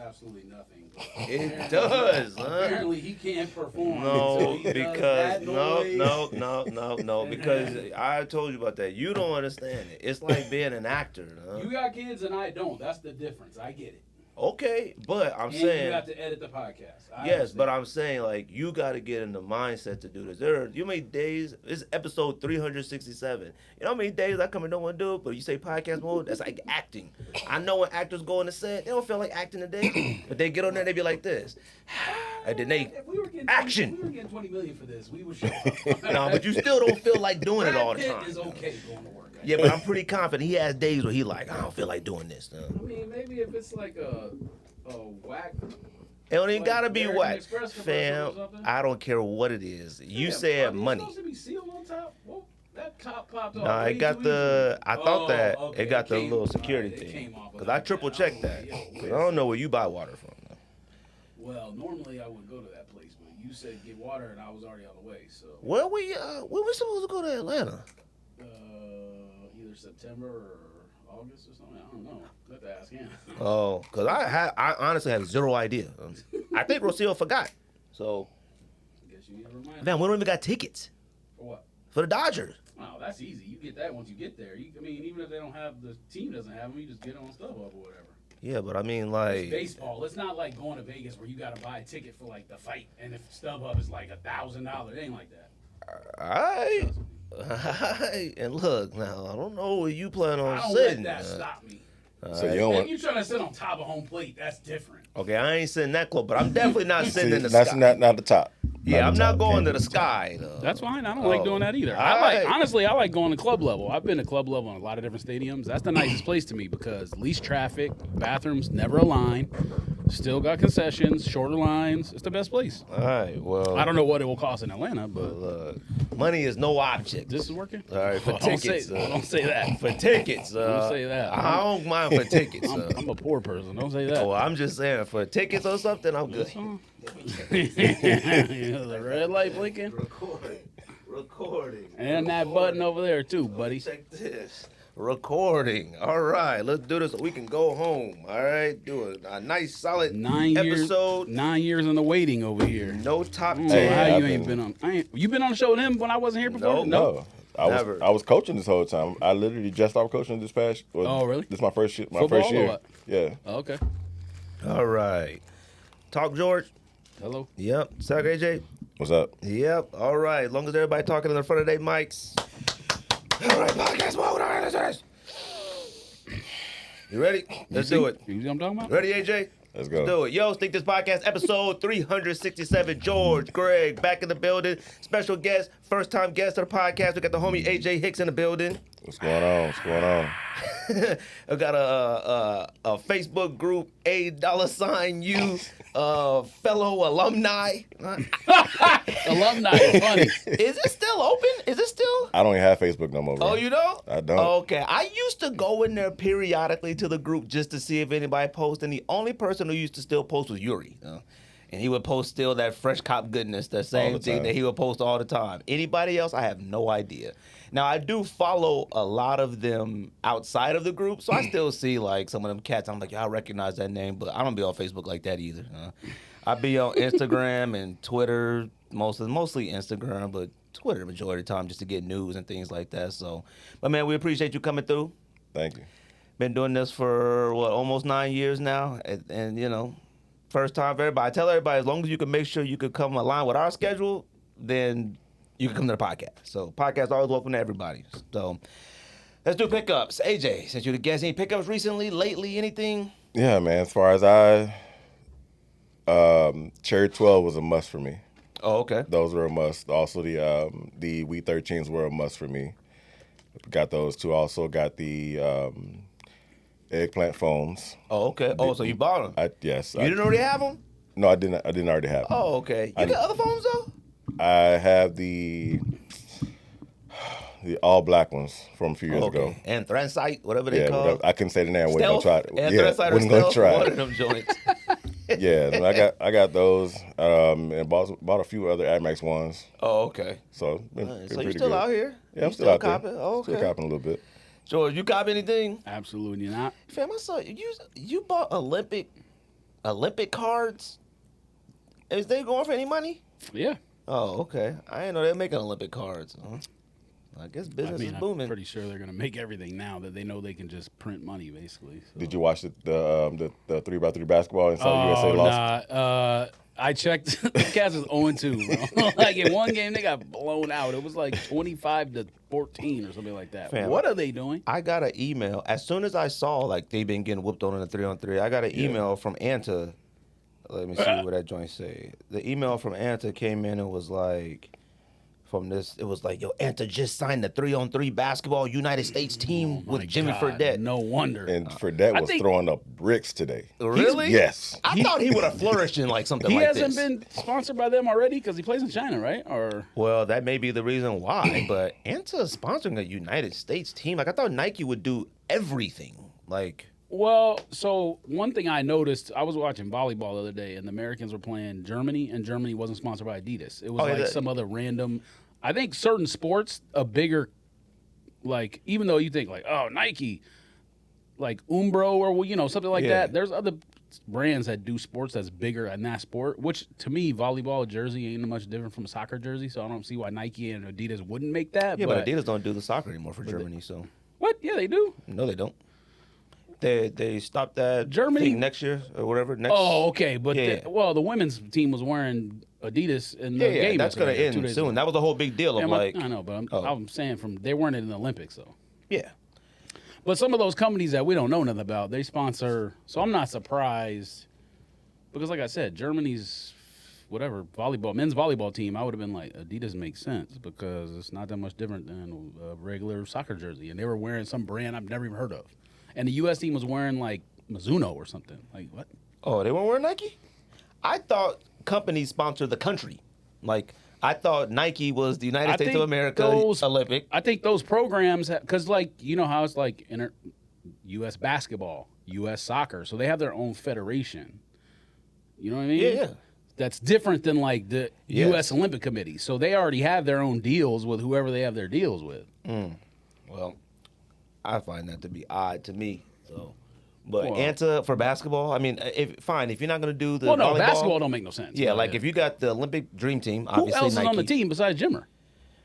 absolutely nothing. It does, huh? Apparently, he can't perform. No, he because no, noise. because I told you about that. You don't understand it. It's like being an actor. Huh? You got kids and I don't. That's the difference. I get it. Okay, but I'm and saying you have to edit the podcast. Yes, but I'm saying like you got to get in the mindset to do this. You know how many days? It's episode 367. You know how many days I come and don't want to do it, but you say podcast mode. That's like acting. I know when actors go on the set, they don't feel like acting today, but they get on there, they be like this, and then they action. If we were getting 20 million for this, we would show up. No, but you still don't feel like doing it all the time. Is okay going to work. Yeah, but I'm pretty confident he has days where he like, I don't feel like doing this. I mean, maybe if it's like a whack. It don't even gotta be American whack, Express fam. I don't care what it is. You said money. Supposed to be sealed on top? Well, that top popped off. Nah, it got the. I thought that okay. it got the came, little security right, thing. Because I triple checked that. Cause I don't know where you buy water from. Well, normally I would go to that place, but you said get water, and I was already on the way. So. Where we supposed to go to Atlanta? Either September or August or something. I don't know. Let to ask him. Oh, cause I honestly have zero idea. I think Rocio forgot. So. I guess you need to remind Man, we don't even got tickets. For what? For the Dodgers. Wow, that's easy. You get that once you get there. I mean, even if they don't have the team doesn't have them, you just get it on StubHub or whatever. Yeah, but I mean, like it's baseball. It's not like going to Vegas where you got to buy a ticket for like the fight, and if StubHub is like $1,000, it ain't like that. And look, now I don't know where you plan on I don't sitting. Let that stop me. So you don't if you're trying to sit on top of home plate, that's different. Okay, I ain't sitting that close, but I'm definitely not sitting in the that's sky. That's not the top. Yeah, I'm not going to the sky, though. That's fine. I don't like doing that either. Honestly, I like going to club level. I've been to club level in a lot of different stadiums. That's the nicest place to me because least traffic, bathrooms never a line, still got concessions, shorter lines. It's the best place. All right, well. I don't know what it will cost in Atlanta, but look, money is no object. This is working? All right, for tickets. Don't say that. For tickets. Don't say that. I don't mind for tickets. I'm a poor person. Don't say that. Well, I'm just saying, for tickets or something, I'm good. The red light blinking. Recording. And that button over there too, buddy. Check this. Recording. All right, let's do this so we can go home. All right, do a nice solid 9 episode. 9 years in the waiting over here. No top 10. How you ain't been on? You been on the show with him when I wasn't here before? No. I was coaching this whole time. I literally just started coaching this past. Oh, really? This is my first year. Football first year. Or what? Yeah. Oh, okay. All right. Talk, George. Hello. Yep. Suck, AJ. What's up? Yep. All right. As long as everybody talking in the front of their mics. All right, podcast mode. All right, let's do this. You ready? Let's do it. You know what I'm talking about? Ready, AJ? Let's go. Let's do it. Yo, Think This Podcast, episode 367. George, Greg, back in the building. Special guest, first time guest of the podcast. We got the homie AJ Hicks in the building. What's going on? What's going on? I got a Facebook group, $8 fellow alumni. Alumni is funny. Is it still open? Is it still? I don't even have Facebook no more, bro. Oh, you don't? I don't. Okay. I used to go in there periodically to the group just to see if anybody posted. And the only person who used to still post was Yuri. And he would post still that fresh cop goodness, the same thing that he would post all the time. Anybody else, I have no idea. Now, I do follow a lot of them outside of the group, so I still see, like, some of them cats. I'm like, yeah, I recognize that name, but I don't be on Facebook like that either. I be on Instagram and Twitter, mostly Instagram, but Twitter majority of the time just to get news and things like that. So, but, man, we appreciate you coming through. Thank you. Been doing this for, almost 9 years now, and you know, first time for everybody. I tell everybody, as long as you can make sure you could come align with our schedule, then you can come to the podcast. So podcast always welcome to everybody. So let's do pickups. AJ, since you're the guest, any pickups recently, lately, anything? Yeah, man. As far as Cherry 12 was a must for me. Oh, okay. Those were a must. Also, the Wheat 13s were a must for me. Got those two. Also got the eggplant foams. Oh, okay. Oh, so you bought them? Yes. You didn't already have them? No, I didn't. I didn't already have them. Oh, okay. You got other phones though? I have the all black ones from a few years ago. Anthracite, whatever they call it. I couldn't say the name. Stealth? Wasn't gonna try it. Anthracite wasn't or gonna stealth? try One it. of them joints. Yeah, I got and bought a few other Air Max ones. Oh, okay. So been so pretty you still good. out here? Yeah, I'm still out copping? there. Oh, okay. Still copping a little bit. George, you cop anything? Absolutely not. Fam, I saw you bought Olympic Olympic cards? Is they going for any money? Yeah. Oh, okay. I didn't know they were making Olympic cards. I guess business is booming. I'm pretty sure they're going to make everything now that they know they can just print money, basically. So. Did you watch the 3x3 basketball and saw USA lost? Nah. I checked. The Cavs is 0-2, bro. Like, in one game, they got blown out. It was like 25-14 or something like that. Fam, what are they doing? I got an email. As soon as I saw, like, they've been getting whooped on in the 3-on-3, I got an email from Anta. Let me see what that joint say. The email from Anta came in and was like, it was like, yo, Anta just signed the 3-on-3 basketball United States team with Jimmy Fredette. No wonder. And Fredette was throwing up bricks today. Really? Yes. I thought he would have flourished in like something he like this. He hasn't been sponsored by them already because he plays in China, right? Or well, that may be the reason why. But Anta is sponsoring a United States team. Like, I thought Nike would do everything. Like, well, so one thing I noticed, I was watching volleyball the other day, and the Americans were playing Germany, and Germany wasn't sponsored by Adidas. It was some other random. I think certain sports, a bigger, like, even though you think like, oh, Nike, like Umbro or something like that. There's other brands that do sports that's bigger in that sport. Which to me, volleyball jersey ain't much different from a soccer jersey. So I don't see why Nike and Adidas wouldn't make that. Yeah, but Adidas don't do the soccer anymore for Germany. So what? Yeah, they do. No, they don't. They stopped that Germany next year or whatever. Oh, okay, but the women's team was wearing Adidas in the game. That's gonna end soon. That was the whole big deal of I know, but I'm saying they weren't in the Olympics though. Yeah, but some of those companies that we don't know nothing about, they sponsor. So I'm not surprised because, like I said, Germany's men's volleyball team, I would have been like, Adidas makes sense because it's not that much different than a regular soccer jersey, and they were wearing some brand I've never even heard of. And the U.S. team was wearing, like, Mizuno or something. Like, what? Oh, they weren't wearing Nike? I thought companies sponsor the country. Like, I thought Nike was the United States of America Olympic. I think those programs, because, like, you know how it's like U.S. basketball, U.S. soccer. So they have their own federation. You know what I mean? Yeah. That's different than, like, the U.S. Olympic Committee. So they already have their own deals with whoever they have their deals with. Well, I find that to be odd to me. So, but Anta for basketball, I mean, if you're not going to do the volleyball, basketball don't make no sense. Yeah, like if you got the Olympic Dream Team, obviously who else Nike. is on the team besides Jimmer?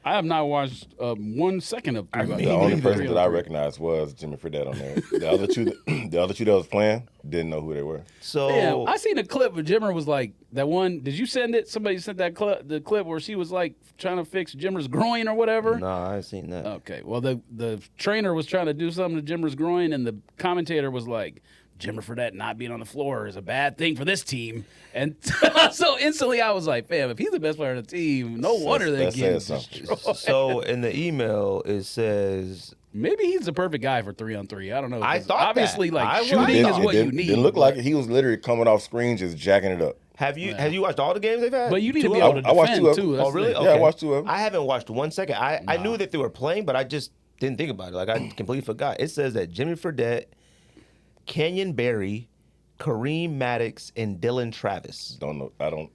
I have not watched 1 second of. The only person that I recognized was Jimmy Fredette on there. The other two that was playing didn't know who they were. So I seen a clip where Jimmer was like that one. Did you send it? Somebody sent that the clip where she was like trying to fix Jimmer's groin or whatever. No, I ain't seen that. Okay, well the trainer was trying to do something to Jimmer's groin, and the commentator was like, Jimmer Fredette not being on the floor is a bad thing for this team. And so instantly I was like, fam, if he's the best player on the team, no wonder they get destroyed. So in the email, it says... Maybe he's the perfect guy for 3-on-3. I don't know. I thought obviously, that. Shooting is what you need. It looked like he was literally coming off screen just jacking it up. Have you watched all the games they've had? But you need to be able to defend, I watched 2 of them. too. Oh, really? Okay. Yeah, I watched 2 of them. I haven't watched 1 second. I knew that they were playing, but I just didn't think about it. Like, I completely forgot. It says that Jimmy Fredette, Kenyon Berry, Kareem Maddox, and Dylan Travis. Don't know. I don't.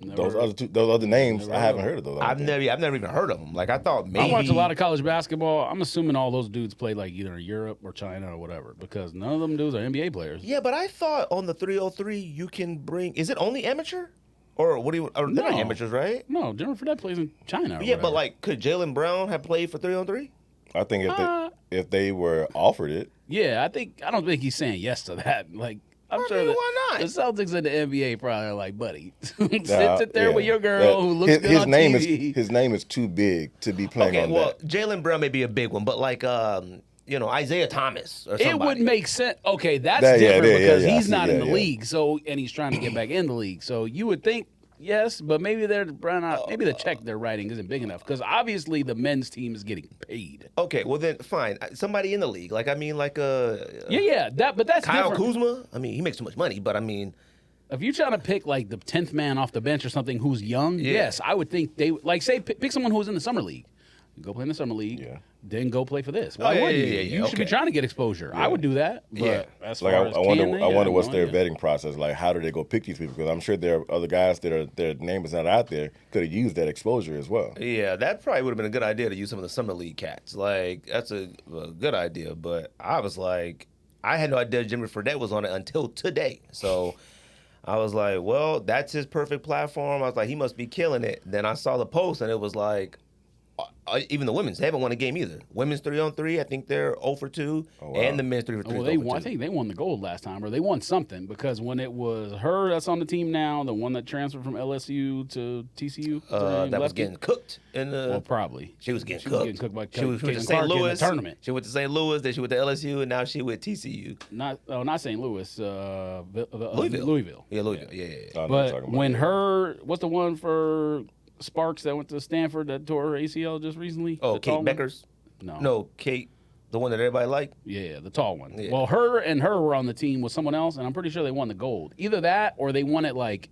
Those other names, I haven't heard of those. I've never even heard of them. Like, I thought maybe. I watch a lot of college basketball. I'm assuming all those dudes play like either in Europe or China or whatever because none of them dudes are NBA players. Yeah, but I thought on the 303 you can bring. Is it only amateur? Or what do you? Or they're not amateurs, right? No, Jimmer Fredette plays in China. Yeah, but like, could Jaylen Brown have played for 303? I think if they were offered it. Yeah, I don't think he's saying yes to that. Like, I'm sure why not? The Celtics and the NBA probably are like, buddy, sit there with your girl who looks good his on name TV. His name is too big to be playing on that. Jaylen Brown may be a big one, but like, Isaiah Thomas or somebody. It would make sense. Okay, that's different because he's not in the league, so and he's trying to get back in the league. So you would think yes, but maybe maybe the check they're writing isn't big enough because obviously the men's team is getting paid. Okay, well then fine. Somebody in the league, like I mean, like but that's Kyle different. Kuzma. I mean, he makes too much money, but I mean, if you're trying to pick like the 10th man off the bench or something who's young, yes, I would think they like say pick someone who's in the summer league. Go play in the summer league, then go play for this. Why wouldn't you? You should be trying to get exposure. I would do that. But as far as I wonder what's their vetting process. Like, how do they go pick these people? Because I'm sure there are other guys their name is not out there could have used that exposure as well. Yeah, that probably would have been a good idea to use some of the summer league cats. Like, that's a good idea. But I was like, I had no idea Jimmy Fredette was on it until today. So I was like, well, that's his perfect platform. I was like, he must be killing it. Then I saw the post, and it was like, even the women's, they haven't won a game either. Women's 3-on-3, I think they're 0 for 2, and the men's 3 for 3. Well, they won. I think they won the gold last time, or they won something because when it was her that's on the team now, the one that transferred from LSU to TCU, that was getting cooked in the. Well, probably she was getting she cooked. Was getting cooked by she was to Caitlin St. Clark in Louis the tournament. She went to St. Louis, then she went to LSU, and now she with TCU. Not St. Louis, Louisville. Louisville. Yeah, Louisville. Yeah. But when her, what's the one for Sparks that went to Stanford that tore her ACL just recently? Oh, Kate Beckers? No, Kate, the one that everybody liked? Yeah, the tall one. Yeah. Well, her were on the team with someone else, and I'm pretty sure they won the gold. Either that or they won it like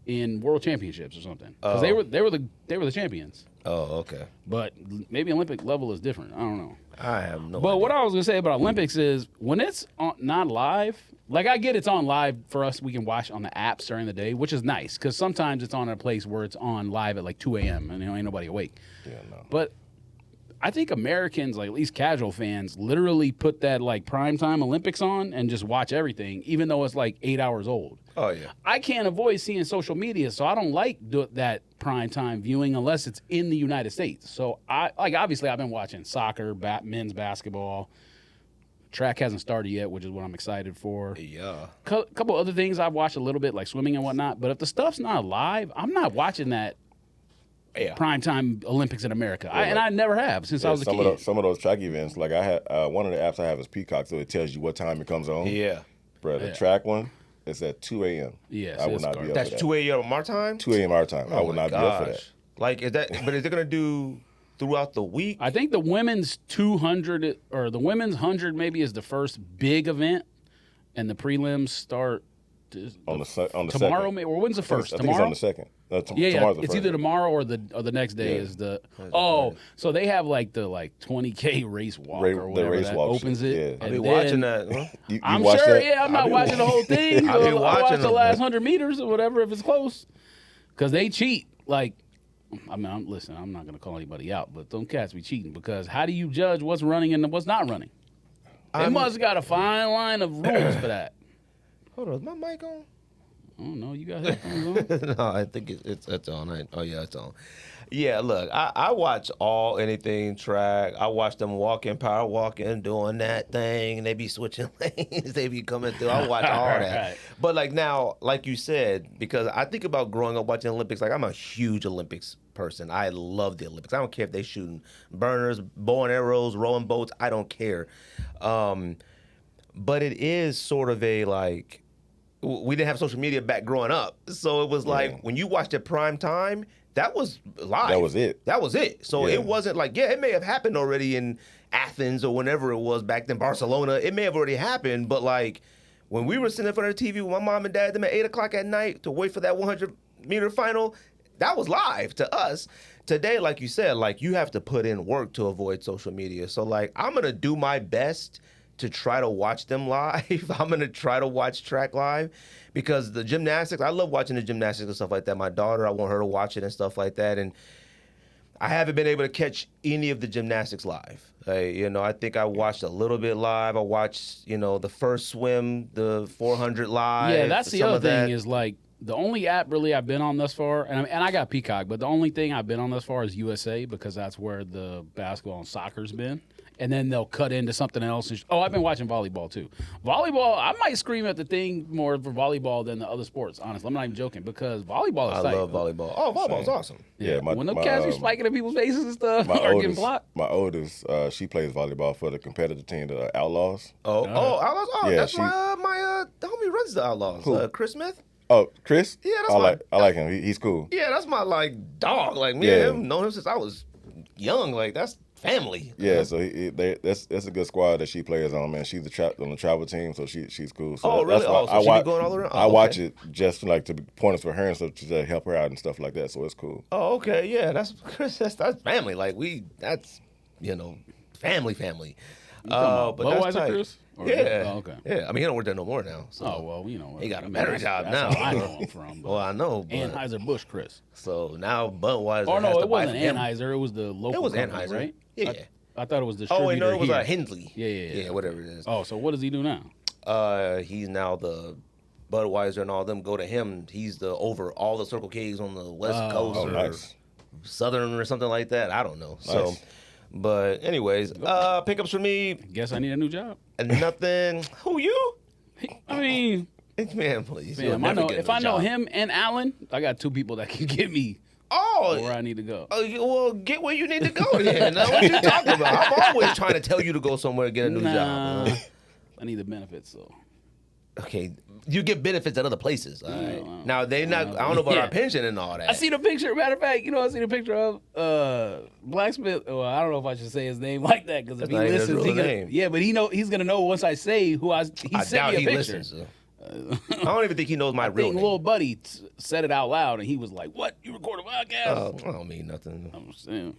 in World Championships or something. Because they were the champions. Oh, okay. But maybe Olympic level is different. I don't know. I have no idea. But what I was gonna say about Olympics is when it's not live, like I get it's on live for us, we can watch on the apps during the day, which is nice because sometimes it's on a place where it's on live at like 2 a.m. and ain't nobody awake. Yeah, no. But I think Americans, like at least casual fans, literally put that like primetime Olympics on and just watch everything, even though it's like 8 hours old. Oh, yeah. I can't avoid seeing social media, so I don't like that primetime viewing unless it's in the United States. So obviously I've been watching soccer, men's basketball. Track hasn't started yet, which is what I'm excited for. Yeah. Couple other things I've watched a little bit, like swimming and whatnot. But if the stuff's not live, I'm not watching that primetime Olympics in America. And I never have since I was a kid. Some of those track events, like I had one of the apps I have is Peacock, so it tells you what time it comes on. Yeah. Bro, the track one, it's at 2 a.m. Yeah, I would not be up That's for that. 2 a.m. our time? 2 a.m. our time. I would not be up for that. Like, is that, but is it going to do throughout the week? I think the women's 200 or the women's 100 maybe is the first big event, and the prelims start on the tomorrow. second. Maybe, or when's the first? I think Tomorrow. it's on the second. Yeah, tomorrow's the it's first. either tomorrow or the next day is the. Oh, so they have like the 20K race walk or whatever race that walk opens shit, it. yeah. I'll be and watching then- that. Huh? You I'm watch sure. that? Yeah, I'm not watching the whole thing. I'll be I watching watch the them. last 100 meters or whatever if it's close, because they cheat. Like, I mean, listen, I'm not gonna call anybody out, but them cats be cheating because how do you judge what's running and what's not running? They must got a fine line of rules for that. Hold on, is my mic on? I don't know. You got headphones on? No, I think it's on. Oh, yeah, it's on. Yeah, look, I watch anything track. I watch them walking, power walking, doing that thing. And they be switching lanes. They be coming through. I watch all that. Right. But like now, like you said, because I think about growing up watching Olympics, like I'm a huge Olympics person. I love the Olympics. I don't care if they shooting burners, bow and arrows, rowing boats. I don't care. But it is sort of a like, we didn't have social media back growing up. So it was like when you watched it prime time, that was live. That was it. That was it. So it wasn't like, it may have happened already in Athens or whenever it was back then, Barcelona. It may have already happened, but like when we were sitting in front of the TV with my mom and dad them at 8 o'clock at night to wait for that 100-meter final, that was live to us. Today, like you said, like you have to put in work to avoid social media. So like I'm going to do my best to try to watch them live. I'm going to try to watch track live because the gymnastics, I love watching the gymnastics and stuff like that. My daughter, I want her to watch it and stuff like that. And I haven't been able to catch any of the gymnastics live. I think I watched a little bit live. I watched, the first swim, the 400 live. Yeah, that's the some other of that. thing is like the only app really I've been on thus far, and I got Peacock, but the only thing I've been on thus far is USA because that's where the basketball and soccer's been. And then they'll cut into something else. I've been watching volleyball too. Volleyball, I might scream at the thing more for volleyball than the other sports, honestly. I'm not even joking because volleyball is tight. I love volleyball. Oh, volleyball's awesome. Yeah, when the cats be spiking in people's faces and stuff or getting blocked. My oldest, she plays volleyball for the competitive team, the Outlaws. Outlaws. Oh, Yeah, that's my homie runs the Outlaws. Chris Smith. Oh, Chris? Yeah, that's I like him. He's cool. Yeah, that's my dog. Like me and him known him since I was young. Like that's family. Yeah, so that's a good squad that she plays on, man. She's on the travel team, so she's cool. So really? That's why So she be going all around? I watch it just like to point us for her and stuff to help her out and stuff like that. So it's cool. Oh, okay. Yeah, that's Chris. That's family. Like that's family. But that's tight. Chris? Yeah. Oh, okay. Yeah. I mean, he don't work there no more now. So. Oh, well, he got a better job now. That's where I know him from. Well, I know. But, Anheuser-Busch Chris. So now Budweiser. Oh, no, has to it buy wasn't from him. Anheuser. It was the local It was company, Anheuser, right? Yeah. I thought it was distributor Oh, and no, it was here. Hensley. Yeah. Yeah, whatever it is. Oh, so what does he do now? He's now Budweiser and all them go to him. He's the over all the Circle K's on the West Coast or nice. Southern or something like that. I don't know. Nice. So, but anyways, pickups for me. Guess I need a new job. And nothing. Who you? I mean, Man, please. fam, I know if I know him and Allen, I got 2 people that can get me where I need to go. Well, get where you need to go then. Now, what you talking about? I'm always trying to tell you to go somewhere and get a new job. I need the benefits, though. Okay, you get benefits at other places. All right. Now they not. I don't know about our pension and all that. I seen a picture. Matter of fact, I seen a picture of Blacksmith. Well, I don't know if I should say his name like that because if he listens, but he's gonna know once I say who he sent doubt me a he picture. Listens, so. I don't even think he knows my real name. Little buddy said it out loud, and he was like, "What? You record a podcast?" Oh, I don't mean nothing. I'm saying.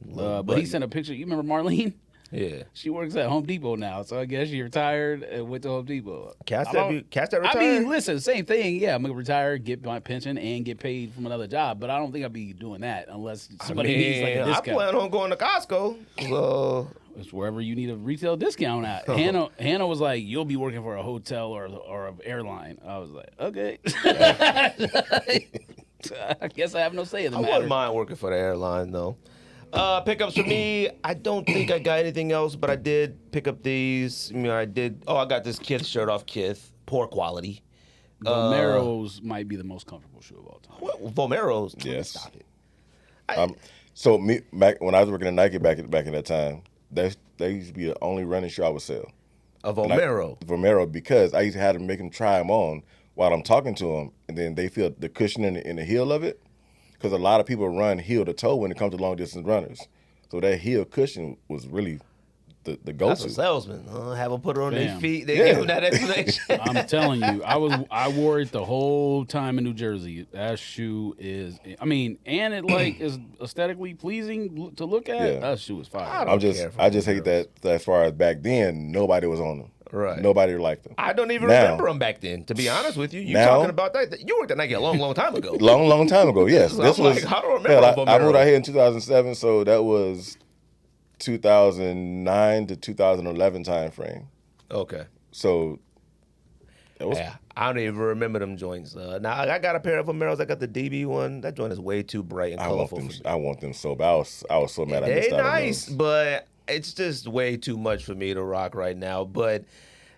But he sent a picture. You remember Marlene? Yeah. She works at Home Depot now, so I guess she retired and went to Home Depot. Cats that retired? I mean, listen, same thing. Yeah, I'm going to retire, get my pension, and get paid from another job. But I don't think I'd be doing that unless somebody needs like a discount. I plan on going to Costco. So. It's wherever you need a retail discount at. Hannah was like, you'll be working for a hotel or an airline. I was like, okay. I guess I have no say in the matter. I wouldn't mind working for the airline, though. Pickups for me, I don't think I got anything else, but I did pick up these. I got this Kith shirt off Kith. Poor quality. Vomero's might be the most comfortable shoe of all time. What? Vomero's? Yes. Stop it. So back when I was working at Nike back in that time, they used to be the only running shoe I would sell. A Vomero. Vomero, because I used to have to make them try them on while I'm talking to them, and then they feel the cushion in the heel of it. Because a lot of people run heel to toe when it comes to long distance runners. So that heel cushion was really the go-to. That's a salesman. Have them put it on their feet. They Yeah. give them that explanation. I'm telling you, I wore it the whole time in New Jersey. That shoe is, and it is aesthetically pleasing to look at. Yeah. That shoe is fire. I just hate that as far as back then, nobody was on them. Right. Nobody liked them. I don't even remember them back then, to be honest with you. You talking about that? You worked at Nike a long, long time ago. Long time ago, yes. So I don't remember. I moved out here in 2007, so that was 2009 to 2011 time frame. Okay. So that was I don't even remember them joints. Now I got a pair of Vomeros. I got the DB one. That joint is way too bright and colorful. I want them so bad. I was so mad I missed out on nice, those. but it's just way too much for me to rock right now. But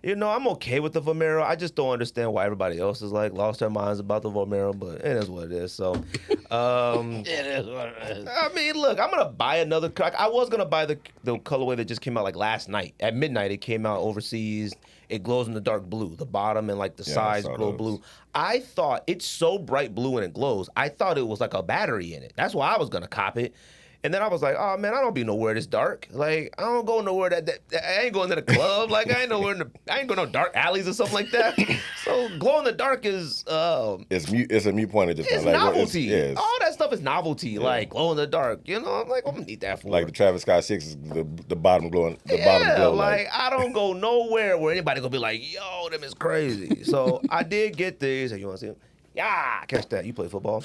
I'm okay with the Vomero. I just don't understand why everybody else is lost their minds about the Vomero, but it is what it is. So, It is what it is. I mean, look, I'm gonna buy another. I was gonna buy the colorway that just came out last night at midnight. It came out overseas. It glows in the dark blue. The bottom and the sides glow blue. I thought it's so bright blue and it glows. I thought it was like a battery in it. That's why I was gonna cop it. And then I was like, oh man, I don't be nowhere this dark. I don't go nowhere that I ain't going to the club. I ain't nowhere I ain't going no dark alleys or something like that. So glow in the dark is it's a mute point at this point. It's novelty. All that stuff is novelty. Yeah. Glow in the dark. I'm gonna need that for. Like the Travis Scott 6 is the bottom glowing. Bottom glow. I don't go nowhere where anybody gonna be like, yo, them is crazy. So I did get these. Hey, you want to see them? Yeah, catch that. You play football.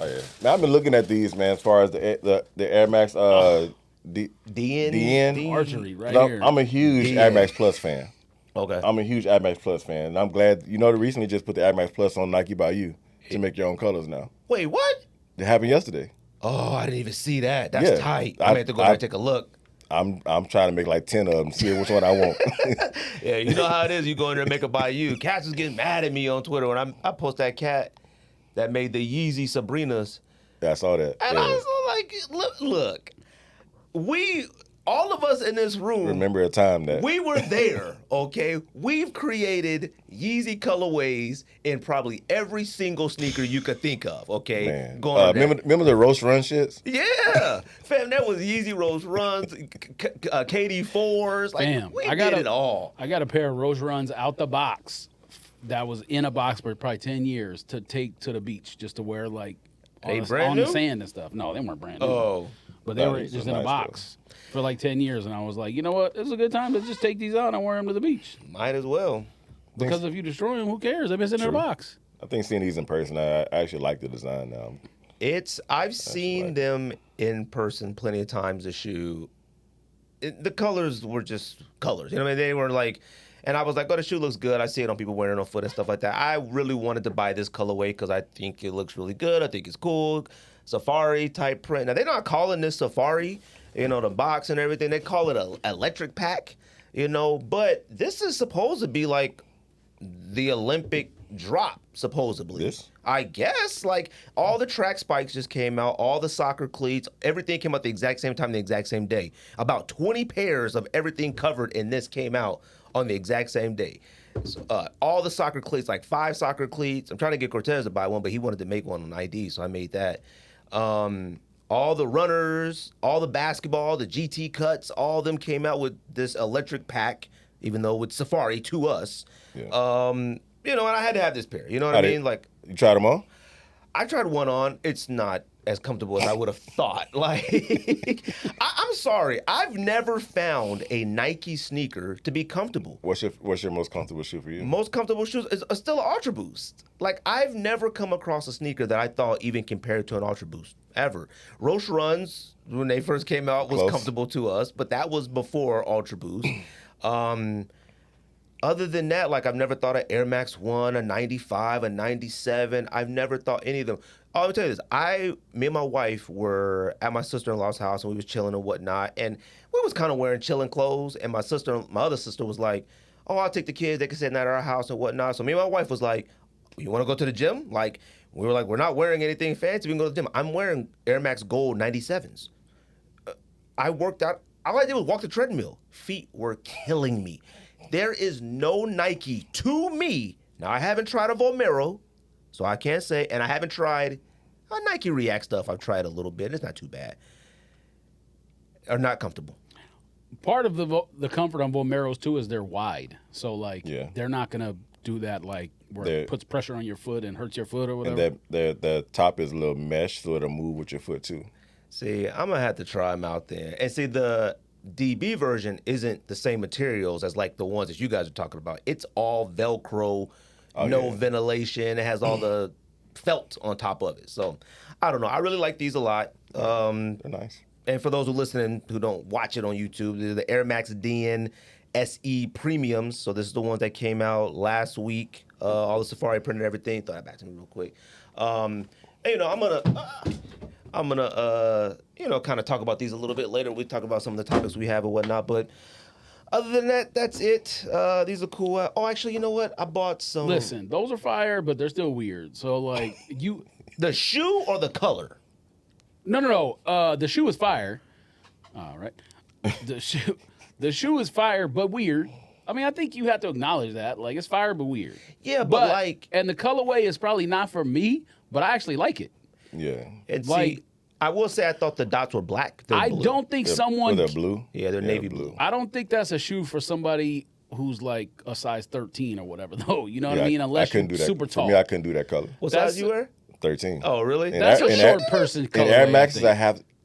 Oh yeah. Now I've been looking at these, man. As far as the Air Max DN archery here. I'm a huge Air Max Plus fan. Okay. I'm a huge Air Max Plus fan, and I'm glad they recently just put the Air Max Plus on Nike by You to make your own colors now. Wait, what? It happened yesterday. Oh, I didn't even see that. That's tight. I have to go back and take a look. I'm trying to make 10 of them, see which one I want. Yeah, you know how it is. You go in there and make it by you. Cats was getting mad at me on Twitter when I post that cat that made the Yeezy Sabrinas. Yeah, I saw that. And I was like, look, all of us in this room. Remember a time that. We were there, okay? We've created Yeezy colorways in probably every single sneaker you could think of, okay? Man. Remember the Roast Run shits? Yeah. Fam, that was Yeezy Roast Runs, KD4s. Fam, we did it all. I got a pair of Roast Runs out the box that was in a box for probably 10 years to take to the beach just to wear on the sand and stuff. No, they weren't brand new. Oh. But they were just in a box for 10 years. And I was like, you know what? This is a good time to just take these out and wear them to the beach. Might as well. Because if you destroy them, who cares? They've been sitting in a box. I think seeing these in person, I actually like the design now. I've seen them in person plenty of times, the shoe. The colors were just colors. They were And I was like, oh, the shoe looks good. I see it on people wearing it on foot and stuff like that. I really wanted to buy this colorway because I think it looks really good. I think it's cool. Safari type print. Now, they're not calling this Safari, the box and everything. They call it an electric pack, But this is supposed to be like the Olympic drop, supposedly. This? I guess. Like, all the track spikes just came out, all the soccer cleats, everything came out the exact same time, the exact same day. About 20 pairs of everything covered in this came out on the exact same day. So, all the soccer cleats, like 5 soccer cleats. I'm trying to get Cortez to buy one, but he wanted to make one on ID, so I made that. All the runners, all the basketball, the GT cuts, all of them came out with this electric pack, even though with Safari to us. Yeah. And I had to have this pair. You know what I mean? Like, you tried them on? I tried one on. It's not as comfortable as I would have thought. Like, I'm sorry. I've never found a Nike sneaker to be comfortable. What's your most comfortable shoe for you? Most comfortable shoes is still an Ultra Boost. Like, I've never come across a sneaker that I thought even compared to an Ultra Boost, ever. Roche Runs, when they first came out, was comfortable to us, but that was before Ultra Boost. Other than that, like, I've never thought of Air Max 1, a 95, a 97. I've never thought any of them. Oh, let me tell you this. Me and my wife were at my sister-in-law's house, and we was chilling and whatnot, and we was kind of wearing chilling clothes, and my other sister was like, oh, I'll take the kids. They can sit at our house and whatnot. So me and my wife was like, you want to go to the gym? Like, we were like, we're not wearing anything fancy. We can go to the gym. I'm wearing Air Max Gold 97s. I worked out. All I did was walk the treadmill. Feet were killing me. There is no Nike to me. Now, I haven't tried a Vomero, so I can't say. And I haven't tried a Nike React stuff. I've tried a little bit. It's not too bad. Or not comfortable. Part of the comfort on Vomeros, too, is they're wide. So, like, they're not going to do that, like, where it puts pressure on your foot and hurts your foot or whatever. And the top is a little mesh, so it'll move with your foot, too. See, I'm going to have to try them out there. And see, the DB version isn't the same materials as like the ones that you guys are talking about. It's all Velcro, ventilation. It has all the felt on top of it. So I don't know. I really like these a lot. They're nice. And for those who listening who don't watch it on YouTube, they're the Air Max DN SE Premiums. So this is the ones that came out last week. All the Safari print and everything. Throw that back to me real quick. And, I'm gonna kind of talk about these a little bit later. We talk about some of the topics we have and whatnot. But other than that, that's it. These are cool. Actually, you know what? I bought some. Listen, those are fire, but they're still weird. So, like, the shoe or the color? No. The shoe is fire. All right. The shoe is fire, but weird. I mean, I think you have to acknowledge that. Like, it's fire, but weird. Yeah, but like, and the colorway is probably not for me, but I actually like it. Yeah. And like, see, I will say I thought the dots were black. I don't think someone. They're blue. Yeah, they're navy blue. I don't think that's a shoe for somebody who's like a size 13 or whatever, though. You know what I mean? Unless you're super tall. For me, I couldn't do that color. What size you wear? 13. Oh, really? That's a short person color. And Air Maxes,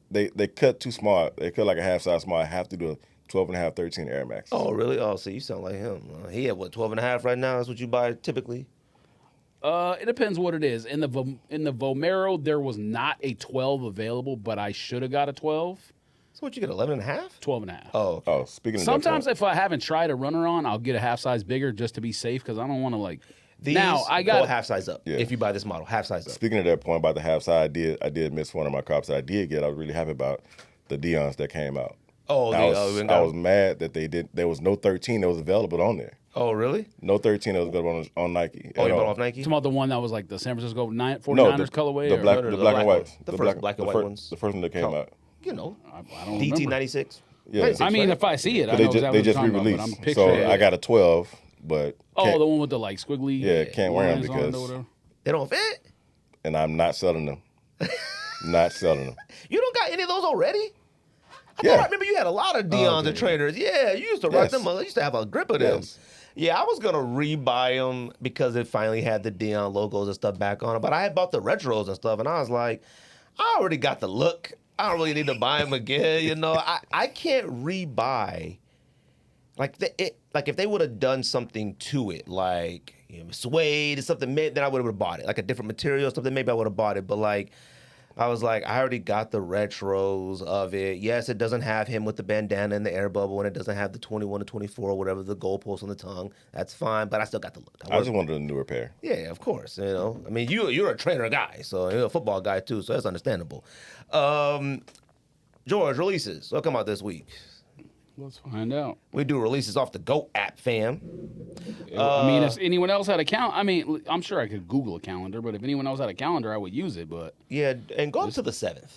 they cut too small. They cut like a half size small. I have to do a 12 and a half, 13 Air Max. Oh, really? Oh, so you sound like him. He had, 12 and a half right now? That's what you buy typically? It depends what it is. In the Vomero, there was not a 12 available, but I should have got a 12. So what, you get 11 and a half? 12 and a half. Oh, okay. Oh, speaking of sometimes if I haven't tried a runner on, I'll get a half size bigger just to be safe because I don't want to like. These now I got go half size up. Yeah. If you buy this model, half size up. Speaking of that point about the half size, I did miss one of my cops that I did get. I was really happy about the Deons that came out. Oh, I was mad that there was no 13 that was available on there. Oh, really? No 13 that was available on Nike. Oh, you bought off Nike? Talking about the one that was like the San Francisco 49ers colorway? The black and white. The first black and white ones. The first one that came out. You know, I don't DT remember. 96. Yeah. 96, I mean, right? if I see it, I know They exactly just what you're talking about, but I'm re-released. picturing So it. I got a 12, but the one with the like squiggly. Yeah, can't wear 'em lines on it or because- whatever. They don't fit? and I'm not selling them. Not selling them. You don't got any of those already? Yeah. I remember you had a lot of Deons and trainers. Yeah, you used to rock Yes. them. You used to have a grip of them. Yes. Yeah, I was going to rebuy them because it finally had the Deon logos and stuff back on it. But I had bought the retros and stuff, and I was like, I already got the look. I don't really need to buy them again. You know, I can't rebuy. Like, if they would have done something to it, like suede or something, then I would have bought it. Like a different material or something, maybe I would have bought it. But like, I was like, I already got the retros of it. Yes, it doesn't have him with the bandana and the air bubble, and it doesn't have the 21 to 24 or whatever, the goalpost on the tongue. That's fine, but I still got the look. I just wanted a newer pair. Yeah, of course. You know, I mean, you're a trainer guy, so you're a football guy too, so that's understandable. George, releases. What come out this week? Let's find out. We do releases off the GOAT app, fam. I mean, if anyone else had a calendar, I mean, I'm sure I could Google a calendar, but if anyone else had a calendar, I would use it. But Yeah, and go up to the 7th.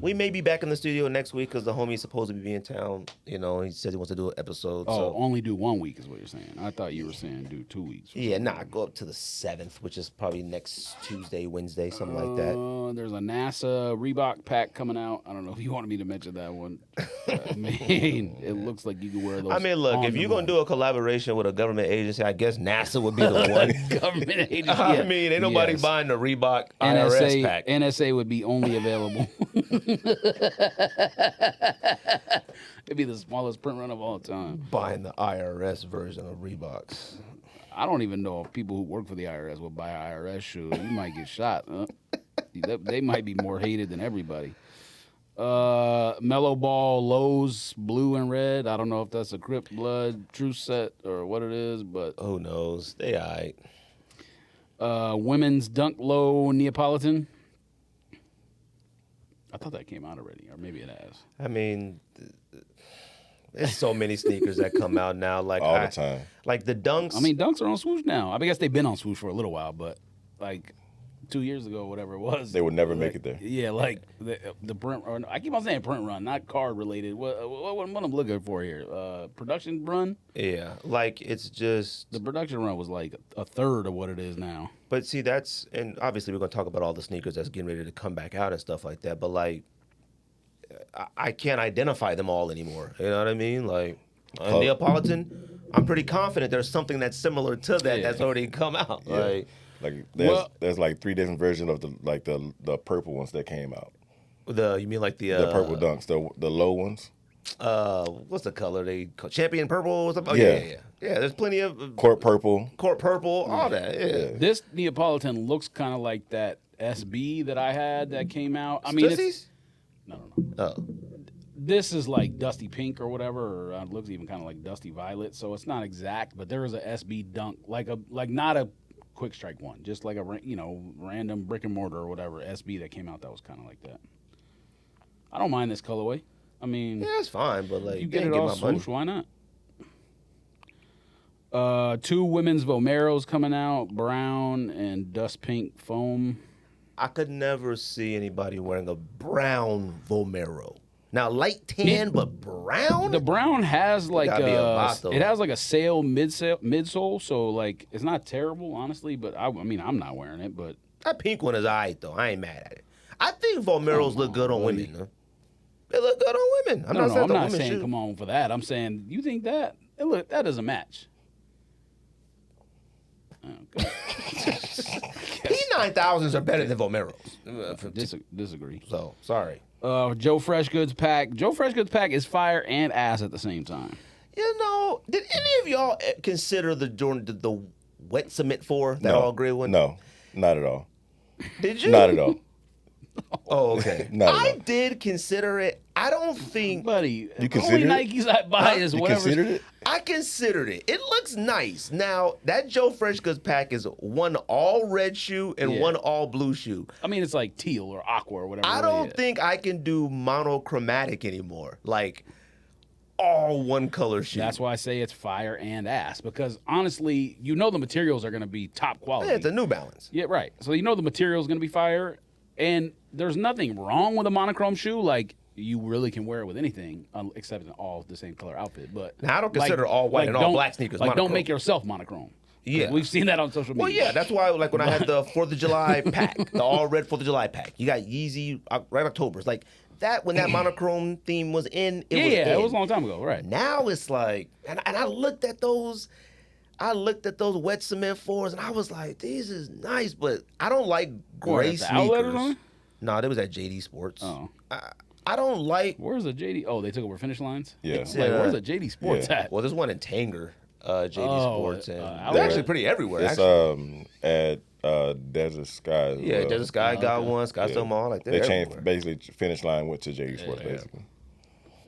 We may be back in the studio next week because the homie's supposed to be in town. You know, he said he wants to do an episode. oh, only do 1 week is what you're saying. I thought you were saying do 2 weeks. Yeah, go up to the 7th, which is probably next Tuesday, Wednesday, something like that. There's a NASA Reebok pack coming out. I don't know if you wanted me to mention that one. I mean, it looks like you can wear those. I mean, look, if you're going to do a collaboration with a government agency, I guess NASA would be the one. government agency. I mean, ain't nobody Yes. buying the Reebok IRS pack. NSA would be only available. It'd be the smallest print run of all time. Buying the IRS version of Reeboks. I don't even know if people who work for the IRS would buy an IRS shoe. You might get shot. Huh? They might be more hated than everybody. Mellow Ball Lowe's blue and red. I don't know if that's a Crip Blood True Set or what it is, but Who knows? They all right. women's Dunk Low Neapolitan. I thought that came out already, or maybe it has. I mean, there's so many sneakers that come out now. Like All the time. Like the Dunks. I mean, Dunks are on Swoosh now. I guess they've been on Swoosh for a little while, but like 2 years ago, whatever it was, They would never make it there. Yeah, like the print. Or I keep on saying print run, not card related. What I'm looking for here? Production run. Yeah, like it's just. The production run was like a third of what it is now. But see, and obviously we're gonna talk about all the sneakers that's getting ready to come back out and stuff like that. But like, I can't identify them all anymore. You know what I mean? Like, Neapolitan, I'm pretty confident there's something that's similar to that that's already come out. Yeah. Like there's like 3 different versions of the purple ones that came out. You mean like the purple dunks, the low ones. What's the color they call Champion Purple or something? Oh, Yeah. yeah. There's plenty of Court purple. all that. Yeah. This Neapolitan looks kind of like that SB that I had that came out. I mean, Stussies? No. Oh, This is like dusty pink or whatever, or it looks even kind of like dusty violet. So it's not exact, but there is a SB dunk, like not a quick strike one, just like a random brick and mortar or whatever SB that came out that was kind of like that. I don't mind this colorway. I mean, yeah, it's fine, but like you get ain't it all my money. swoosh, why not? 2 women's Vomeros coming out, brown and dust pink foam. I could never see anybody wearing a brown Vomero. Now light tan, but brown. The brown has like Gotta be a lot, though. it has like a sail midsole, so like it's not terrible, honestly. But I mean, I'm not wearing it, but That pink one is alright though. I ain't mad at it. I think Vomeros look good on women. Huh? They look good on women. I'm not I'm not saying saying come on for that. I'm saying you think that that doesn't match. Okay. P9000s are better than Vomeros. Disagree. So sorry. Joe Fresh Goods pack. Joe Fresh Goods pack is fire and ass at the same time. You know, did any of y'all consider the wet cement 4 that all gray one? No, not at all. Did you? Not at all. Oh, okay. Not at I all. did consider it. I don't think. Buddy, You the only considered it? Nikes I buy is You whatever. considered it? I considered it. It looks nice. Now, that Joe Fresh Goods pack is one all red shoe and Yeah. one all blue shoe. I mean, it's like teal or aqua or whatever. I don't think I can do monochromatic anymore. Like, all one color shoe. That's why I say it's fire and ass, because honestly, you know the materials are going to be top quality. Yeah, it's a New Balance. Yeah, right. So you know the material is going to be fire, and there's nothing wrong with a monochrome shoe. Like, you really can wear it with anything, except in all the same color outfit. But Now, I don't consider all white and all don't- black sneakers Like, monochrome. don't make yourself monochrome. Yeah. We've seen that on social media. Well, yeah, that's why, like, when I had the 4th of July pack, the all red 4th of July pack, you got Yeezy, right, October's. Like, that, when that monochrome theme was in, it was in. it was a long time ago, right? Now it's like, and I looked at those wet cement 4s, and I was like, these is nice, but I don't like gray at the outlet or sneakers. something? No, they was at JD Sports. Oh. I don't like. Where's the JD? Oh, they took over Finish Lines? Yeah. It's, Like, where's the JD Sports yeah. at? Well, there's one in Tanger, JD Oh, Sports, and outlet? they're actually pretty everywhere. It's actually. at Desert Sky. Yeah, Desert Sky got one. Scottsdale Mall. Like they changed everywhere. basically finish line went to JD Sports basically.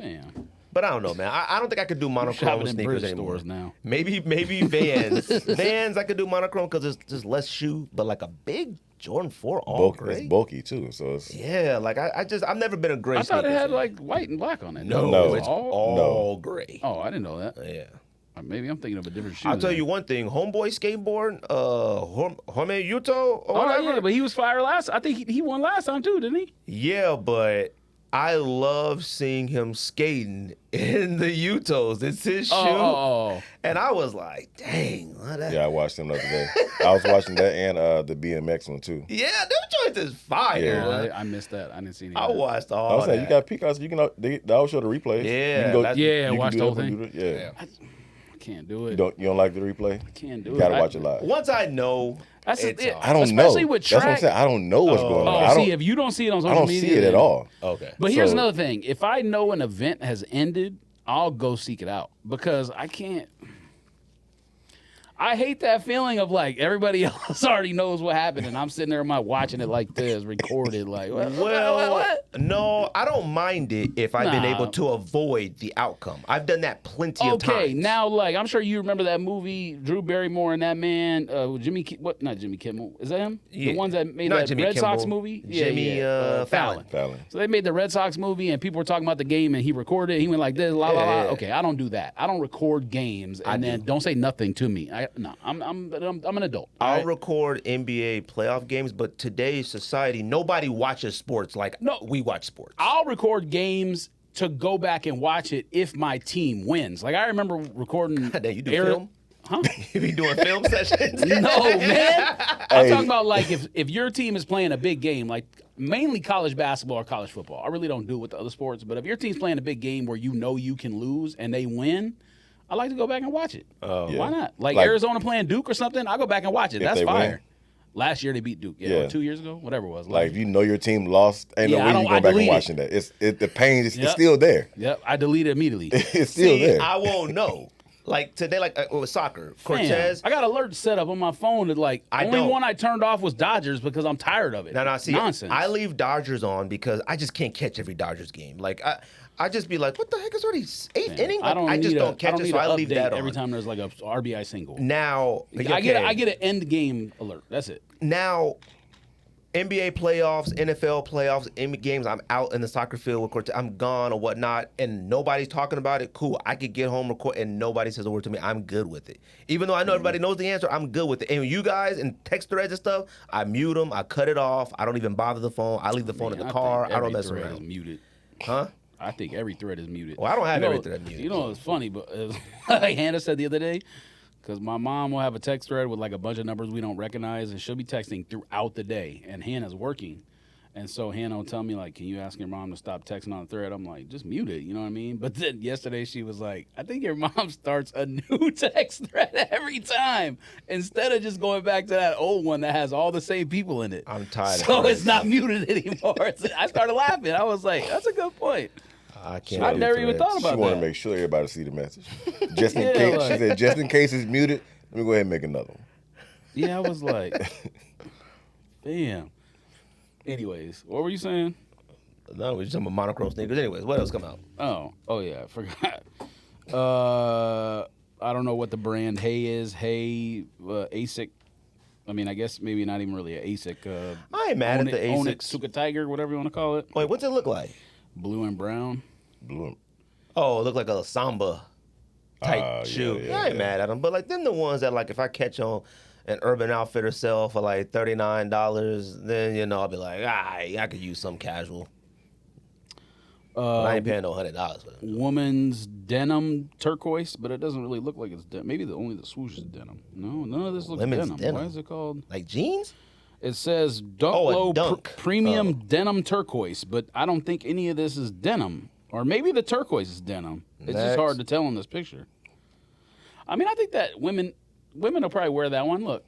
Damn. But I don't know, man. I don't think I could do monochrome Shopping in sneakers Bridge anymore. stores now. Maybe Vans. Vans I could do monochrome because it's just less shoe, but like a big Jordan 4 all gray. It's bulky too, so it's Yeah, like I've never been a gray. I thought it sneaker had fan. like white and black on it. No. it's all. all gray. Oh, I didn't know that. Yeah. Maybe I'm thinking of a different shoe. I'll tell then. you one thing, Homeboy Skateboard, Home Yuto or Oh whatever. yeah, but he was fire last. I think he won last time too, didn't he? Yeah, but I love seeing him skating in the Utos. It's his shoe. Oh. And I was like, dang. What that? yeah. I watched them the other day. I was watching that and the BMX one too. Yeah, them joints is fire. Yeah. man. I missed that. I didn't see any. I of that. watched I all was saying that. you got peacocks. You can they all show the replay. Yeah, you can go, that's- Yeah, you can watch do the whole that thing. computer. Yeah. I can't do it. You don't like the replay? Can't do You it. gotta watch it live. Once I know, That's it's it. hard. I don't Especially know. with That's what I'm track. saying. I don't know what's going on. I see, don't. if you don't see it on I social don't media, see it at then- all. Okay. But here's So- another thing. If I know an event has ended, I'll go seek it out because I can't. I hate that feeling of like everybody else already knows what happened and I'm sitting there watching it like this, recorded like, what? No, I don't mind it if I've been Nah. able to avoid the outcome. I've done that plenty of times. Okay, now like I'm sure you remember that movie, Drew Barrymore and that man, not Jimmy Kimmel, is that him? Yeah. The ones that made Not that Jimmy Red Sox Kimmel. movie? Jimmy, Fallon. So they made the Red Sox movie, and people were talking about the game, and he recorded it. He went like this, la la la. Yeah. Okay, I don't do that. I don't record games, and then don't say nothing to me. I'm an adult. all I'll right? record NBA playoff games, but today's society, nobody watches sports like we watch sports. I'll record games to go back and watch it if my team wins. Like I remember recording. Damn, you do film? Huh? You be doing film sessions? No, man. I'm Hey. talking about like if your team is playing a big game, like mainly college basketball or college football. I really don't do it with the other sports, but if your team's playing a big game where you know you can lose and they win, I like to go back and watch it. Yeah. Why not? Like Like- Arizona playing Duke or something, I'll go back and watch it. If That's they fire. win? Last year they beat Duke. Yeah. Or 2 years ago, whatever it was. Like if you know your team lost, ain't Yeah, no I way you don't- go I back and delete it. watching that. The pain is Yep. still there. Yep, I delete it immediately. It's still See, there. I won't know. Like today, like with soccer, Damn, Cortez. I got alerts set up on my phone that like I only don't. one I turned off was Dodgers because I'm tired of it. No, see, nonsense. I leave Dodgers on because I just can't catch every Dodgers game. Like I just be like, what the heck is already eighth inning? Like, I just don't catch it, so I leave that on. every time there's like a RBI single. Now, I get an end game alert. That's it. Now, NBA playoffs, NFL playoffs, NBA games, I'm out in the soccer field with Cortez. I'm gone or whatnot, and nobody's talking about it. Cool. I could get home, record, and nobody says a word to me. I'm good with it. Even though I know everybody knows the answer, I'm good with it. And you guys in text threads and stuff, I mute them. I cut it off. I don't even bother the phone. I leave the phone in the car. I don't mess Is around. muted. Huh? I think every thread is muted. Well, I don't have You know- every thread muted, You know, it's funny, but like Hannah said the other day, because my mom will have a text thread with like a bunch of numbers we don't recognize, and she'll be texting throughout the day, and Hannah's working. And so Hannah will tell me, like, can you ask your mom to stop texting on the thread? I'm like, just mute it, you know what I mean? But then yesterday she was like, I think your mom starts a new text thread every time instead of just going back to that old one that has all the same people in it. I'm tired of So it. it's not muted anymore. I started laughing. I was like, that's a good point. I can't. I've do never even threads. thought She about want to that. make sure everybody see the message. Just in Yeah, case, like- she said, just in case it's muted, let me go ahead and make another one. Yeah, I was like, damn. Anyways, what were you saying? No, we're just talking about monochrome sneakers. Anyways, what else come out? Oh yeah, I forgot. I don't know what the brand Hey is. Hey, ASIC. I mean, I guess maybe not even really an ASIC. I ain't mad at the Onyx, ASICs. Suka Tiger, whatever you want to call it. Wait, what's it look like? Blue and brown. Blue. Oh, it look like a Samba type shoe. yeah, I ain't mad at them, but like them the ones that like if I catch on an Urban Outfitter sell for like $39, then I'll be like, I could use some casual. But I ain't paying no $100 for them. Woman's denim turquoise, but it doesn't really look like it's denim. Maybe only the swoosh is denim. No, none of this looks Women's denim. denim. Why is it called? Like jeans? It says Dunk Oh, a Low Dunk. Premium Denim Turquoise, but I don't think any of this is denim. Or maybe the turquoise is denim. It's just Next. hard to tell in this picture. I mean, I think that women will probably wear that one. Look,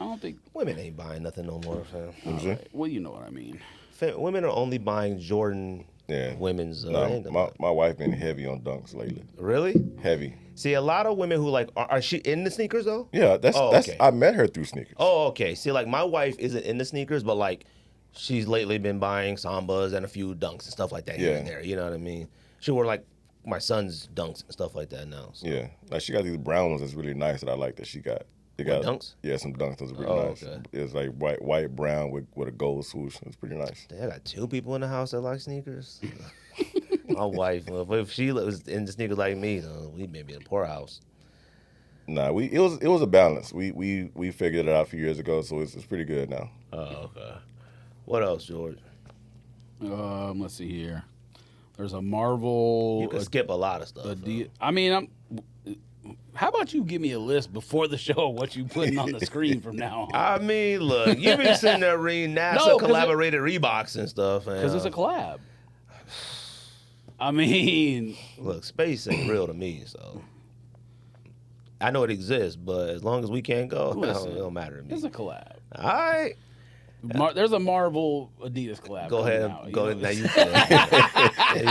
I don't think. Women ain't buying nothing no more, fam. Let me see. Well, you know what I mean. Women are only buying Jordan Yeah. women's. My wife been heavy on Dunks lately. Really? Heavy. See, a lot of women who like are she in the sneakers though? Yeah, that's okay. I met her through sneakers. Oh, okay. See, like my wife isn't into sneakers, but like she's lately been buying Sambas and a few Dunks and stuff like that here and there. You know what I mean? She wore like my son's Dunks and stuff like that now. So. Yeah, like she got these brown ones that's really nice that I like that she got. They got Dunks? Yeah, some Dunks. Those are really nice. Okay. It's like white, brown with a gold swoosh. It's pretty nice. Dang, I got 2 people in the house that like sneakers. My wife, if she was into sneakers like me, we'd maybe in a poorhouse. Nah, it was a balance. We figured it out a few years ago, so it's pretty good now. Oh, okay. What else, George? Let's see here. There's a Marvel. You can skip a lot of stuff. How about you give me a list before the show of what you putting on the screen from now on? I mean, look, you've been sitting there reading NASA collaborated Reeboks and stuff. Because it's a collab. I mean, look, space ain't real to me, so I know it exists, but as long as we can't go, it don't matter to me. It's a collab. All right. There's a Marvel Adidas collab. Go ahead. Now you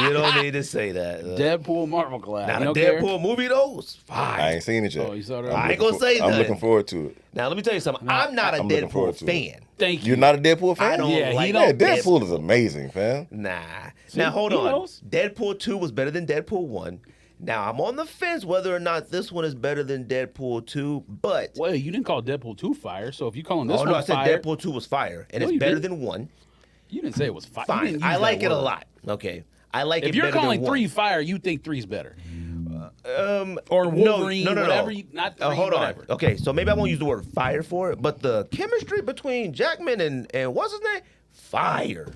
you don't need to say that. Deadpool Marvel collab. Now, the Deadpool movie, though, was fine. I ain't seen it yet. Oh, you saw that? I ain't going to say that. I'm looking forward to it. Now, let me tell you something. I'm not a Deadpool fan. Thank you. You're not a Deadpool fan? I don't like Deadpool is amazing, fam. Nah. Now, hold on. Deadpool 2 was better than Deadpool 1. Now, I'm on the fence whether or not this one is better than Deadpool 2, but... Well, you didn't call Deadpool 2 fire, so if you calling this one I said fire... Deadpool 2 was fire, and it's better than 1. You didn't say it was fire. Fine. I like it a lot. Okay. I like it better than 1. If you're calling 3 fire, you think 3's better. Or Wolverine, no. whatever. Not 3, hold whatever. on. Okay, so maybe I won't use the word fire for it, but the chemistry between Jackman and what's his name? Fire.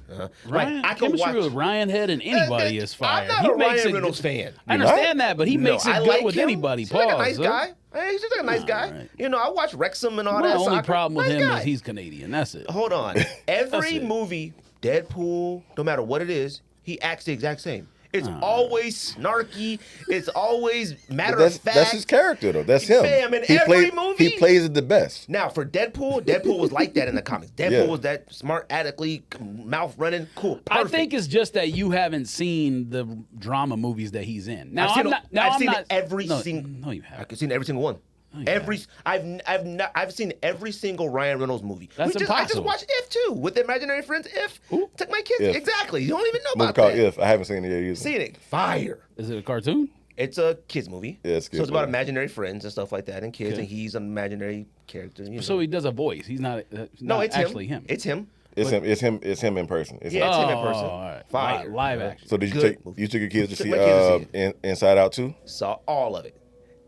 Ryan, I can chemistry watch with Ryan Head and anybody is fire. I'm not a Ryan Reynolds fan. I understand that, but he makes it good with anybody. He's like a nice guy. Hey, he's just like a nice guy. Right. You know, I watch Wrexham and all My that. only soccer. problem with nice him guy. is he's Canadian. That's it. Hold on. Every movie, Deadpool, no matter what it is, he acts the exact same. It's always snarky. It's always matter of fact. That's his character, though. That's him. Fam, in every movie. He plays it the best. Now, for Deadpool was like that in the comics. Deadpool was that smart, adequately, mouth running, cool, perfect. I think it's just that you haven't seen the drama movies that he's in. Now, I've seen every single. No, you haven't. I've seen every single one. I've seen every single Ryan Reynolds movie. That's impossible. I just watched If too with the imaginary friends. If Who? took my kids. If. Exactly. You don't even know Movie about called that. If. I haven't seen it yet either. Seen it. Fire. Is it a cartoon? It's a kids movie. Yeah, it's So it's about movie. imaginary friends and stuff like that, and kids, Okay. and he's an imaginary character. You know. So he does a voice. He's not. no, it's actually him. It's him. It's him in person. It's Yeah, him. it's him in person. all right. Fire. Live action. So did you Good take movie. you took your kids to Took see my kids to Inside Out too? Saw all of it.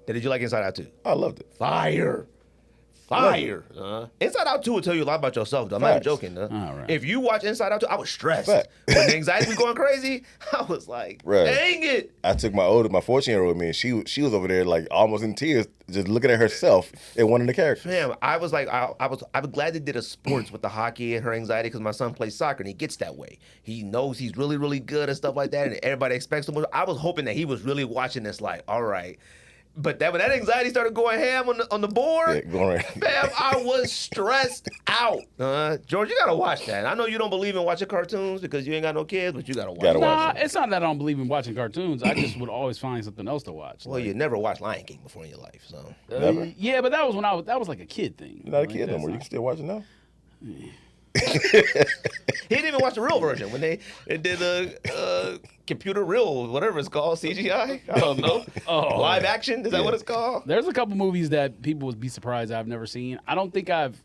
Did you like Inside Out 2? I loved it. Fire. Inside Out 2 will tell you a lot about yourself, though. I'm not even joking, though. All right. If you watch Inside Out 2, I was stressed. Fact. When the anxiety was going crazy, I was like, Right. dang it. I took my 14-year-old with me, and she was over there like almost in tears, just looking at herself and one of the characters. Damn, I was like, I was glad they did a sports with the hockey and her anxiety because my son plays soccer and he gets that way. He knows he's really, really good and stuff like that, and everybody expects him. I was hoping that he was really watching this like, all right. But when that anxiety started going ham on the board, Yeah, going right. fam, I was stressed out. George, you gotta watch that. I know you don't believe in watching cartoons because you ain't got no kids, but you gotta watch it. Nah, it's not that I don't believe in watching cartoons. I just would always find something else to watch. Well, you never watched Lion King before in your life, so. Never? Yeah, but that was when that was like a kid thing. You're not a Like, kid no that's more. You not- can still watch it now. He didn't even watch the real version when they did the computer real, whatever it's called, CGI. I don't know. Live action, is that what it's called? There's a couple movies that people would be surprised I've never seen. I don't think I've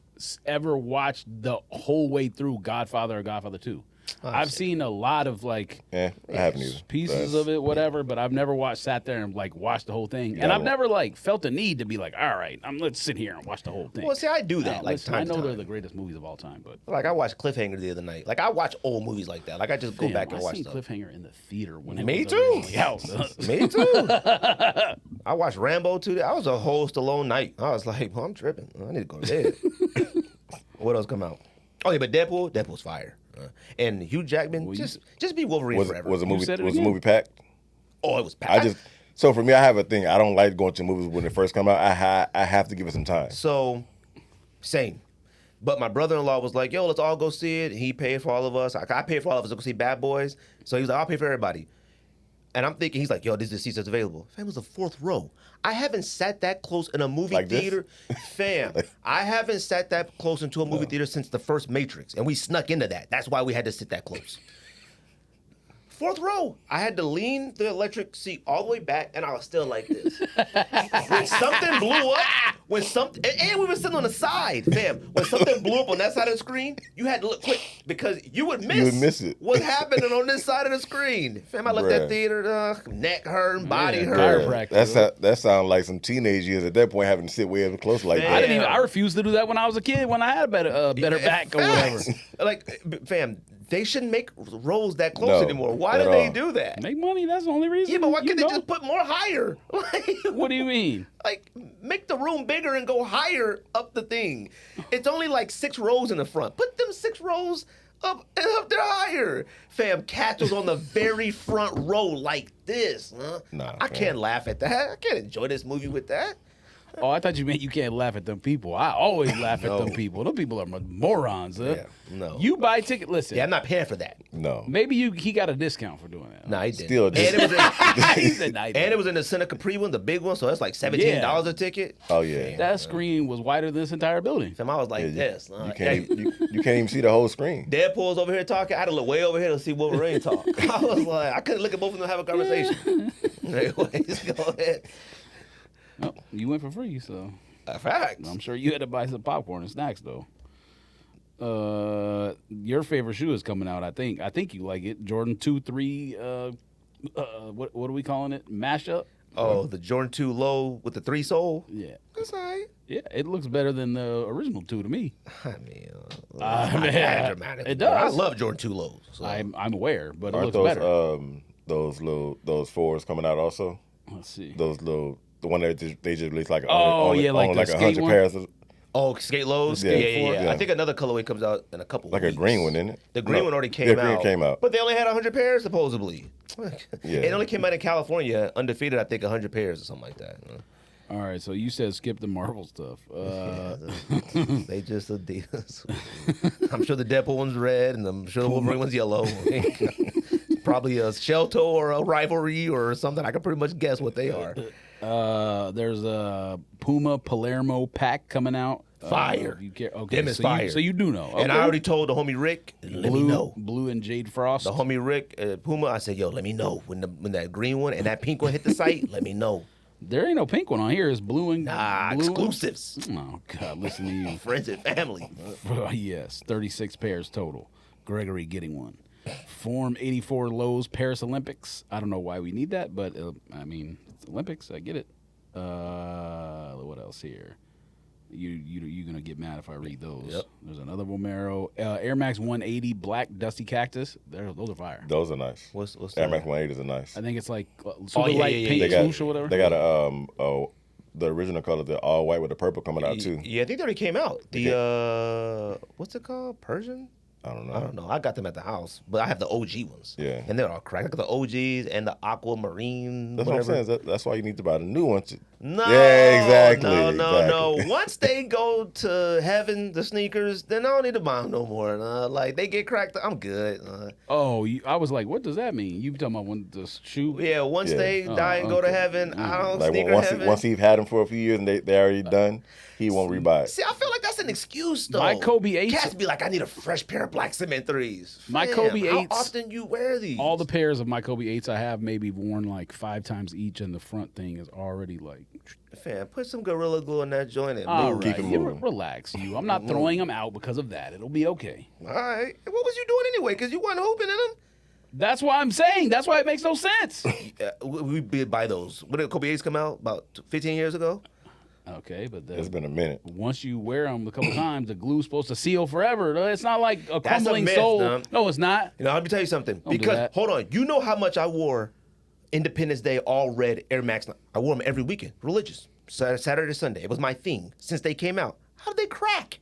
ever watched the whole way through Godfather or Godfather 2. I've seen a lot of like Yeah, I haven't either. pieces of it, whatever, but I've never sat there and like watched the whole thing. And gotta I've never like felt the need to be like, all right, let's sit here and watch the whole thing. Well, see, I do that Now, like listen, time I to know time. they're the greatest movies of all time, but Like I watched Cliffhanger the other night. Like I watch old movies like that. Like I just go back and I watch seen stuff. Cliffhanger in the theater when it Me was too. originally out. Me too. I watched Rambo 2. I was a whole Stallone night. I was like, well, I'm tripping. I need to go to bed. What else come out? Oh yeah, but Deadpool's fire. And Hugh Jackman, just be Wolverine forever. Was the movie said it was the again. movie packed? Oh, it was packed. So for me, I have a thing. I don't like going to movies when they first come out. I have to give it some time. So, same. But my brother-in-law was like, yo, let's all go see it. He paid for all of us. I paid for all of us to go see Bad Boys. So he was like, I'll pay for everybody. And I'm thinking, he's like, yo, these are the seats that's available. Fam, it was the 4th row. I haven't sat that close in a movie Like this? theater. Fam, I haven't sat that close into a movie theater since the first Matrix. And we snuck into that. That's why we had to sit that close. 4th row. I had to lean the electric seat all the way back, and I was still like this. When something blew up, and we were sitting on the side, fam. When something blew up on that side of the screen, you had to look quick because you would miss it. what's happening on this side of the screen. Fam, I left that theater, neck hurting, body Yeah, hurting. chiropractor. That sounds like some teenage years at that point, having to sit way up close like Man. that. I refused to do that when I was a kid. When I had a better back or whatever. Like, fam, they shouldn't make rows that close No, anymore. Why at do they all. do that? Make money. That's the only reason. Yeah, but why You can't they know. just put more higher? Like, What do you mean? Like, make the room bigger and go higher up the thing. It's only like 6 rows in the front. Put them 6 rows up and up there higher. Fam, Cats was on the very front row like this. Huh? Nah, I fam. can't laugh at that. I can't enjoy this movie with that. Oh, I thought you meant you can't laugh at them people. I always laugh at them people. Those people are morons, huh? Yeah, no. You buy ticket. Listen. Yeah, I'm not paying for that. No. Maybe he got a discount for doing that. Nah, he didn't. Still and just- it was in, He said, "Nah, he and didn't." it was in the Cine Capri one, the big one, so that's like $17 a ticket. Oh, yeah. That screen was wider than this entire building. Fam, I was like Yeah, this. You can't, you can't even see the whole screen. Deadpool's over here talking. I had to look way over here to see Wolverine talk. I was like, I couldn't look at both of them have a conversation. Anyways, go ahead. Oh, you went for free, so Facts. I'm sure you had to buy some popcorn and snacks though. Your favorite shoe is coming out. I think you like it. Jordan 2, 3. What are we calling it? Mashup. Oh, the Jordan 2 low with the 3 sole. Yeah, That's all right. yeah. It looks better than the original 2 to me. I mean, I not mean, that dramatic. it but I does. love Jordan 2 lows. So. I'm aware, but it Aren't looks those better. those 4s coming out also? Let's see. The one that they just released like Oh, only, yeah, like only the like skate 100 one? pairs of, Oh, skate lows? Yeah. Yeah. Yeah. I think another colorway comes out in a couple like weeks. a green one, isn't it? The green No. one already came Yeah, out. green came out. But they only had 100 pairs, supposedly. Yeah. It only came out in California, undefeated, I think 100 pairs or something like that. All right, so you said skip the Marvel stuff. They just Adidas. I'm sure the Deadpool one's red, and I'm sure the Wolverine one's yellow. Probably a Shelto or a rivalry or something. I can pretty much guess what they are. There's a Puma Palermo pack coming out. Fire. You care? Okay, Them is so fire. so you do know. And I Okay. already told the homie Rick, let me know. Blue and Jade Frost. The homie Rick, Puma, I said, yo, let me know. When that green one and that pink one hit the site, let me know. There ain't no pink one on here. It's blue and Nah, blue. exclusives. Oh God, listen to you. Friends and family. Yes, 36 pairs total. Gregory getting one. Form 84 lows Paris Olympics. I don't know why we need that, but I mean, it's Olympics. I get it. What else here? You're gonna get mad if I read those. Yep. There's another Vomero. Air Max 180 black dusty cactus. Those are fire. Those are nice. What's Air that? Max 180s are nice. I think it's like super yeah, light yeah, yeah, pink yeah. swoosh or whatever. They got the original color, the all white with the purple coming out too. Yeah, I think they already came out. The what's it called? Persian? I don't know. I don't know. I got them at the house, but I have the OG ones. Yeah. And they're all cracked. I got the OGs and the aquamarine. That's whatever. what I'm saying. That's why you need to buy the new ones. No. Yeah, exactly. No. exactly. Once they go to heaven, the sneakers, then I don't need to buy them no more. Like they get cracked, I'm good. Oh, I was like, what does that mean? You talking about when the shoe? Yeah, once Yeah. they die and go to okay. heaven, I don't Like sneaker once heaven. once he's had them for a few years and they already done, he won't rebuy it. See, I feel like that's an excuse though. My Kobe 8s Cats be like, I need a fresh pair of black cement threes. My Fam, Kobe how 8s often you wear these? All the pairs of my Kobe 8s I have maybe worn like 5 times each, and the front thing is already like. Fam, put some Gorilla Glue in that joint and All move. Keep right, it you moving. relax. I'm not throwing them out because of that. It'll be okay. All right. What was you doing anyway? Because you wasn't hooping in them. That's why I'm saying. That's why it makes no sense. We did buy those. When did Kobe 8s come out? About 15 years ago? Okay, but It's been a minute. once you wear them a couple times, the glue's supposed to seal forever. It's not like a That's a crumbling myth, sole. dumb. No, it's not. You know, let me tell you something. Don't do Because, that. hold on. You know how much I wore Independence Day all red Air Max. I wore them every weekend. Religious. Saturday to Sunday. It was my thing since they came out. How did they crack?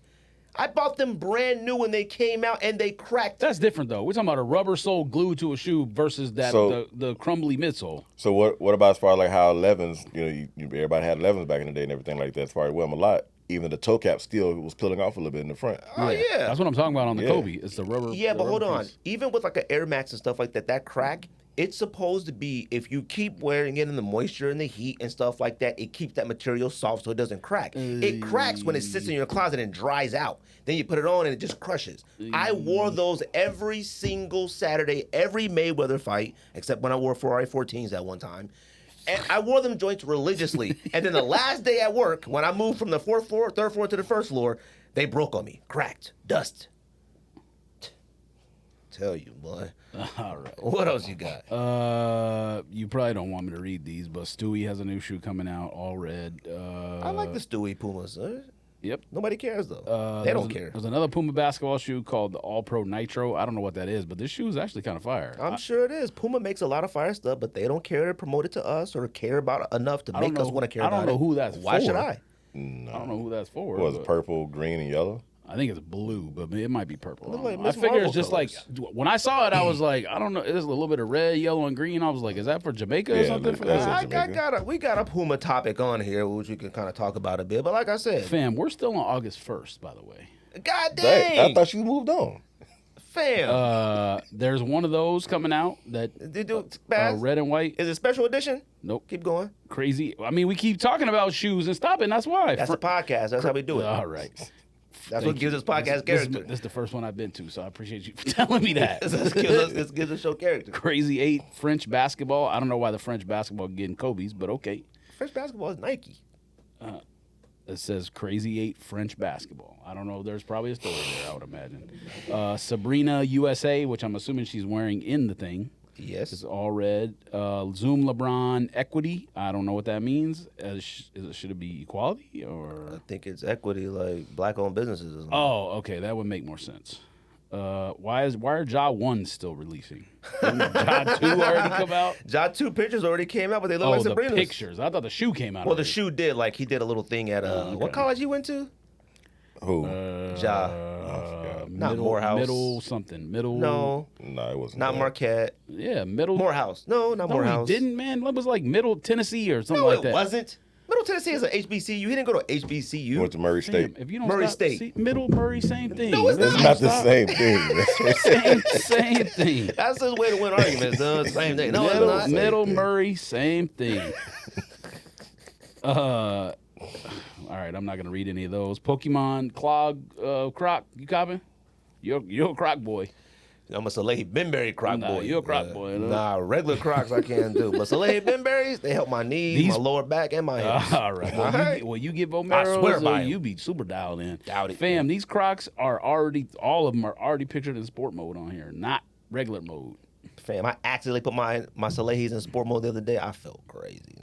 I bought them brand new when they came out and they cracked. That's different though. We're talking about a rubber sole glued to a shoe versus that So- the crumbly midsole. So what about as far as like how 11s? You know, everybody had 11s back in the day and everything like that. As far as wear them a lot, even the toe cap still was peeling off a little bit in the front. Oh yeah. That's what I'm talking about on the Yeah. Kobe. It's the rubber. Yeah, the but rubber hold on. piece. Even with like an Air Max and stuff like that, that crack, it's supposed to be, if you keep wearing it in the moisture and the heat and stuff like that, it keeps that material soft so it doesn't crack. It cracks when it sits in your closet and dries out. Then you put it on and it just crushes. I wore those every single Saturday, every Mayweather fight, except when I wore Ferrari 14s that one time. And I wore them joints religiously. And then the last day at work, when I moved from the third floor to the first floor, they broke on me. Cracked. Dust. Tell you, boy. All right. What else you got? You probably don't want me to read these, but Stewie has a new shoe coming out, all red. I like the Stewie Pumas. Yep. Nobody cares, though. They don't care. There's another Puma basketball shoe called the All Pro Nitro. I don't know what that is, but this shoe is actually kind of fire. I'm sure it is. Puma makes a lot of fire stuff, but they don't care to promote it to us or care about it enough to I don't make us know- want to care I about it. don't know who that's Why for. should I? I don't know who that's for. What was but it, purple, green, and yellow? I think it's blue, but it might be purple. Look I, like don't know. I Miss figure Marvel it's just colors. like when I saw it, I was like, I don't know. There's a little bit of red, yellow, and green. I was like, is that for Jamaica or Yeah, something? For that's that? We got a Puma topic on here, which we can kind of talk about a bit. But like I said, Fam, we're still on August 1st, by the way. God Dang, dang, I thought you moved on. fam. There's one of those coming out that Did you Baz? red and white. Is it special edition? Nope. Keep going. Crazy. I mean, we keep talking about shoes and stopping. That's why. That's a podcast. That's how we do it. All right. That's what gives us podcast character. This is the first one I've been to, so I appreciate you for telling me that. This gives us show character. Crazy 8 French basketball. I don't know why the French basketball getting Kobe's, but okay. French basketball is Nike. It says Crazy 8 French basketball. I don't know. There's probably a story there, I would imagine. Sabrina USA, which I'm assuming she's wearing in the thing. Yes. It's all red. Zoom LeBron Equity. I don't know what that means. Should it be equality or? I think it's equity, like black-owned businesses. Or something. Oh, okay. That would make more sense. Why are Ja 1 still releasing? Didn't Ja 2 already come out? Ja 2 pictures already came out, but they look like the Sabrina's. pictures. I thought the shoe came out. Well, the already. shoe did. Like, he did a little thing at, okay. what college he went to? Who? Ja. Not middle, Morehouse. Middle something. Middle. No, No, it wasn't. not that. Marquette. Yeah, middle. Morehouse. No, not No, Morehouse. he didn't, man. That was like Middle Tennessee or something No, like it that. wasn't. Middle Tennessee is an HBCU. He didn't go to HBCU. Went to Murray State. Damn, if you don't Murray stop, State. see, Middle Murray, same thing. No, it's It's not the same thing. Same thing. That's his way to win arguments, though. Same thing. No, it's not. Middle Murray, same thing. All right, I'm not gonna read any of those. Pokemon Clog Croc, you copying? You're a Croc boy. I'm a Salehe Bembury Croc Nah, boy. you're a Croc boy, no? Nah, regular Crocs I can't do. But Salehe Bemburys, they help my knees, my lower back, and my hips. All right. Well, All right. You get I swear Vomeros, by 'em. you be super dialed in. Doubt it. Fam, these Crocs are already, all of them are already pictured in sport mode on here, not regular mode. Fam, I accidentally put my Salehis in sport mode the other day. I felt crazy.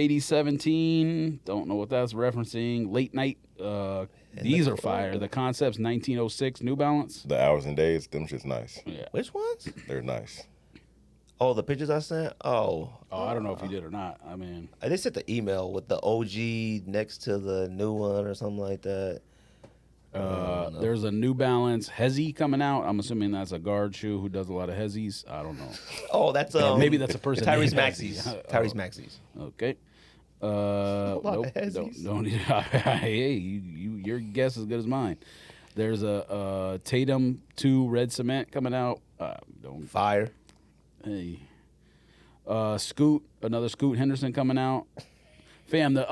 KD17, don't know what that's referencing. Late night, these are fire. The Concepts 1906 New Balance. The hours and days, them shit's nice. Yeah. Which ones? They're nice. Oh, the pictures I sent? Oh. I don't know if you did or not. I mean, They sent the email with the OG next to the new one or something like that. there's a New Balance Hezzy coming out. I'm assuming that's a guard shoe who does a lot of Hezzies. I don't know. Oh, that's Maybe that's a person Tyrese named Maxey's. Hezzy. Tyrese Maxey's. Okay. lot of Nope, Hezzies. don't hey, your guess is as good as mine. There's a Tatum 2 Red Cement coming out. Don't Fire. hey. Another Scoot Henderson coming out. Fam, the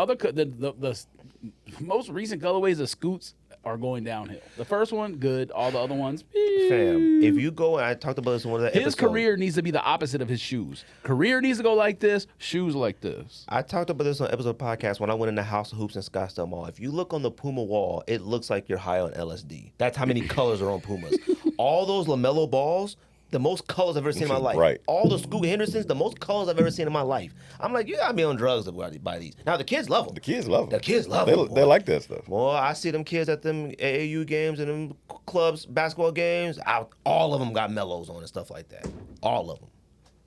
most recent colorways of Scoots are going downhill. The first one, good. All the other ones, Fam, if you go, and I talked about this in one of the his episodes. career needs to be the opposite of his shoes. Career needs to go like this, shoes like this. I talked about this on an episode of podcast when I went in the House of Hoops in Scottsdale Mall. If you look on the Puma wall, it looks like you're high on LSD. That's how many colors are on Pumas. All those LaMelo balls, the most colors I've ever seen in my shit life. bright. All the Scoot Hendersons, the most colors I've ever seen in my life. I'm like, you gotta be on drugs to buy these. Now the kids love them. The kids love them. The kids love they, them, boy. They like that stuff. Boy, I see them kids at them AAU games and them clubs, basketball games. All of them got mellows on and stuff like that. All of them.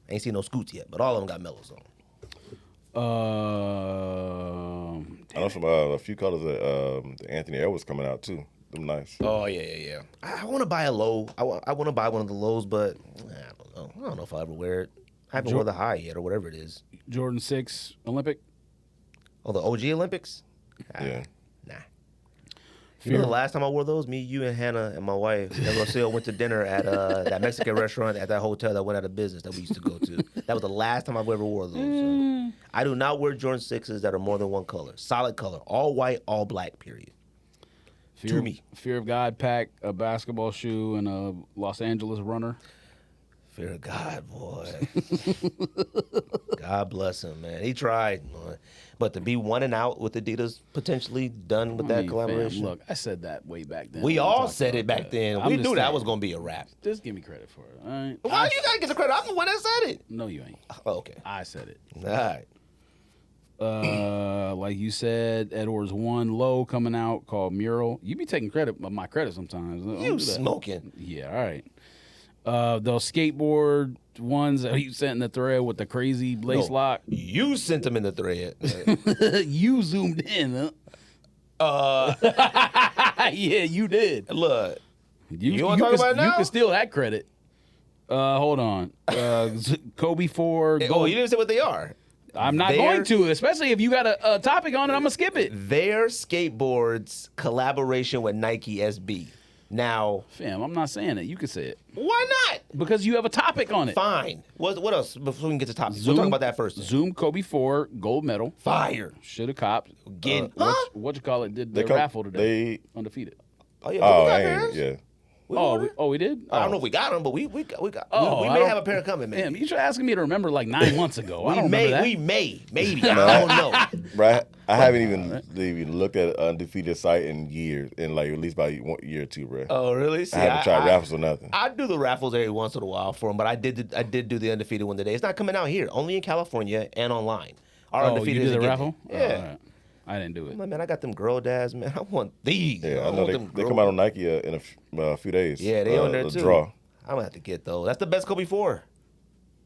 Ain't seen no Scoots yet, but all of them got mellows on. I know some a few colors that Anthony Edwards coming out too. Them nice. Oh yeah. I want to buy a low. I want to buy one of the lows, but I don't know if I'll ever wear it. I haven't wore the high yet or whatever it is. Jordan 6 Olympic. Oh, the OG Olympics? Yeah. Nah. You know the last time I wore those? Me, you, and Hannah, and my wife, and Rocio went to dinner at that Mexican restaurant at that hotel that went out of business that we used to go to. That was the last time I've ever wore those. So. I do not wear Jordan 6s that are more than one color. Solid color. All white, all black, period. Fear of God pack, a basketball shoe, and a Los Angeles runner. Fear of God, boy. God bless him, man. He tried, boy. But to be one and out with Adidas potentially done with that collaboration. Fam, look, I said that way back then. We all said it back then. We knew that was going to be a wrap. Just give me credit for it. All right? Why you got to get the credit? I'm the one that said it. No, you ain't. Oh, okay. I said it. All right. Like you said, Edwards one low coming out called Mural. You be taking credit, my credit sometimes. You smoking. Yeah, all right. Those skateboard ones that you sent in the thread with the crazy lace lock. You sent them in the thread. You zoomed in, huh? Yeah, you did. Look. You want to talk about it now? You can steal that credit. Hold on. Kobe 4. Oh, you didn't say what they are. I'm not going to, especially if you got a topic on it, I'm going to skip it. Their skateboards collaboration with Nike SB. Now, fam, I'm not saying it. You can say it. Why not? Because you have a topic on it. Fine. What else before we can get to topics? We'll talk about that first. Zoom Kobe 4 gold medal. Fire. Should have copped. Again. What you call it? Did the raffle today? Undefeated. Oh yeah. Yeah. We did? I don't know if we got them, but we got. Oh, we may have a pair coming, man. Damn, you should asking me to remember like 9 months ago. I don't remember that. Maybe. I don't know. Right. I haven't even looked at an Undefeated site in years, in like at least about a year or two, bro. Oh, really? See, I haven't tried raffles or nothing. I do the raffles every once in a while for them, but I did do the Undefeated one today. It's not coming out here, only in California and online. Our Undefeated you did the raffle? Yeah. All right. I didn't do it. Man, I got them girl dads, man. I want these. Yeah, I know they come out on Nike in a few days. Yeah, they on there too. Draw. I'm gonna have to get those. That's the best Kobe 4.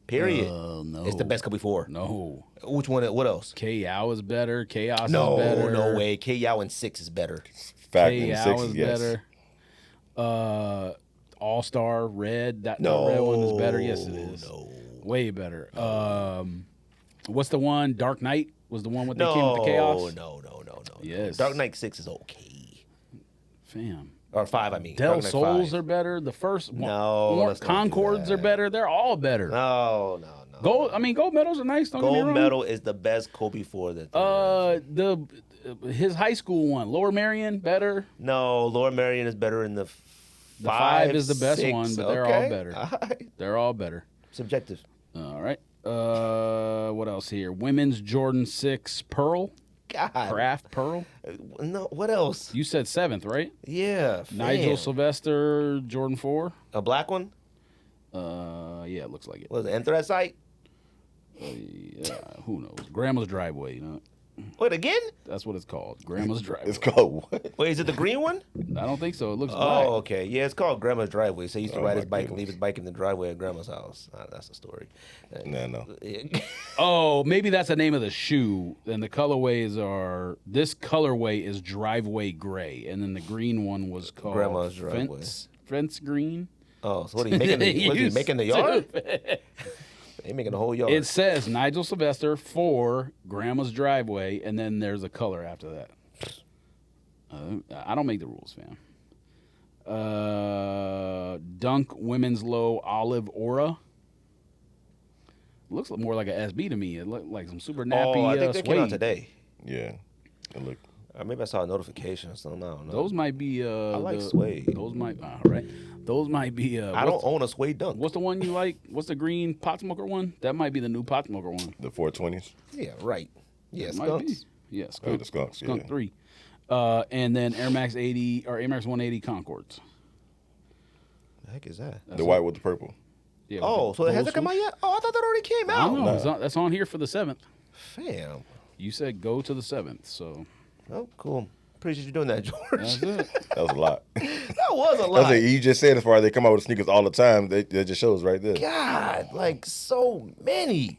Period. No. It's the best Kobe 4. No. Which one? What else? K-Yao is better. Chaos is No, better. no way. K-Yao in 6 is better. Fact in K-Yao 6 is yes. better. All-Star Red. That No. red one is better. Yes, it is. No. Way better. What's the one? Dark Knight was the one with the came with the chaos? No. Yes. Dark Knight 6 is okay. Fam. Or 5, I mean. Del Dark Knight Souls 5. are better. The first one. No, let's not do Concords that. are better. They're all better. No. Gold medals are nice. Don't get me Gold wrong. medal is the best Kobe 4 that his high school one, Lower Marion, better. No, Lower Marion is better in the 5. The 5 is the best 6. one, but they're all better. All right. They're all better. Subjective. All right. What else here? Women's Jordan 6 Pearl. God. Craft Pearl. No, what else? You said 7th, right? Yeah. Nigel Sylvester Jordan 4. A black one? Yeah, it looks like it. Was it anthracite? Yeah, who knows? Grandma's driveway, you know. Wait, again? That's what it's called. Grandma's driveway. It's called what? Wait, is it the green one? I don't think so. It looks black. Oh, okay. Yeah, it's called Grandma's driveway. So he used to ride his my bike and goodness. leave his bike in the driveway at Grandma's house. That's the story. No. Oh, maybe that's the name of the shoe. And the colorways are, this colorway is driveway gray, and then the green one was called Grandma's driveway. Fence green. Oh, so what are you making? What is he making the yard? They making the whole yard. It says Nigel Sylvester 4 Grandma's driveway, and then there's a color after that. I don't make the rules, fam. Dunk Women's Low Olive Aura. Looks more like an SB to me. It looked like some super nappy I think they came out suede. today. Yeah. It look. Maybe I saw a notification or something. I don't know. Those might be. I like suede. Those might. All right. Those might be. I don't own a suede dunk. What's the one you like? What's the green pot smoker one? That might be the new pot smoker one. The 420s. Yeah, right. Yeah, It might be. skunks. Yeah, Oh, skunk. the skunks. Skunk Yeah. 3. And then Air Max 80 or Air Max 180 Concords. The heck is that? The white with the purple. Yeah, Oh, with so the it hasn't come out gold yet? Oh, I thought that already came swoosh. I out. don't know. That's on here for the 7th. Fam. You said go to the 7th, so Oh, cool. Appreciate you doing that, George. that's it. That was a lot. That was a I lot. was like, you just said as far as they come out with sneakers all the time, that just shows right there. God, like so many.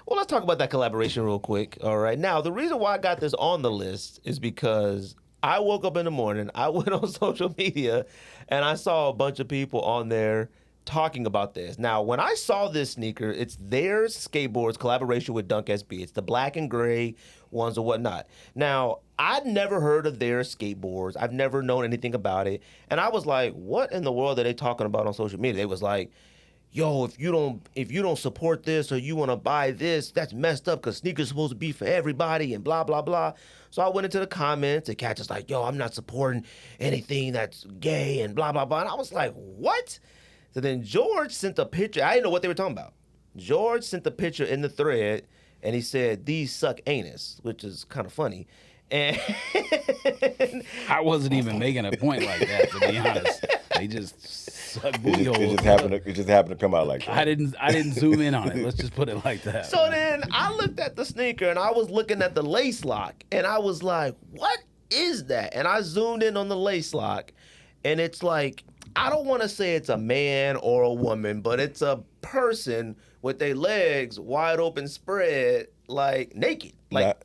Well, let's talk about that collaboration real quick. All right. Now, the reason why I got this on the list is because I woke up in the morning, I went on social media, and I saw a bunch of people on there talking about this. Now, when I saw this sneaker, it's their skateboards collaboration with Dunk SB. It's the black and gray ones or whatnot. Now, I'd never heard of their skateboards. I've never known anything about it. And I was like, what in the world are they talking about on social media? They was like, yo, if you don't support this or you want to buy this, that's messed up because sneakers supposed to be for everybody and blah, blah, blah. So I went into the comments and Cat was like, yo, I'm not supporting anything that's gay and blah, blah, blah. And I was like, what? So then George sent a picture. I didn't know what they were talking about. George sent a picture in the thread and he said, these suck anus, which is kind of funny. And I wasn't even making a point like that, to be honest. They just suck booty holes. It just happened to come out like that. I didn't zoom in on it. Let's just put it like that. So then I looked at the sneaker and I was looking at the lace lock and I was like, what is that? And I zoomed in on the lace lock and it's like, I don't want to say it's a man or a woman, but it's a person with their legs wide open spread, like naked. Like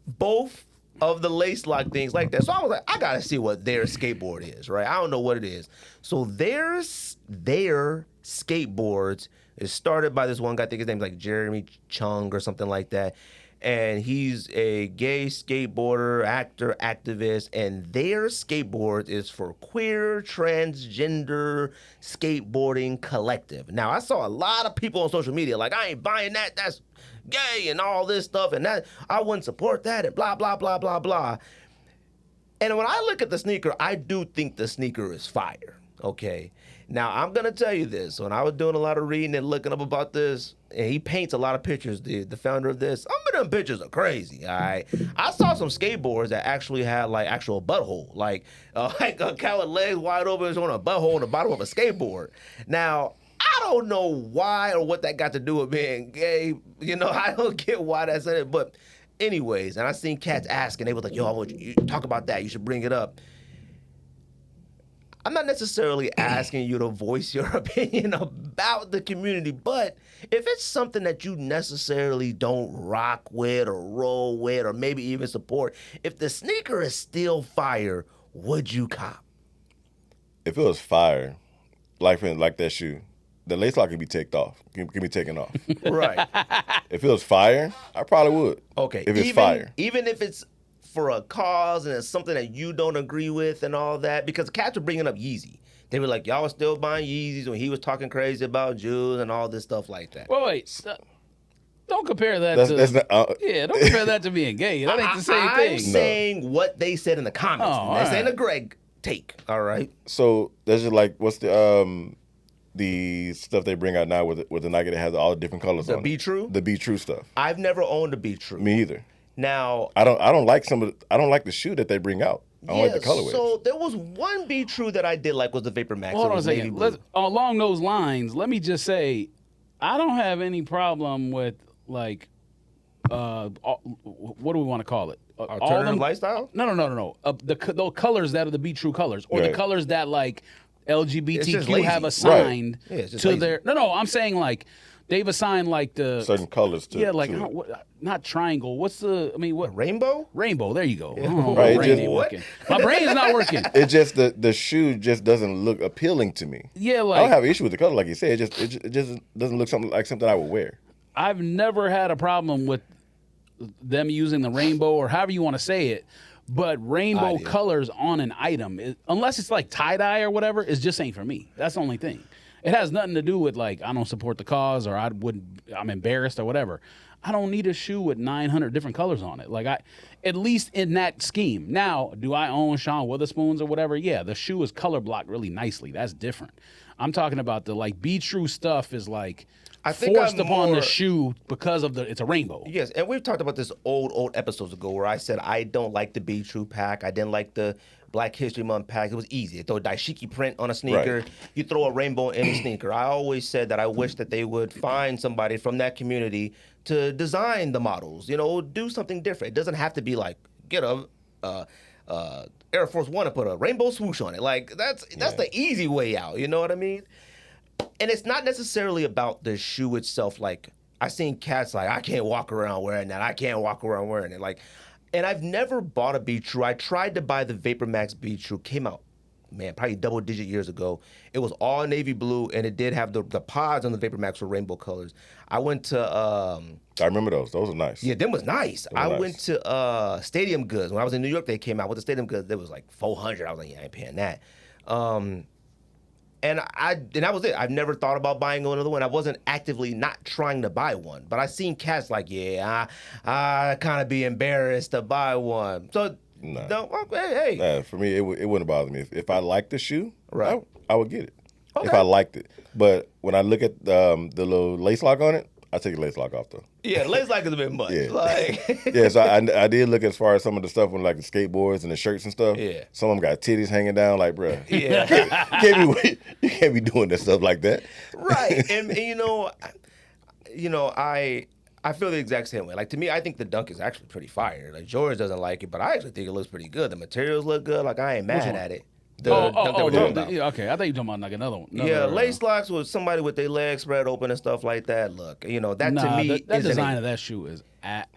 both of the lace lock things like that. So I was like, I gotta see what their skateboard is, right? I don't know what it is. So their skateboards is started by this one guy, I think his name's like Jeremy Chung or something like that. And he's a gay skateboarder, actor, activist, and their skateboard is for queer, transgender skateboarding collective. Now, I saw a lot of people on social media like, I ain't buying that, that's gay and all this stuff, and that I wouldn't support that, and blah, blah, blah, blah, blah. And when I look at the sneaker, I do think the sneaker is fire, okay? Now, I'm going to tell you this. When I was doing a lot of reading and looking up about this, and he paints a lot of pictures, dude, the founder of this. Some of them pictures are crazy, all right? I saw some skateboards that actually had, like, actual butthole. Like a cow with legs wide open is on a butthole on the bottom of a skateboard. Now, I don't know why or what that got to do with being gay. You know, I don't get why that's in it. But anyways, and I seen cats asking. They were like, yo, I want you to talk about that. You should bring it up. I'm not necessarily asking you to voice your opinion about the community, but if it's something that you necessarily don't rock with or roll with or maybe even support, if the sneaker is still fire, would you cop? If it was fire, like that shoe, the lace lock can be taken off. Can be taken off. Right. If it was fire, I probably would. Okay. If it's fire. Even if it's for a cause and it's something that you don't agree with and all that, because cats were bringing up Yeezy. They were like, y'all was still buying Yeezys when he was talking crazy about Jews and all this stuff like that. Well, wait. Don't compare that to... don't compare that to being gay. That ain't the same thing. I'm saying what they said in the comments. This ain't a Greg take, all right? So that's just like, what's the stuff they bring out now with the Nike that has all the different colors on it? The Be True? The Be True stuff. I've never owned a Be True. Me either. Now, I don't like the shoe that they bring out. I don't like the colorways. So there was one Be True that I did like was the Vapor Max. Hold on a second. Along those lines, let me just say, I don't have any problem with like, what do we want to call it? Alternative lifestyle? No. The colors that are the Be True colors, or the colors that like LGBTQ have assigned to their. No. I'm saying like. They've assigned like the certain colors to not triangle. What's the? I mean, what rainbow? Rainbow. There you go. Yeah. My brain's not working. It just the shoe just doesn't look appealing to me. Yeah, like I don't have an issue with the color, like you said. It just doesn't look something I would wear. I've never had a problem with them using the rainbow or however you want to say it. But rainbow colors on an item, unless it's like tie dye or whatever, it just ain't for me. That's the only thing. It has nothing to do with like I don't support the cause or I'm embarrassed or whatever. I don't need a shoe with 900 different colors on it. Like at least in that scheme. Now, do I own Sean Witherspoons or whatever? Yeah, the shoe is color blocked really nicely. That's different. I'm talking about the like Be True stuff is like forced upon the shoe because of it's a rainbow. Yes, and we've talked about this old episodes ago where I said I don't like the Be True pack. I didn't like the Black History Month pack. It was easy. You throw a dashiki print on a sneaker. Right. You throw a rainbow in a sneaker. I always said that I wish that they would find somebody from that community to design the models. You know, do something different. It doesn't have to be like get a Air Force One and put a rainbow swoosh on it. Like that's the easy way out. You know what I mean? And it's not necessarily about the shoe itself. Like I seen cats like I can't walk around wearing that. I can't walk around wearing it. Like. And I've never bought a Be True. I tried to buy the Vapor Max Be True. Came out man, probably double-digit years ago. It was all navy blue, and it did have the pods on the Vapor Max were rainbow colors. I went to I remember those. Those were nice. yeah, them was nice. I nice. went to Stadium Goods when I was in New York. They came out with the Stadium Goods. It was like $400. I was like, yeah, I ain't paying that. And that was it. I've never thought about buying another one. I wasn't actively not trying to buy one, but I seen cats like, yeah, I kind of be embarrassed to buy one. So, hey. For me, it wouldn't bother me. If I liked the shoe, Right. I would get it. Okay. If I liked it. But when I look at the little lace lock on it, I take the lace lock off though. Yeah, lace lock is a bit much. Yeah. Like, Yeah, so I did look as far as some of the stuff on like the skateboards and the shirts and stuff. Yeah. Some of them got titties hanging down, like, bruh. yeah. You can't be doing that stuff like that. Right. And I feel the exact same way. Like, to me, I think the Dunk is actually pretty fire. Like, George doesn't like it, but I actually think it looks pretty good. The materials look good. Like, I ain't mad at it. The Dunk that we're talking about. Okay. I thought you were talking about like another one. Yeah, lace locks with somebody with their legs spread open and stuff like that. Look, that to me that is design of that shoe is ass.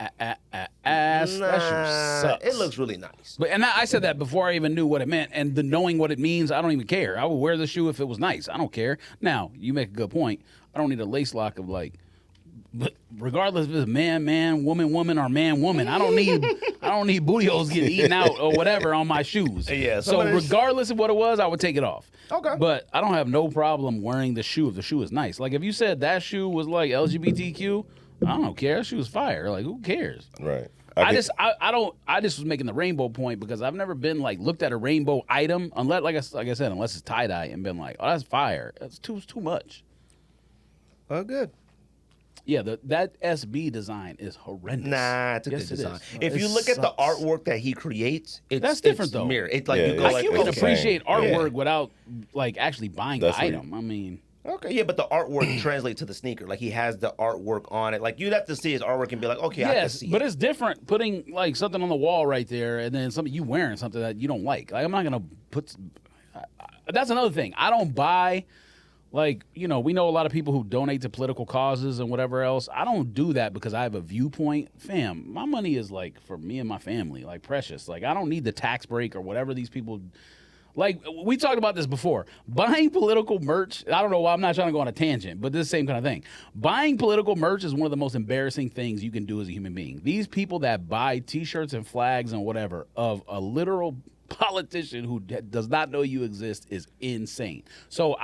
That shoe sucks. It looks really nice. But I said that before I even knew what it meant, and the knowing what it means, I don't even care. I would wear the shoe if it was nice. I don't care. Now you make a good point. I don't need a lace lock of like. But regardless if it's man, woman, or man. I don't need booty holes getting eaten out or whatever on my shoes. Yeah. So regardless of what it was, I would take it off. Okay. But I don't have no problem wearing the shoe if the shoe is nice. Like if you said that shoe was like LGBTQ, I don't care. That shoe is fire. Like who cares? Right. I just was making the rainbow point because I've never been like looked at a rainbow item unless like I said unless it's tie dye and been like, oh, that's fire. That's too much. Oh, good. Yeah, that SB design is horrendous. Nah, it's a Yes, good it design. is. If you It look at the sucks. artwork that he creates, That's different, though. Mirror. It's like Yeah, you go it's like, You can okay. appreciate artwork Yeah. without like actually buying That's the what item. I mean, okay, yeah, but the artwork translates to the sneaker. Like he has the artwork on it. Like you'd have to see his artwork and be like, okay, I can yes, see but it. it's different putting like something on the wall right there and then something you wearing something that you don't like. Like I'm not gonna put. That's another thing. I don't buy. Like, we know a lot of people who donate to political causes and whatever else. I don't do that because I have a viewpoint. Fam, my money is like for me and my family, like precious. Like I don't need the tax break or whatever these people. Like we talked about this before. Buying political merch, I don't know why I'm not trying to go on a tangent, but this is the same kind of thing. Buying political merch is one of the most embarrassing things you can do as a human being. These people that buy t-shirts and flags and whatever of a literal politician who does not know you exist is insane. So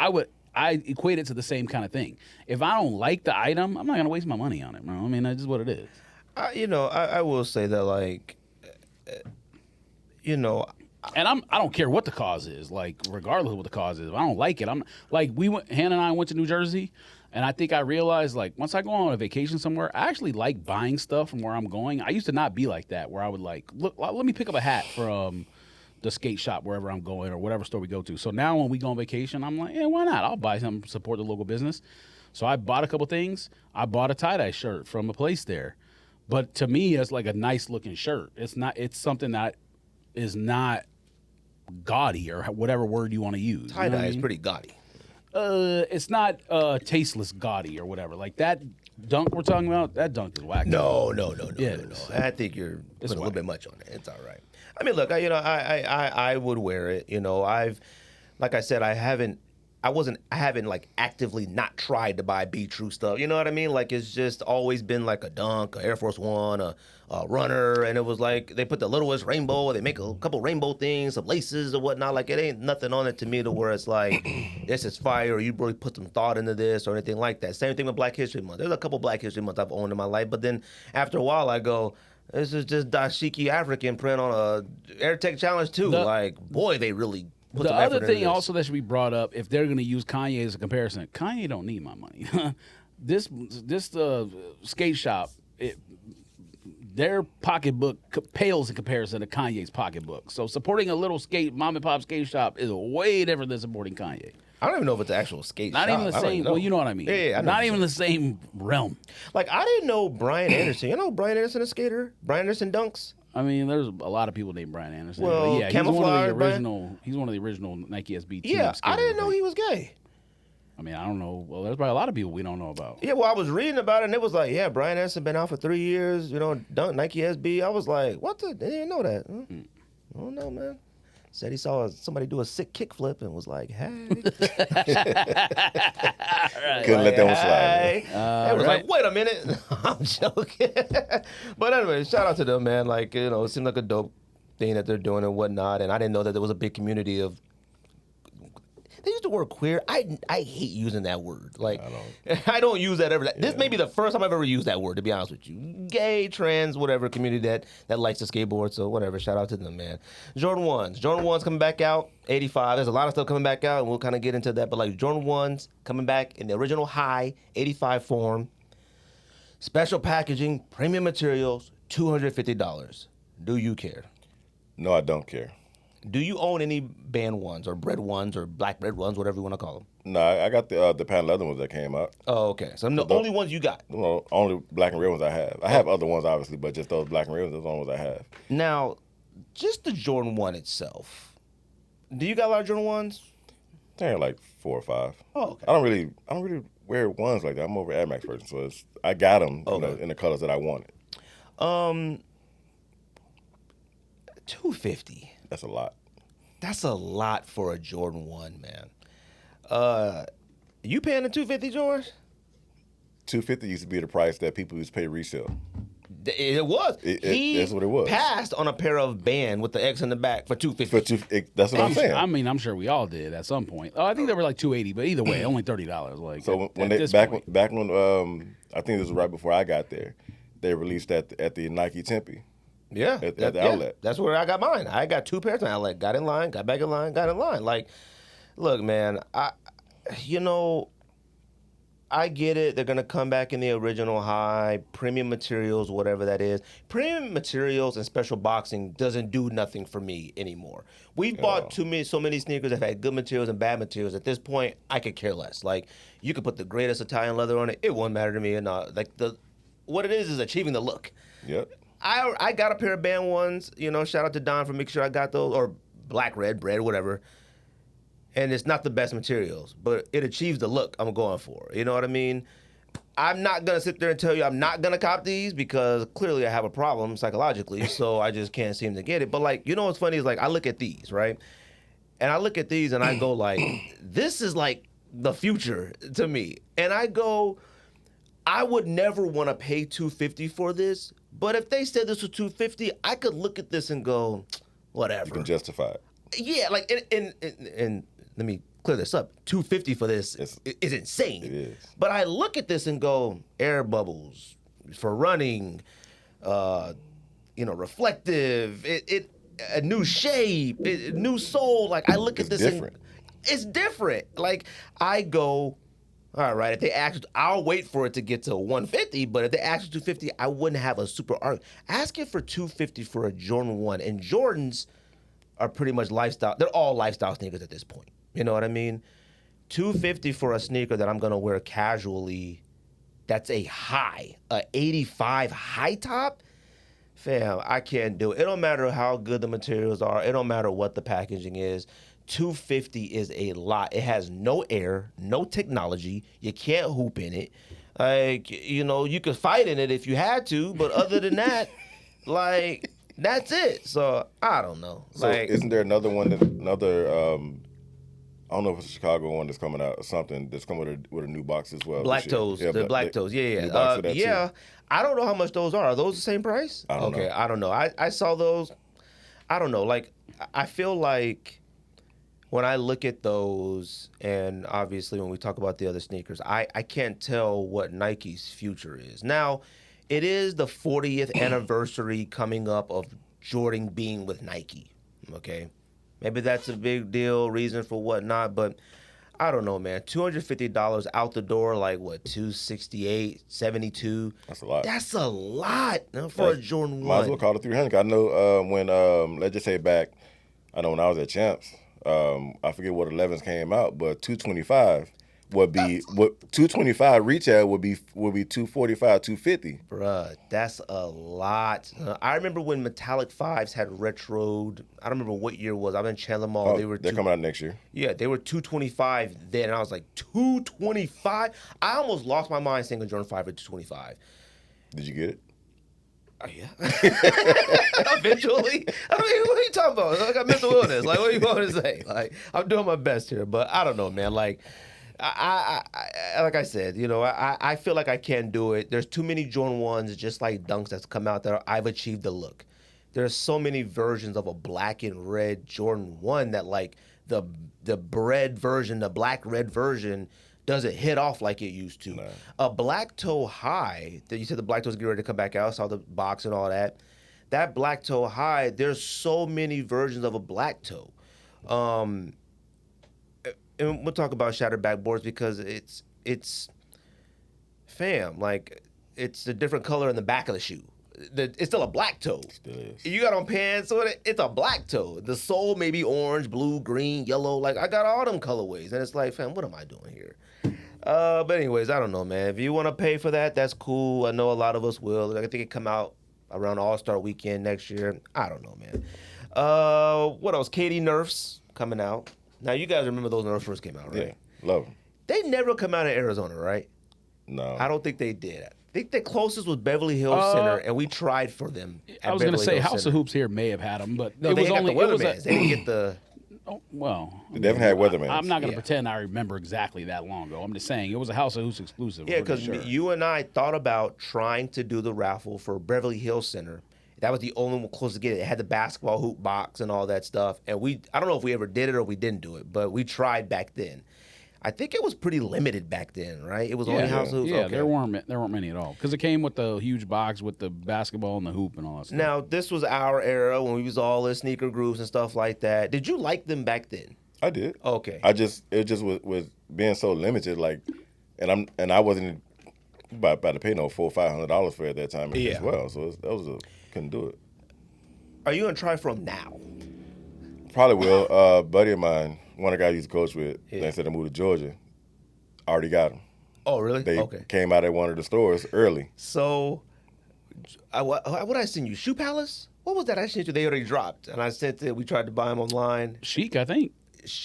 I equate it to the same kind of thing. If I don't like the item, I'm not going to waste my money on it, bro. I mean, that's just what it is. I will say that, like, And I don't care what the cause is. Like, regardless of what the cause is, if I don't like it, I'm like Hannah and I went to New Jersey, and I think I realized like once I go on a vacation somewhere, I actually like buying stuff from where I'm going. I used to not be like that, where I would like look. Let me pick up a hat from the skate shop wherever I'm going or whatever store we go to. So now when we go on vacation, I'm like, yeah, why not? I'll buy something, support the local business. So I bought a couple things. I bought a tie-dye shirt from a place there. But to me, it's like a nice looking shirt. It's something that is not gaudy or whatever word you want to use. tie-dye is pretty gaudy. It's not tasteless gaudy or whatever. Like that Dunk we're talking about, that Dunk is whack. No. Yeah, No. I think you're putting a little whack. bit much on it. It's all right. I mean, look, I would wear it. Like I said, I haven't like actively not tried to buy Be True stuff. You know what I mean? Like it's just always been like a Dunk, a Air Force One, a Runner, and it was like they put the littlest rainbow, they make a couple rainbow things, some laces or whatnot. Like it ain't nothing on it to me to where it's like this is fire or you really put some thought into this or anything like that. Same thing with Black History Month. There's a couple Black History Months I've owned in my life, but then after a while I go, this is just dashiki African print on a AirTech Challenge 2. Like, boy, they really put The some effort other thing into this. also that should be brought up, if they're going to use Kanye as a comparison, Kanye don't need my money. This skate shop, their pocketbook pales in comparison to Kanye's pocketbook. So supporting a little mom and pop skate shop is way different than supporting Kanye. I don't even know if it's an actual skate Not shop. even the I don't same. know. Well, you know what I mean. Yeah, I know Not what even you're the same realm. Like, I didn't know Brian Anderson. You know Brian Anderson, a skater? Brian Anderson dunks? I mean, there's a lot of people named Brian Anderson. Well, but yeah, Camouflage, he's one of the original Nike SB team Yeah, I skaters, didn't know think. he was gay. I mean, I don't know. Well, there's probably a lot of people we don't know about. Yeah, well, I was reading about it, and it was like, yeah, Brian Anderson been out for 3 years, dunk Nike SB. I was like, what the? I didn't even know that. I don't know, man. Said he saw somebody do a sick kickflip and was like, hey. Couldn't let that one slide. It was like, wait a minute. I'm joking. But anyway, shout out to them, man. Like, you know, it seemed like a dope thing that they're doing and whatnot. And I didn't know that there was a big community of. They use the word queer. I hate using that word. Like, I don't use that ever. This may be the first time I've ever used that word, to be honest with you. Gay, trans, whatever community that likes to skateboard. So whatever. Shout out to them, man. Jordan 1s. Jordan 1s coming back out. 85. There's a lot of stuff coming back out, and we'll kind of get into that. But like Jordan 1s coming back in the original high 85 form. Special packaging, premium materials, $250. Do you care? No, I don't care. Do you own any band ones or bread ones or black bread ones, whatever you want to call them? No, I got the patent leather ones that came out. Oh, okay. So the only ones you got? No, only black and red ones I have. I have other ones, obviously, but just those black and red ones, those are the only ones I have. Now, just the Jordan 1 itself. Do you got a lot of Jordan 1s? I think I have like 4 or 5. Oh, okay. I don't really wear ones like that. I'm over Air Max person, so I got them in the colors that I wanted. $250. That's a lot. That's a lot for a Jordan 1, man. You paying the $250, George? $250 used to be the price that people used to pay resale. It was. That's what it was. Passed on a pair of band with the X in the back for $250. That's what I'm saying. I mean, I'm sure we all did at some point. Oh, I think they were like $280, but either way, only $30. Like so when I think this was right before I got there, they released at the Nike Tempe. Yeah, at the outlet. That's where I got mine. I got 2 pairs in the outlet. Got in line, got back in line, got in line. Like, look, man, I get it. They're gonna come back in the original high, premium materials, whatever that is. Premium materials and special boxing doesn't do nothing for me anymore. We've bought so many sneakers that have had good materials and bad materials. At this point, I could care less. Like, you could put the greatest Italian leather on it. It won't matter to me. And what it is achieving the look. Yep. I got a pair of band ones, shout out to Don for making sure I got those, or black, red, bread, whatever. And it's not the best materials, but it achieves the look I'm going for. You know what I mean? I'm not going to sit there and tell you I'm not going to cop these because clearly I have a problem psychologically, so I just can't seem to get it. But, like, what's funny is, like, I look at these, right? And I look at these and I go, like, this is, like, the future to me. And I go, I would never want to pay $250 for this. But if they said this was $250, I could look at this and go, whatever. You can justify it. Yeah, like, and let me clear this up. $250 for this is insane. It is. But I look at this and go, air bubbles for running, reflective, a new shape, new sole. Like, I look at this different. and it's different. Like, I go, all right, if they ask, I'll wait for it to get to $150, but if they ask for $250, I wouldn't have a super argument. Asking for $250 for a Jordan 1, and Jordans are pretty much lifestyle. They're all lifestyle sneakers at this point. You know what I mean? $250 for a sneaker that I'm going to wear casually, that's a high, a 85 high top? Fam, I can't do it. It don't matter how good the materials are. It don't matter what the packaging is. $250 is a lot. It has no air, no technology. You can't hoop in it. Like, you could fight in it if you had to, but other than that, like, that's it. So I don't know. So isn't there another one I don't know if it's a Chicago one that's coming out or something that's coming with a new box as well. Black Toes, the Black Toes, yeah. Yeah, I don't know how much those are. Are those the same price? I don't know. I don't know. I saw those. I don't know. Like, I feel like when I look at those, and obviously when we talk about the other sneakers, I can't tell what Nike's future is. Now, it is the 40th anniversary coming up of Jordan being with Nike, okay? Maybe that's a big deal, reason for whatnot, but I don't know, man. $250 out the door, like, what, $268, $72? That's a lot. That's a lot for a Jordan 1. Might as well call it $300. I know when, let's just say back, I know when I was at Champs, I forget what 11s came out, but 225 would be what 225 retail would be 245, 250. Bruh, that's a lot. I remember when Metallic 5s had retroed. I don't remember what year it was. I'm in Chandler Mall. They're coming out next year. Yeah, they were 225 then, and I was like, 225? I almost lost my mind saying a Jordan 5 at 225. Did you get it? Yeah. Eventually. I mean, what are you talking about? I got mental illness. Like, what do you want to say? Like, I'm doing my best here, but I don't know, man. Like, I like I said, you know, I feel like I can do it. There's too many Jordan 1s, just like Dunks that's come out there. I've achieved the look. There's so many versions of a black and red Jordan 1 that, like, the red version, the black red version, doesn't hit off like it used to. No. A black toe high, that you said the black toe's getting ready to come back out, I saw the box and all that. That black toe high, there's so many versions of a black toe. And we'll talk about shattered backboards because it's fam, like it's a different color in the back of the shoe. It's still a black toe. It still is. You got on pants, so it's a black toe. The sole may be orange, blue, green, yellow. Like, I got all them colorways. And it's like, fam, what am I doing here? But anyways, I don't know, man. If you want to pay for that, that's cool. I know a lot of us will. I think it come out around All-Star Weekend next year. I don't know, man. What else? KD Nerfs coming out. Now, you guys remember those Nerfs first came out, right? Yeah, love them. They never come out in Arizona, right? No. I don't think they did. I think the closest was Beverly Hills Center, and we tried for them. I was going to say House of Hoops here may have had them, but no, it they was only the Weathermans. They didn't get the. Oh, well, they definitely had Weathermans. I'm not going to pretend I remember exactly that long ago. I'm just saying it was a House of Hoops exclusive. Yeah, because you and I thought about trying to do the raffle for Beverly Hills Center. That was the only one close to get it. It had the basketball hoop box and all that stuff. And I don't know if we ever did it or we didn't do it, but we tried back then. I think it was pretty limited back then, right? It was only House of Hoops. Yeah, okay. there weren't many at all because it came with the huge box with the basketball and the hoop and all that stuff. Now, this was our era when we was all in sneaker groups and stuff like that. Did you like them back then? I did. Okay. It just was being so limited, like, and I wasn't about to pay no $400 or $500 for it at that time as well. So couldn't do it. Are you gonna try for them now? Probably will. Buddy of mine, one of the guys I used to coach with, they said I moved to Georgia. I already got them. Oh, really? They came out at one of the stores early. So, what I send you? Shoe Palace? What was that I sent you? They already dropped, and I sent it. We tried to buy them online. Chic, I think.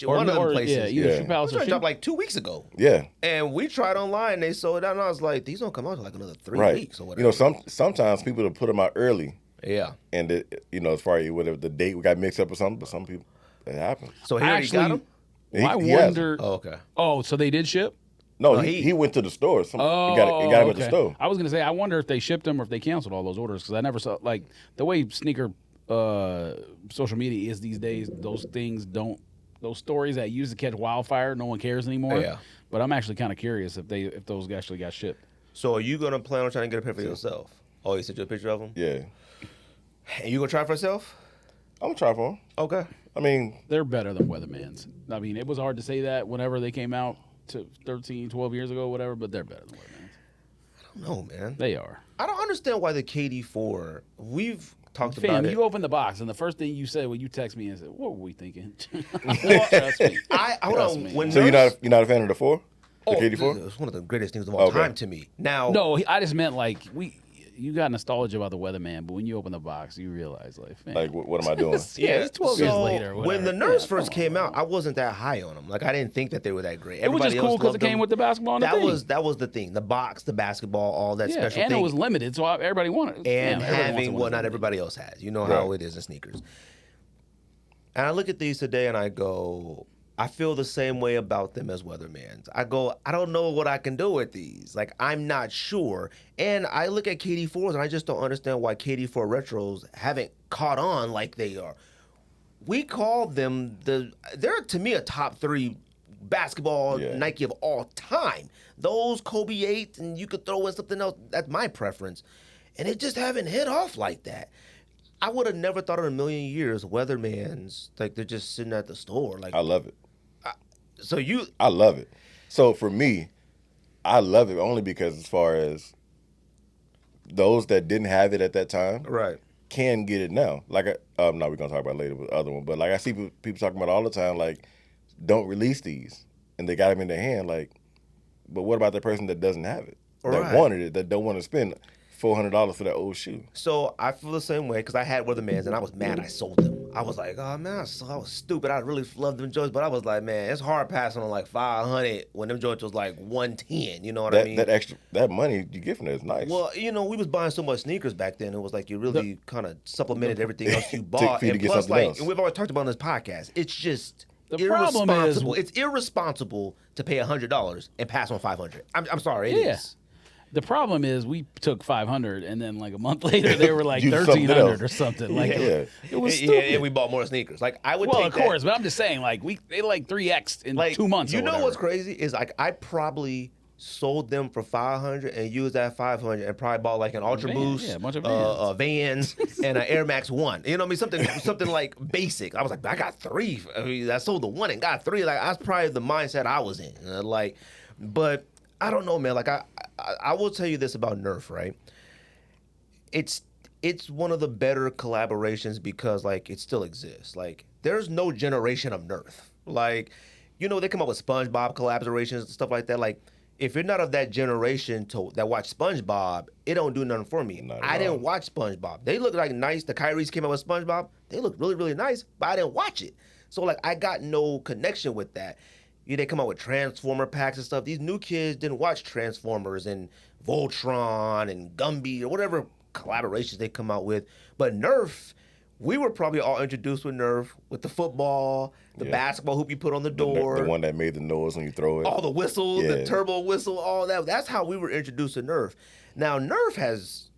One of them places. Yeah, either Shoe Palace or Chic. Dropped like 2 weeks ago. Yeah. And we tried online. They sold it out, and I was like, these don't come out until like another 3 weeks or whatever. You know, sometimes people will put them out early. Yeah. And, as far as whatever the date we got mixed up or something, but some people, it happens. So he already got them? I wonder. Oh, okay. Oh, so they did ship? No, he went to the store. He got him at the store. I was going to say, I wonder if they shipped them or if they canceled all those orders because I never saw, like, the way sneaker social media is these days, those stories that used to catch wildfire, no one cares anymore. Yeah. But I'm actually kind of curious if those actually got shipped. So are you going to plan on trying to get a pair for yourself? Oh, you sent you a picture of them? Yeah. And you going to try for yourself? I'm going to try for them. Okay. I mean, they're better than Weathermans. I mean, it was hard to say that whenever they came out 12 years ago, whatever, but they're better than Weathermans. I don't know, man. They are. I don't understand why the KD4, we've talked about it. You opened the box, and the first thing you said when you text me and said, what were we thinking? Trust me. Hold on. So you're not a fan of the 4? The KD4? It's one of the greatest things of all time to me. Now, no, I just meant like you got nostalgia about the Weatherman, but when you open the box, you realize like, what am I doing? It's 12 years later. When the Nerds first came out, I wasn't that high on them. Like, I didn't think that they were that great. It was just cool because it came with the basketball. And that was the thing. The box, the basketball, all that special and thing. it was limited, so everybody wanted it. And having what not everybody else has. You know how it is in sneakers. And I look at these today and I go, I feel the same way about them as Weathermans. I go, I don't know what I can do with these. Like, I'm not sure. And I look at KD4s and I just don't understand why KD4 Retros haven't caught on like they are. We call them they're to me a top 3 basketball Nike of all time. Those Kobe 8, and you could throw in something else. That's my preference. And it just haven't hit off like that. I would have never thought in a million years Weathermans, like, they're just sitting at the store. Like, I love it. I love it. So for me, I love it only because as far as those that didn't have it at that time, right, can get it now. Like, no, we're gonna talk about it later with the other one, but like I see people talking about it all the time, like, don't release these, and they got them in their hand, like, but what about the person that doesn't have it, that wanted it, that don't want to spend $400 for that old shoe? So I feel the same way because I had Weathermans and I was mad I sold them. I was like, oh man, I was stupid. I really loved them joints, but I was like, man, it's hard passing on like 500 when them joints was like 110. You know what I mean? That money you get from it is nice. Well, you know, we was buying so much sneakers back then. It was like you really kind of supplemented everything else you bought, for you to and get plus, something like, else. and we've always talked about on this podcast. It's just The problem is- irresponsible. It's irresponsible to pay $100 and pass on 500. I'm sorry, it is. The problem is we took 500 and then like a month later they were like Do something 1,300 else. or something. Like Yeah. it was Yeah, stupid. and we bought more sneakers. Like I would Well, take of that. course, but I'm just saying, like they like 3x in Like 2 months. You or know whatever. what's crazy is like I probably sold them for 500 and used that 500 and probably bought like an Ultra Van, Boost, yeah, a bunch of Vans, and an Air Max 1. You know what I mean? Something like basic. I was like, I got 3. I mean, I sold the 1 and got 3. Like that's probably the mindset I was in. But I don't know, man. Like I will tell you this about Nerf, right? It's one of the better collaborations because like it still exists. Like there's no generation of Nerf. Like, you know, they come up with SpongeBob collaborations and stuff like that. Like if you're not of that generation that watch SpongeBob, it don't do nothing for me. Not at I all. didn't watch SpongeBob. They look like nice. The Kyries came out with SpongeBob. They look really, really nice, but I didn't watch it. So like I got no connection with that. They come out with Transformer packs and stuff. These new kids didn't watch Transformers and Voltron and Gumby or whatever collaborations they come out with. But Nerf, we were probably all introduced with Nerf, with the football, the basketball hoop you put on the door. The one that made the noise when you throw it. All the whistles, the Yeah. turbo whistle, all that. That's how we were introduced to Nerf. Now, Nerf has,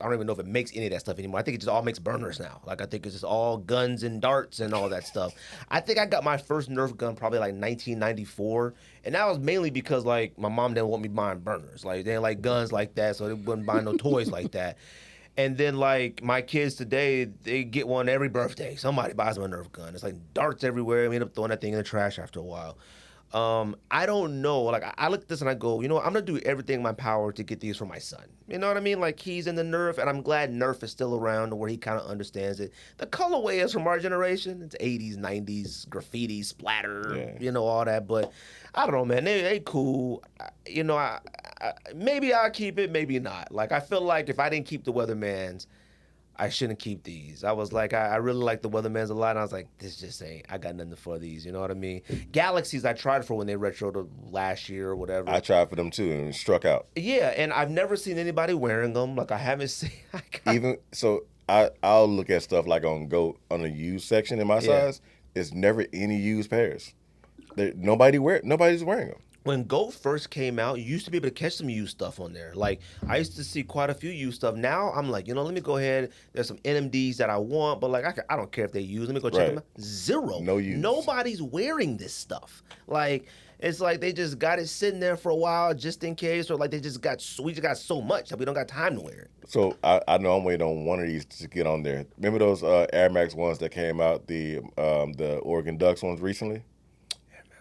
I don't even know if it makes any of that stuff anymore. I think it just all makes burners now. Like, I think it's just all guns and darts and all that stuff. I think I got my first Nerf gun probably like 1994. And that was mainly because, like, my mom didn't want me buying burners. Like, they didn't like guns like that, so they wouldn't buy no toys like that. And then, like, my kids today, they get one every birthday. Somebody buys them a Nerf gun. It's like darts everywhere. We end up throwing that thing in the trash after a while. I don't know. Like, I look at this and I go, you know what? I'm going to do everything in my power to get these for my son. You know what I mean? Like, he's in the Nerf, and I'm glad Nerf is still around where he kind of understands it. The colorway is from our generation. It's 80s, 90s, graffiti, splatter, you know, all that. But I don't know, man. They cool. You know, maybe I'll keep it, maybe not. Like, I feel like if I didn't keep the Weathermans, I shouldn't keep these. I was like, I really like the Weathermans a lot. And I was like, this just ain't, I got nothing for these. You know what I mean? Galaxies I tried for when they retroed last year or whatever. I tried for them too and it struck out. Yeah, and I've never seen anybody wearing them. Like, I haven't seen. Even so, I'll look at stuff like on the used section in my size. It's never any used pairs. Nobody's wearing them. When GOAT first came out, you used to be able to catch some used stuff on there. Like, I used to see quite a few used stuff. Now, I'm like, you know, let me go ahead. There's some NMDs that I want, but, like, I don't care if they use. Let me go check them out. Zero. No use. Nobody's wearing this stuff. Like, it's like they just got it sitting there for a while just in case, or like we just got so much that we don't got time to wear it. So I know I'm waiting on one of these to get on there. Remember those Air Max ones that came out, the Oregon Ducks ones recently?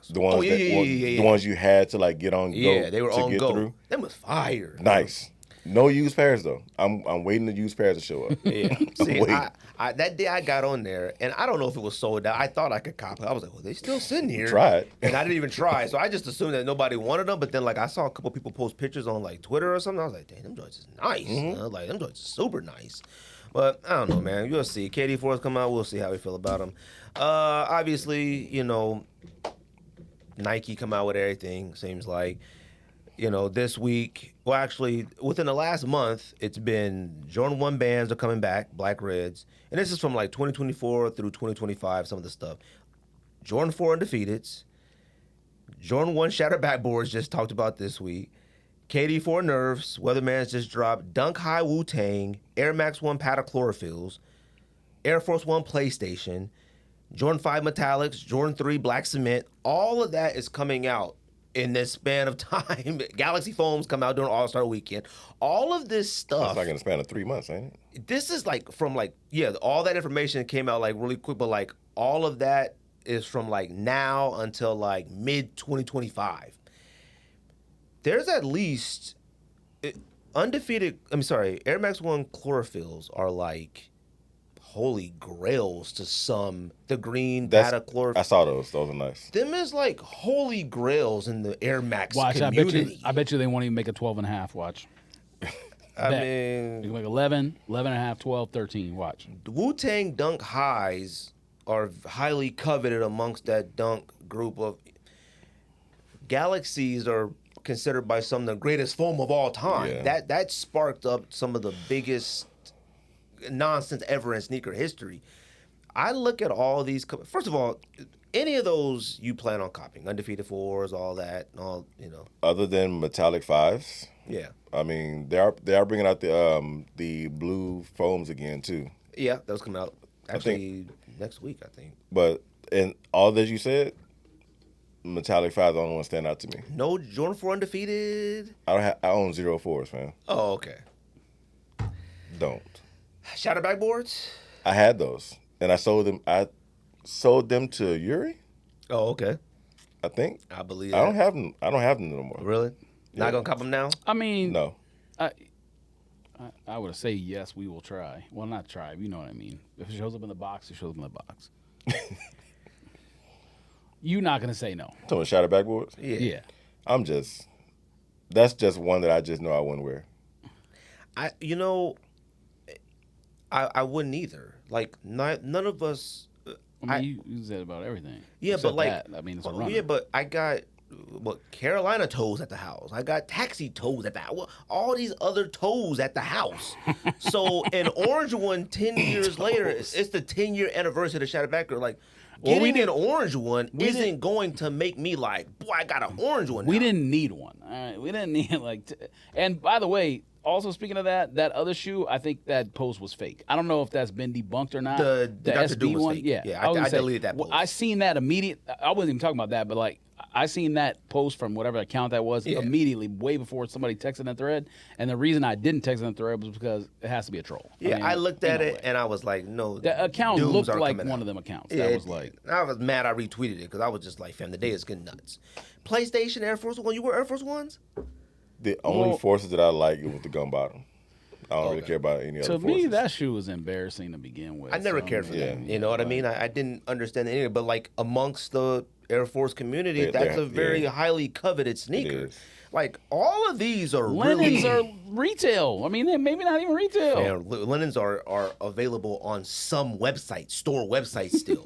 The ones the ones you had to like get on Yeah, they were to on get GOAT. through. Them was fire. Nice. No used pairs though. I'm waiting the used pairs to show up. Yeah. See, waiting. that day I got on there, and I don't know if it was sold out. I thought I could cop it. I was like, well, they still sitting here. Try it. And I didn't even try. So I just assumed that nobody wanted them. But then, like, I saw a couple people post pictures on, like, Twitter or something. I was like, dang, them joints is nice. I was like, them joints is super nice. But I don't know, man. You'll see. KD4s come out. We'll see how we feel about them. Obviously, you know, Nike come out with everything, seems like. You know, this week, well, actually, within the last month, it's been Jordan 1 bands are coming back, Black Reds. And this is from like 2024 through 2025, some of the stuff. Jordan 4 Undefeateds. Jordan 1 Shattered Backboards just talked about this week. KD4 Nerfs. Weatherman's just dropped. Dunk High Wu-Tang. Air Max 1 Patta Chlorophylls. Air Force 1 PlayStation. Jordan 5 Metallics. Jordan 3 Black Cement. All of that is coming out in this span of time. Galaxy Foams come out during All-Star Weekend. All of this stuff. That's like in the span of 3 months, ain't it? This is like from like, yeah, all that information came out like really quick, but like all of that is from like now until like mid-2025. There's at least Air Max 1 Chlorophylls are like holy grails to some. The green Patta Chlorophyll. I saw those. Those are nice. Them is like holy grails in the Air Max Watch, community. I bet you they won't even make a 12.5. Watch. I You mean, can make 11, 11.5, 12, 13. Watch. Wu-Tang Dunk Highs are highly coveted amongst that dunk group of Galaxies are considered by some of the greatest foam of all time. Yeah. That sparked up some of the biggest nonsense ever in sneaker history. I look at all these. First of all, any of those you plan on copying? Undefeated 4s, all that, all Other than metallic 5s, Yeah, I mean they are bringing out the blue foams again too. yeah, those come out actually next week, I think. But in all that you said, metallic 5 the only one stand out to me. No Jordan 4 undefeated. I own 04s, man. Oh, okay. Don't. Shatter backboards. I had those and I sold them. I sold them to Yuri, Oh, okay. I think. I believe. I don't have them. I don't have them no more. Really? Yeah. Not gonna cop them now. I mean, No. I would say yes, we will try. Well, not try. You know what I mean. If it shows up in the box, it shows up in the box. You're not gonna say no. So shatter backboards. Yeah. That's just one that I just know I wouldn't wear. I wouldn't either. Like none of us. I mean, you said about everything. Yeah, Except but like, that. I mean, it's a runner. yeah, but I got Carolina toes at the house. I got taxi toes at the house. All these other toes at the house. So an orange one 10 years later, it's the 10-year anniversary of the Shadow Backer. Like, getting an orange one isn't going to make me like, boy, I got an orange one now. We didn't need one. All right, we didn't need and by the way, also speaking of that other shoe, I think that post was fake. I don't know if that's been debunked or not. The Dr. SB Doom was one, fake. yeah. Yeah, I deleted that post. I seen that immediate. I wasn't even talking about that, but like I seen that post from whatever account that was immediately, way before somebody texted that thread. And the reason I didn't text in the thread was because it has to be a troll. Yeah, mean, I looked at no it way. and I was like, no. The account Dooms looked aren't like coming one out. of them accounts. Yeah, That was like. I was mad I retweeted it because I was just like, fam, the day is getting nuts. PlayStation Air Force One. You wear Air Force Ones? The only forces that I like is with the gum bottom. I don't really care about any other To forces. me, that shoe was embarrassing to begin with. I never so, cared for yeah. them. You know what I mean? I didn't understand any of it. But like amongst the Air Force community, that's a very highly coveted sneaker. is. Like all of these are Linens really... are retail. I mean, they're maybe not even retail. Man, linens are available on some websites, store websites still.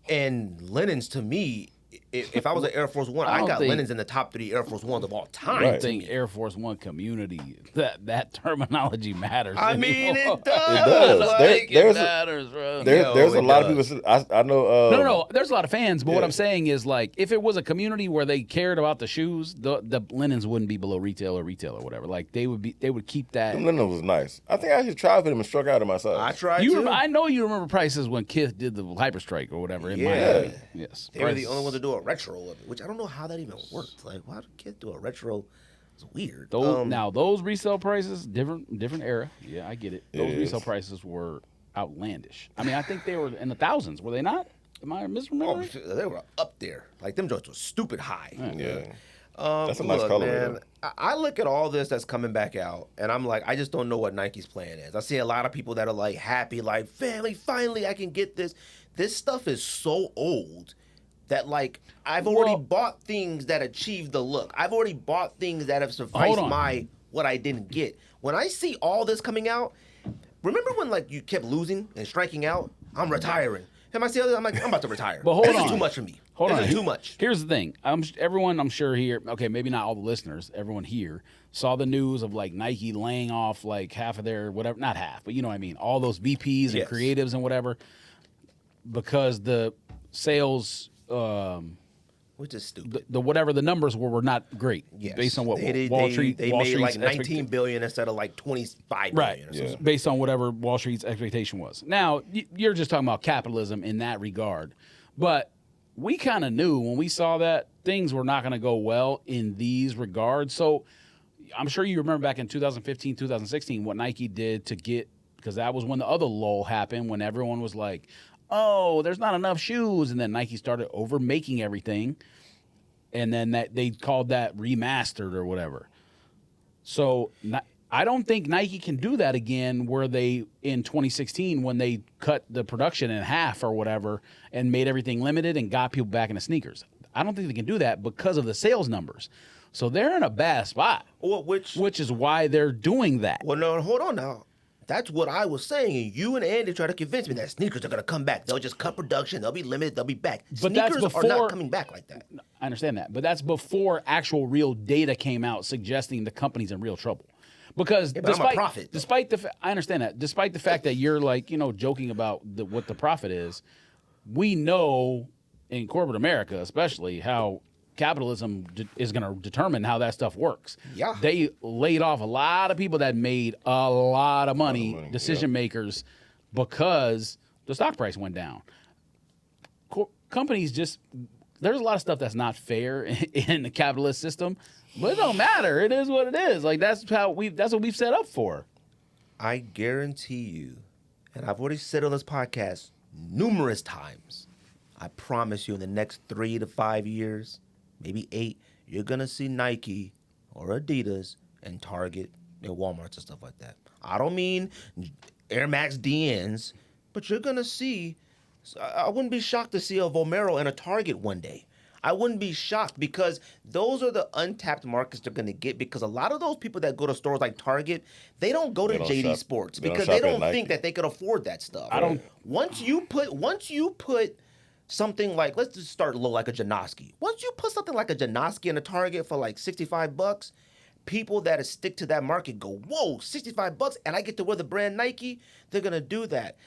And linens to me, if I was an Air Force One, I got linens in the top 3 Air Force Ones of all time. I think Air Force One community, that terminology matters. I mean, it does. It does. Like, There's it matters, bro. there's a it lot of does. people. I know. No. There's a lot of fans, but what Yeah. I'm saying is, like, if it was a community where they cared about the shoes, the linens wouldn't be below retail or whatever. Like, they would keep that. Them linen was nice. I think I actually tried for them and struck out in my size. I tried to. I know you remember prices when Kith did the Hyper Strike or whatever in Yeah. Miami. Yes, They were the prices. only ones to do a retro of it, which I don't know how that even worked. Like, why did kids do a retro? It's weird. Now those resale prices, different era. Yeah, I get it. Those It resale is. prices were outlandish. I mean, I think they were in the thousands. Were they not? Am I misremembering? They were up there. Like, them joints were stupid high. Yeah. That's a nice Look, color, man, though. I look at all this that's coming back out, and I'm like, I just don't know what Nike's plan is. I see a lot of people that are like happy, like, family, finally I can get this. This stuff is so old that, like, I've already bought things that achieve the look. I've already bought things that have sufficed what I didn't get. When I see all this coming out, remember when, like, you kept losing and striking out? I'm retiring. And I see I'm like, I'm about to retire. But hold this on. is too much for me. Hold this on. is too much. Here's the thing. Everyone, I'm sure here, okay, maybe not all the listeners, everyone here saw the news of like Nike laying off like half of their whatever, not half, but you know what I mean, all those VPs and Yes. creatives and whatever, because the sales, Which is stupid. the whatever the numbers were not great Yes. based on what they Wall Street they Wall made Street's like 19 billion instead of like 25 Right, billion or something. Yeah. based on whatever Wall Street's expectation was. Now, you're just talking about capitalism in that regard. But we kind of knew when we saw that things were not going to go well in these regards. So I'm sure you remember back in 2015, 2016, what Nike did to get, because that was when the other lull happened, when everyone was like, oh, there's not enough shoes. And then Nike started over making everything. And then that they called that remastered or whatever. So I don't think Nike can do that again where they, in 2016, when they cut the production in half or whatever and made everything limited and got people back into sneakers. I don't think they can do that because of the sales numbers. So they're in a bad spot, Well, which is why they're doing that. well, no, hold on now. That's what I was saying. And you and Andy try to convince me that sneakers are going to come back. They'll just cut production. They'll be limited. They'll be back. But that's Sneakers are before- not coming back like that. I understand that, but that's before actual real data came out suggesting the company's in real trouble. Because but I'm a prophet, though. I understand that. Despite the fact that you're like, joking about what the profit is, we know in corporate America, especially, how capitalism is going to determine how that stuff works. Yeah. They laid off a lot of people that made a lot of money, decision makers, because the stock price went down. Companies there's a lot of stuff that's not fair in the capitalist system, but it don't matter. It is what it is. Like that's what we've set up for. I guarantee you, and I've already said on this podcast numerous times, I promise you in the next 3 to 5 years, maybe 8, you're going to see Nike or Adidas and Target and Walmart and stuff like that. I don't mean Air Max DNs, but you're going to see, I wouldn't be shocked to see a Vomero and a Target one day. I wouldn't be shocked because those are the untapped markets they're going to get, because a lot of those people that go to stores like Target, they don't go to JD Sports because they don't think that they could afford that stuff. Once you put something like, let's just start low, like a Janoski. Once you put something like a Janoski in a Target for like $65, people that stick to that market go, whoa, $65 and I get to wear the brand Nike, they're going to do that.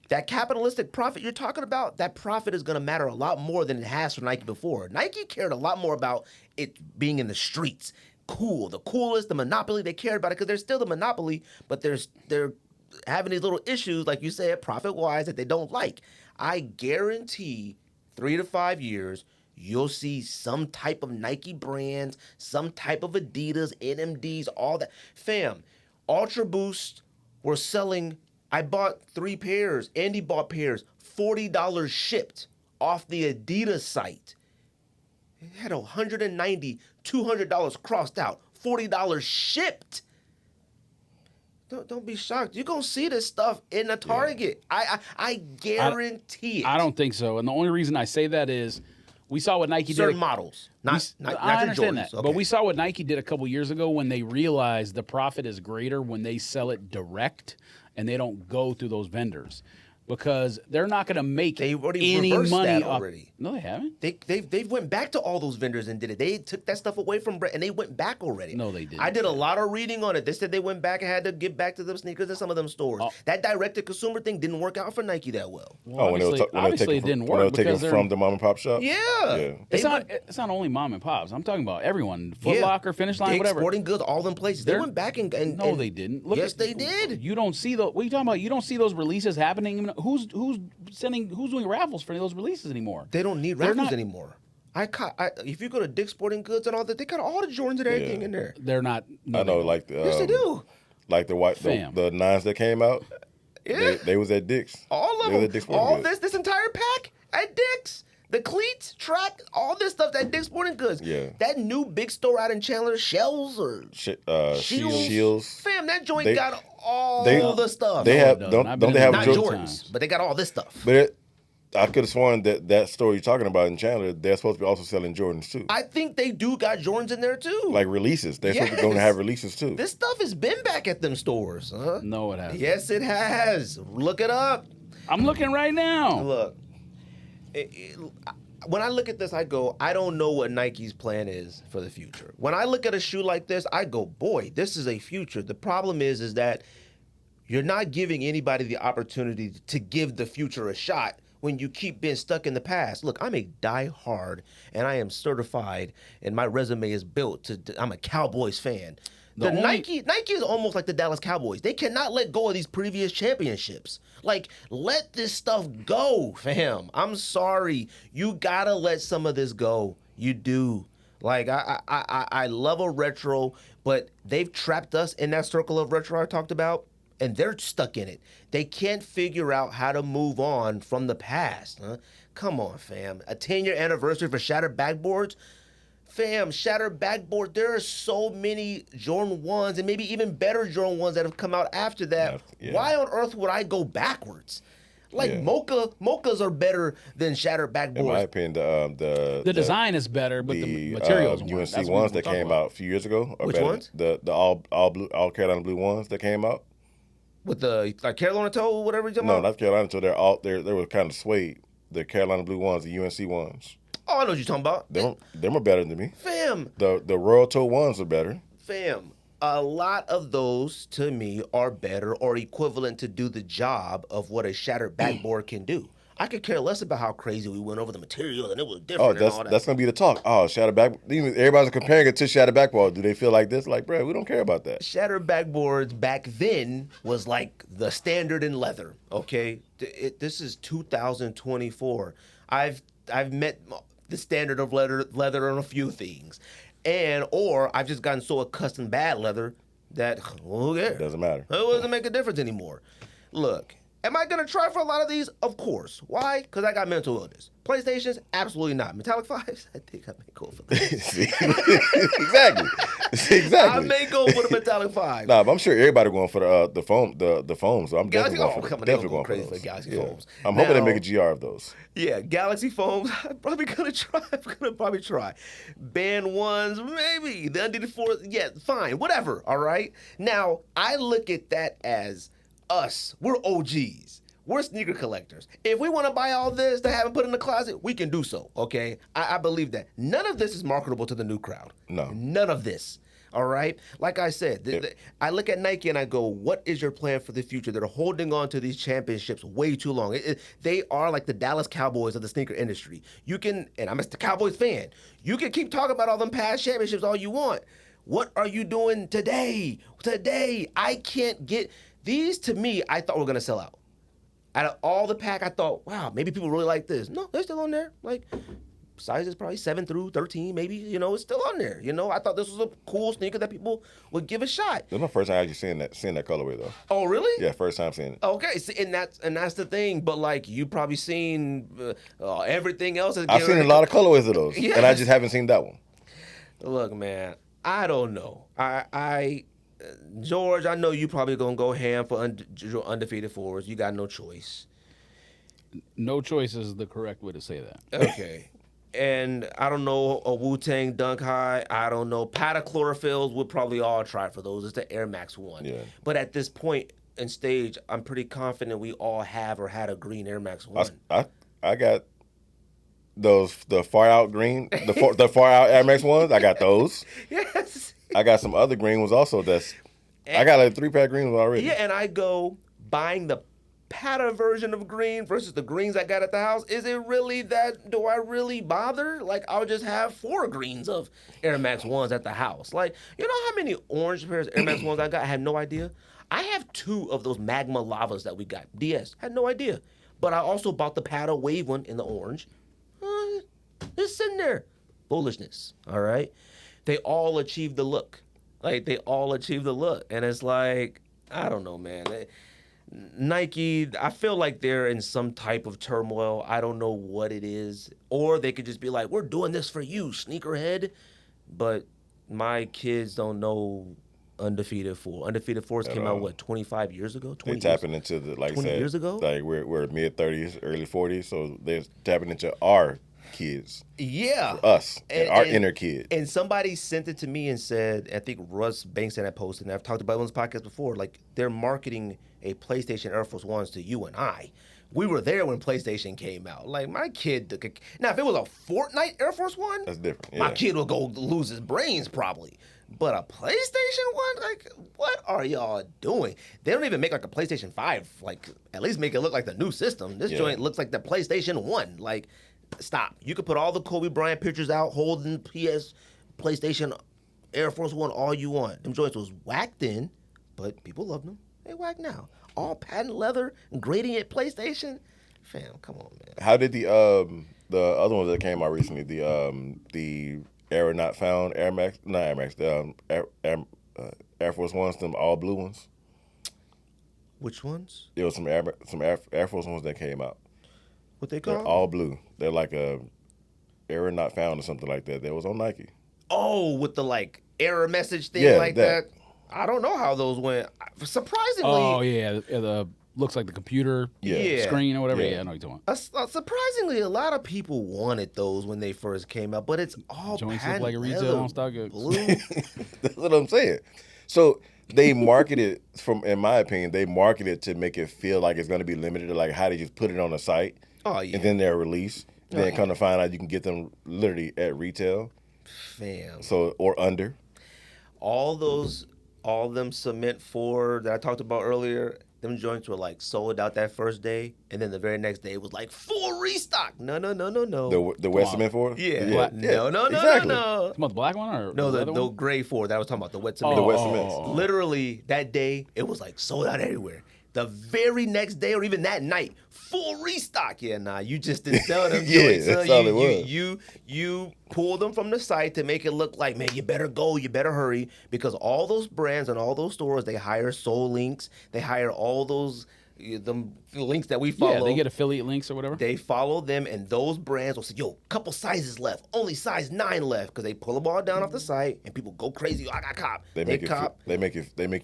That capitalistic profit you're talking about, that profit is going to matter a lot more than it has for Nike before. Nike cared a lot more about it being in the streets. Cool, the coolest, the monopoly, they cared about it because they're still the monopoly, but they're having these little issues, like you said, profit-wise, that they don't like. I guarantee 3 to 5 years, you'll see some type of Nike brands, some type of Adidas, NMDs, all that. Fam, Ultra Boost were selling, I bought 3 pairs, Andy bought pairs, $40 shipped off the Adidas site. It had $190, $200 crossed out, $40 shipped. Don't be shocked. You're going to see this stuff in the Target. Yeah. I guarantee it. I don't think so. And the only reason I say that is we saw what Nike did. Certain models. Not I understand Jordans. that. Okay. But we saw what Nike did a couple years ago when they realized the profit is greater when they sell it direct and they don't go through those vendors. Because they're not going to make any money already. No, they haven't. They went back to all those vendors and did it. They took that stuff away from and they went back already. No, they didn't. I did a lot of reading on it. They said they went back and had to get back to them sneakers in some of them stores. That direct-to-consumer thing didn't work out for Nike that well. Obviously it didn't work. When they were taken from the mom and pop shop? Yeah. It's not only mom and pops. I'm talking about everyone. Foot Locker, Finish Line, whatever. Sporting Goods, all them places. They went back and no, they didn't. Yes, they did. You don't see what are you talking about? You don't see those releases happening. Who's doing raffles for those releases anymore? They don't need raffles anymore. If you go to Dick's Sporting Goods and all that, they got all the Jordans and everything in there. They're not. I know, like yes, they do. Like the nines that came out. Yeah, they was at Dick's. All of them. All this entire pack at Dick's. The cleats, track, all this stuff at Dick's Sporting Goods. Yeah. That new big store out in Chandler, Shells or Shields. Fam, that joint got all the stuff. They have don't they have not Jordans, but they got all this stuff. But I could have sworn that store you're talking about in Chandler, they're supposed to be also selling Jordans too. I think they do got Jordans in there too. Like releases. They're supposed to be going to have releases too. This stuff has been back at them stores. Huh? No, it hasn't. Yes, it has. Look it up. I'm looking right now. Look. When I look at this, I go, I don't know what Nike's plan is for the future. When I look at a shoe like this, I go, boy, this is a future. The problem is that you're not giving anybody the opportunity to give the future a shot when you keep being stuck in the past. Look, I'm a die-hard, and I am certified, and my resume is built I'm a Cowboys fan. Nike is almost like the Dallas Cowboys. They cannot let go of these previous championships. Like, let this stuff go, fam. I'm sorry. You gotta let some of this go. You do. Like, I love a retro, but they've trapped us in that circle of retro I talked about, and they're stuck in it. They can't figure out how to move on from the past. Huh? Come on, fam. A 10-year anniversary for Shattered Backboards? Fam, Shattered Backboard, there are so many Jordan 1s and maybe even better Jordan 1s that have come out after that. Yeah. Why on earth would I go backwards? Like, Mochas are better than Shattered Backboards. In my opinion, the design is better, but the materials weren't. UNC ones that came out a few years ago are Which better. ones? The all Carolina blue ones that came out. With the like Carolina toe, whatever you're talking No, about? not Carolina toe. They were kind of suede. The Carolina blue ones, the UNC ones. Oh, I know what you're talking about. Them are better than me. Fam, The Royal toe ones are better. fam. A lot of those, to me, are better or equivalent to do the job of what a shattered backboard can do. I could care less about how crazy we went over the material and it was different and all that. That's gonna be the talk. Oh, shattered back. Everybody's comparing it to shattered backboard. Do they feel like this? Like, bro, we don't care about that. Shattered backboards back then was like the standard in leather. Okay, this is 2024. I've met the standard of leather on a few things, or I've just gotten so accustomed to bad leather that who cares? Doesn't matter. It doesn't make a difference anymore. Look, am I gonna try for a lot of these? Of course. Why? Because I got mental illness. PlayStations, absolutely not. Metallic 5s, I think I may go for that. Exactly. I may go for the Metallic 5. Nah, but I'm sure everybody going for the foam, the foams. So I'm Galaxy, definitely going for crazy those. for Galaxy Yeah. foams. I'm hoping they Now- make a GR of those. Yeah, Galaxy foams. I'm probably gonna try. Band ones, maybe. The Undefeated 4, yeah, fine, whatever. All right. Now I look at that as us. We're OGs. We're sneaker collectors. If we want to buy all this to have it put in the closet, we can do so. Okay, I believe that. None of this is marketable to the new crowd. No. None of this. All right. Like I said, I look at Nike and I go, what is your plan for the future? They're holding on to these championships way too long. They are like the Dallas Cowboys of the sneaker industry. You can, and I'm a Cowboys fan, you can keep talking about all them past championships all you want. What are you doing today? I can't get these. To me, I thought were going to sell out. Out of all the pack, I thought, wow, maybe people really like this. No, they're still on there. Like, sizes probably 7 through 13, maybe. It's still on there. I thought this was a cool sneaker that people would give a shot. This is my first time actually seeing that colorway though. Oh, really? Yeah, first time seeing it. Okay, see, and that's the thing. But like, you probably seen everything else. I've seen a lot of colorways of those, Yes. and I just haven't seen that one. Look, man, I don't know. George, I know you probably gonna go ham for undefeated fours. You got no choice. No choice is the correct way to say that. Okay. And I don't know, a Wu-Tang Dunk High. I don't know. Patachlorophyls would probably all try for those. It's the Air Max 1. Yeah. But at this point in stage, I'm pretty confident we all have or had a green Air Max 1. I got the far out green, the far out Air Max ones. I got those. Yes. I got some other green ones also. I got like 3-pack green ones already. Yeah, and I go buying the Pata version of green versus the greens I got at the house. Is it really that? Do I really bother? Like, I'll just have 4 greens of Air Max 1s at the house. Like, you know how many orange pairs of Air Max 1s I got? I had no idea. I have 2 of those Magma Lavas that we got. DS. Had no idea. But I also bought the Pata Wave one in the orange. Just sitting there. Foolishness. All right? They all achieved the look. And it's like, I don't know, man. Nike, I feel like they're in some type of turmoil. I don't know what it is. Or they could just be like, we're doing this for you, sneakerhead. But my kids don't know Undefeated 4. Undefeated 4s came out, 25 years ago? 20 They years? tapping into the, like 20 I said, years ago? like we're mid-30s, early 40s, so they're tapping into our kids, Yeah. us, and our inner kid. And somebody sent it to me and said, I think Russ Banks had posted, and I've talked about it on this podcast before, like, they're marketing a PlayStation Air Force Ones to you and I. We were there when PlayStation came out. Like, my kid, now if it was a Fortnite Air Force One, That's different. my Yeah. kid would go lose his brains probably. But a PlayStation One, like, what are y'all doing? They don't even make like a PlayStation 5. Like, at least make it look like the new system. This joint looks like the PlayStation 1. Like, stop. You could put all the Kobe Bryant pictures out holding PlayStation Air Force One all you want. Them joints was whacked in, but people loved them. They whack now. All patent leather and gradient PlayStation. Fam, come on, man. How did the other ones that came out recently, the Era Not Found Air Max, not Air Max, the Air Force Ones, them all blue ones? Which ones? There was some Air Force Ones that came out. What they They're call? all blue. They're like a Era Not Found or something like that. That was on Nike. Oh, with the like error message thing Yeah, like that. that. I don't know how those went. Surprisingly, Oh yeah, the looks like the computer Yeah. screen or whatever. Yeah. Yeah, I know what you're talking about. surprisingly, a lot of people wanted those when they first came out, but it's all Joints look patent like a retail leather, on stock goods. blue. That's what I'm saying. So they market it in my opinion, they market it to make it feel like it's going to be limited to like how they just put it on the site. Oh yeah. And then they're released. Then come to find out you can get them literally at retail. Fam. So or under. All them Cement 4 that I talked about earlier, them joints were like sold out that first day, and then the very next day it was like full restock. No. The West Cement 4? Yeah. No. Exactly. Talking about the black one or No, the the other one? gray 4 that I was talking about, the wet cement. The wet cements. Literally that day, it was like sold out everywhere. The very next day or even that night, full restock. Yeah, nah, you just didn't sell them Yeah, joints. that's all it was. You pulled them from the site to make it look like, man, you better go, you better hurry, because all those brands and all those stores, they hire Soul Links, they hire all those the links that we follow. Yeah, they get affiliate links or whatever. They follow them, and those brands will say, yo, couple sizes left, only size 9 left, because they pull them all down off the site, and people go crazy. I got cop. They make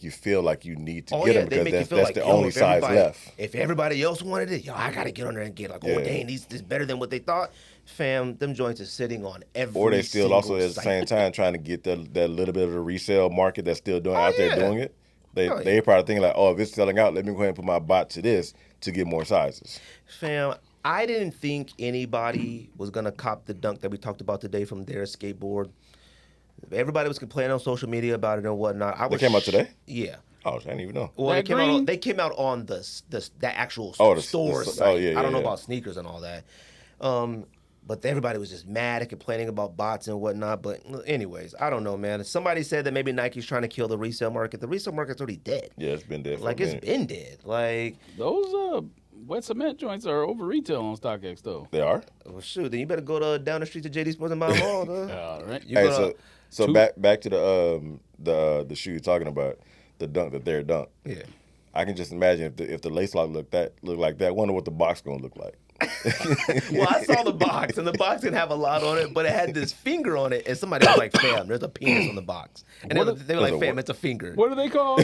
you feel like you need to Oh, get yeah, them they because make you that's feel like, the yo, only if size left. If everybody else wanted it, yo, I got to get on there and get like, oh, Yeah. dang, this is better than what they thought. Fam, them joints are sitting on every Or they still also single at the site. same time trying to get that little bit of the resale market that's still doing Oh, out there yeah. doing it. They Oh, yeah. they probably thinking like, oh, if it's selling out, let me go ahead and put my bot to this to get more sizes. Fam, I didn't think anybody was going to cop the dunk that we talked about today from their skateboard. Everybody was complaining on social media about it and whatnot. They came out today? Yeah. Oh, I didn't even know. Well, That they came out on the actual Oh, store the- site. oh, yeah, I don't know yeah. about sneakers and all that. But everybody was just mad and complaining about bots and whatnot. But anyways, I don't know, man. Somebody said that maybe Nike's trying to kill the resale market. The resale market's already dead. Yeah, it's been dead for Like, a it's minute. been dead. Like, Those wet cement joints are over retail on StockX though. They are? well, shoot, then you better go down the street to JD Sports and buy them all. All right. You Hey, gonna- so Two- back to the shoe you're talking about, the dunk, their dunk. Yeah. I can just imagine if the lace lock looked like that. Wonder what the box gonna look like. Well, I saw the box, and the box didn't have a lot on it, but it had this finger on it, and somebody was like, fam, there's a penis on the box. And they were like, fam, it's a finger. What are they called?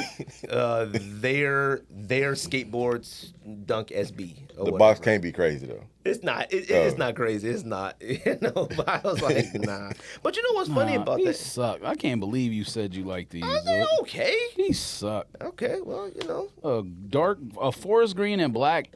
Their skateboards Dunk SB. or The whatever. box can't be crazy though. It's not. It's not crazy. It's not. But I was like, nah. But you know what's funny about these that? suck. I can't believe you said you like these. They're okay. These suck. Okay. Well, you know. A forest green and black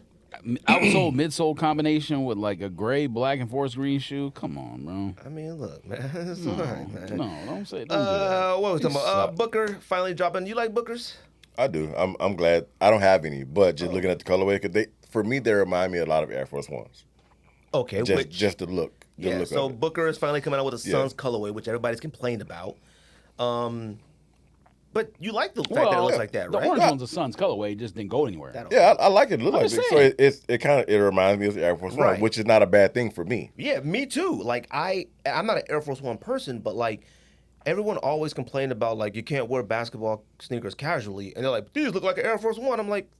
outsole midsole combination with like a gray, black, and forest green shoe. Come on, bro. I mean, look, man. It's all right, man. No, don't say. Don't do that. What was These talking about? suck. Booker finally dropping. You like Bookers? I do. I'm glad. I don't have any, but just looking at the colorway, because for me they remind me a lot of Air Force Ones. Okay. Just the look. The Yeah, look so of it. Booker is finally coming out with a Yeah. Suns colorway, which everybody's complained about. But you like the fact that it looks like that, The right? orange one's a Suns colorway. It just didn't go anywhere. That- Yeah, I like it. Look I'm like just it. So saying. it reminds me of the Air Force One, Right. which is not a bad thing for me. Yeah, me too. Like I'm not an Air Force One person, but like everyone always complained about like you can't wear basketball sneakers casually, and they're like, these look like an Air Force One. I'm like,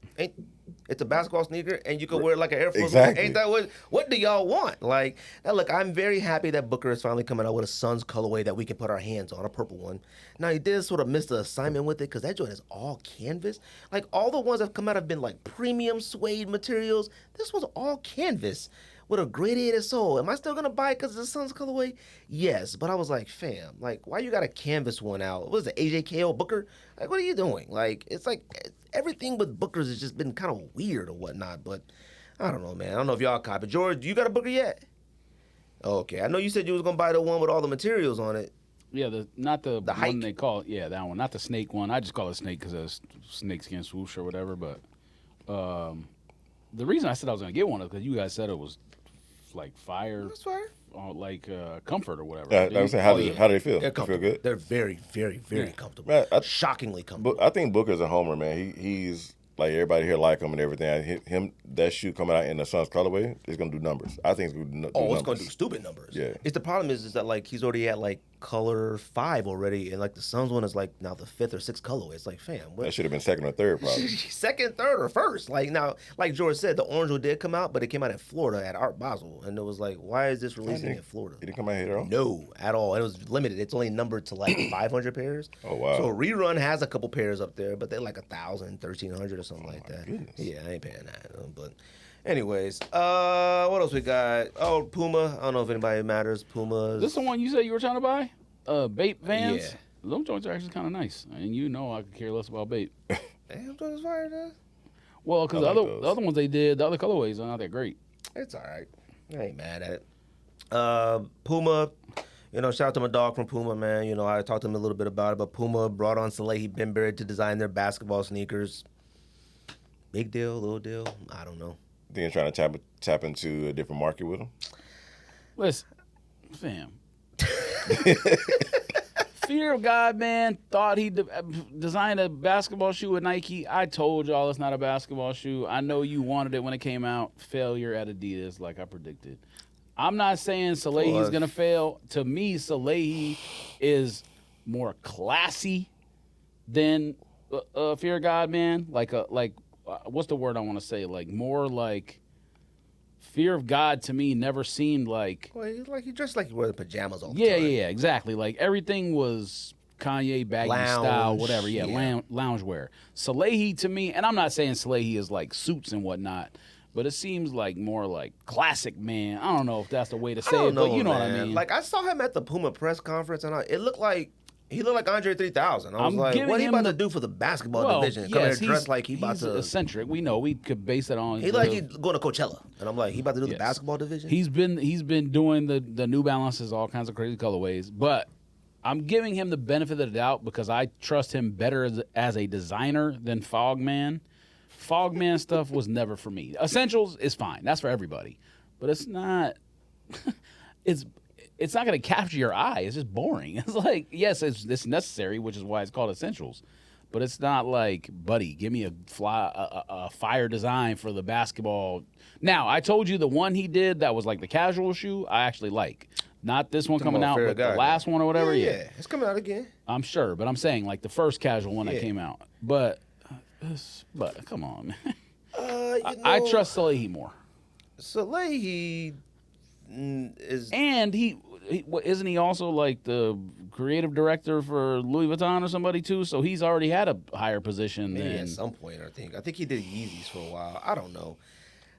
it's a basketball sneaker, and you can wear it like an Air Force Exactly. One. Ain't that what do y'all want? Like, now look, I'm very happy that Booker is finally coming out with a Suns colorway that we can put our hands on, a purple one. Now he did sort of miss the assignment with it because that joint is all canvas. Like all the ones that have come out have been like premium suede materials. This was all canvas with a gradiated sole. Am I still gonna buy it because it's the Suns colorway? Yes, but I was like, fam, like why you got a canvas one out? What is it, AJKO Booker? Like what are you doing? Like it's like everything with Bookers has just been kind of weird or whatnot. But I don't know, man. I don't know if y'all copy. George, you got a Booker yet? Okay, I know you said you was gonna buy the one with all the materials on it. Yeah, not the one hike. they call it. Yeah, that one, not the snake one. I just call it snake because it's snakeskin swoosh or whatever. But the reason I said I was gonna get one is because you guys said it was like fire, That's fine. like comfort or whatever. I was saying, how do they feel? They're They feel comfortable. good. They're very, very, very comfortable. Man, Shockingly comfortable. I think Booker's a homer, man. He's like everybody here like him and everything. That shoe coming out in the Suns colorway is gonna do numbers. I think it's gonna do numbers. Oh, it's gonna do stupid numbers. Yeah. It's the problem is that like he's already at like color 5 already, and like the Suns one is like now the 5th or 6th colorway. It's like, fam, what? That should have been second or third, probably. Second, third, or first? Like now, like George said, the orange one did come out, but it came out in Florida at Art Basel, and it was like, why is this releasing in Florida? He didn't come out here at all. No, at all. It was limited. It's only numbered to like 500 pairs. Oh, wow. So Rerun has a couple pairs up there, but they're like 1,000, 1,300 or something like that. goodness. Yeah, I ain't paying that. But anyways, what else we got? Oh, Puma. I don't know if anybody matters. Pumas. This the one you said you were trying to buy? Bape Vans. Yeah. Those joints are actually kind of nice, and you know I could care less about bait. Damn, those fire does. Well, because I like the other ones they did, the other colorways are not that great. It's all right. I ain't mad at it. Puma, shout out to my dog from Puma, man. I talked to him a little bit about it, but Puma brought on Salehe Bembury to design their basketball sneakers. Big deal, little deal, I don't know. Then trying to tap into a different market with them. Listen, fam. Fear of God, man, thought he designed a basketball shoe with Nike. I told y'all it's not a basketball shoe. I know you wanted it when it came out. Failure at Adidas, like I predicted. I'm not saying Salehe's going to fail. To me, Salehe is more classy than Fear of God, man. What's the word I want to say? Like, more like... Fear of God to me never seemed like... Well, he dressed like he wore pajamas all the yeah, time. Yeah, exactly. Like, everything was Kanye baggy style, whatever. Yeah, loungewear. Salehe to me, and I'm not saying Salehe is like suits and whatnot, but it seems like more like classic man. I don't know if that's the way to say it, but you know what I mean. Like, I saw him at the Puma press conference, and it looked like... He looked like Andre 3000. I was I'm like, what he giving about to do for the basketball division? Come here dressed like he about to... He's eccentric. We know. We could base it on... He like he's going to Coachella. And I'm like, he about to do the basketball division? He's been doing the New Balances, all kinds of crazy colorways. But I'm giving him the benefit of the doubt because I trust him better as a designer than Fogman. Fogman stuff was never for me. Essentials is fine. That's for everybody. But it's not... It's not going to capture your eye. It's just boring. It's like, yes, it's necessary, which is why it's called essentials. But it's not like, buddy, give me a fire design for the basketball. Now, I told you the one he did that was like the casual shoe, I actually like. Not this one coming out, but the last one or whatever. Yeah, it's coming out again. I'm sure, but I'm saying like the first casual one that came out. But come on, man. I trust Salehe more. Salehe is... And he isn't he also like the creative director for Louis Vuitton or somebody too? So he's already had a higher position than at some point. I think he did Yeezys for a while. I don't know.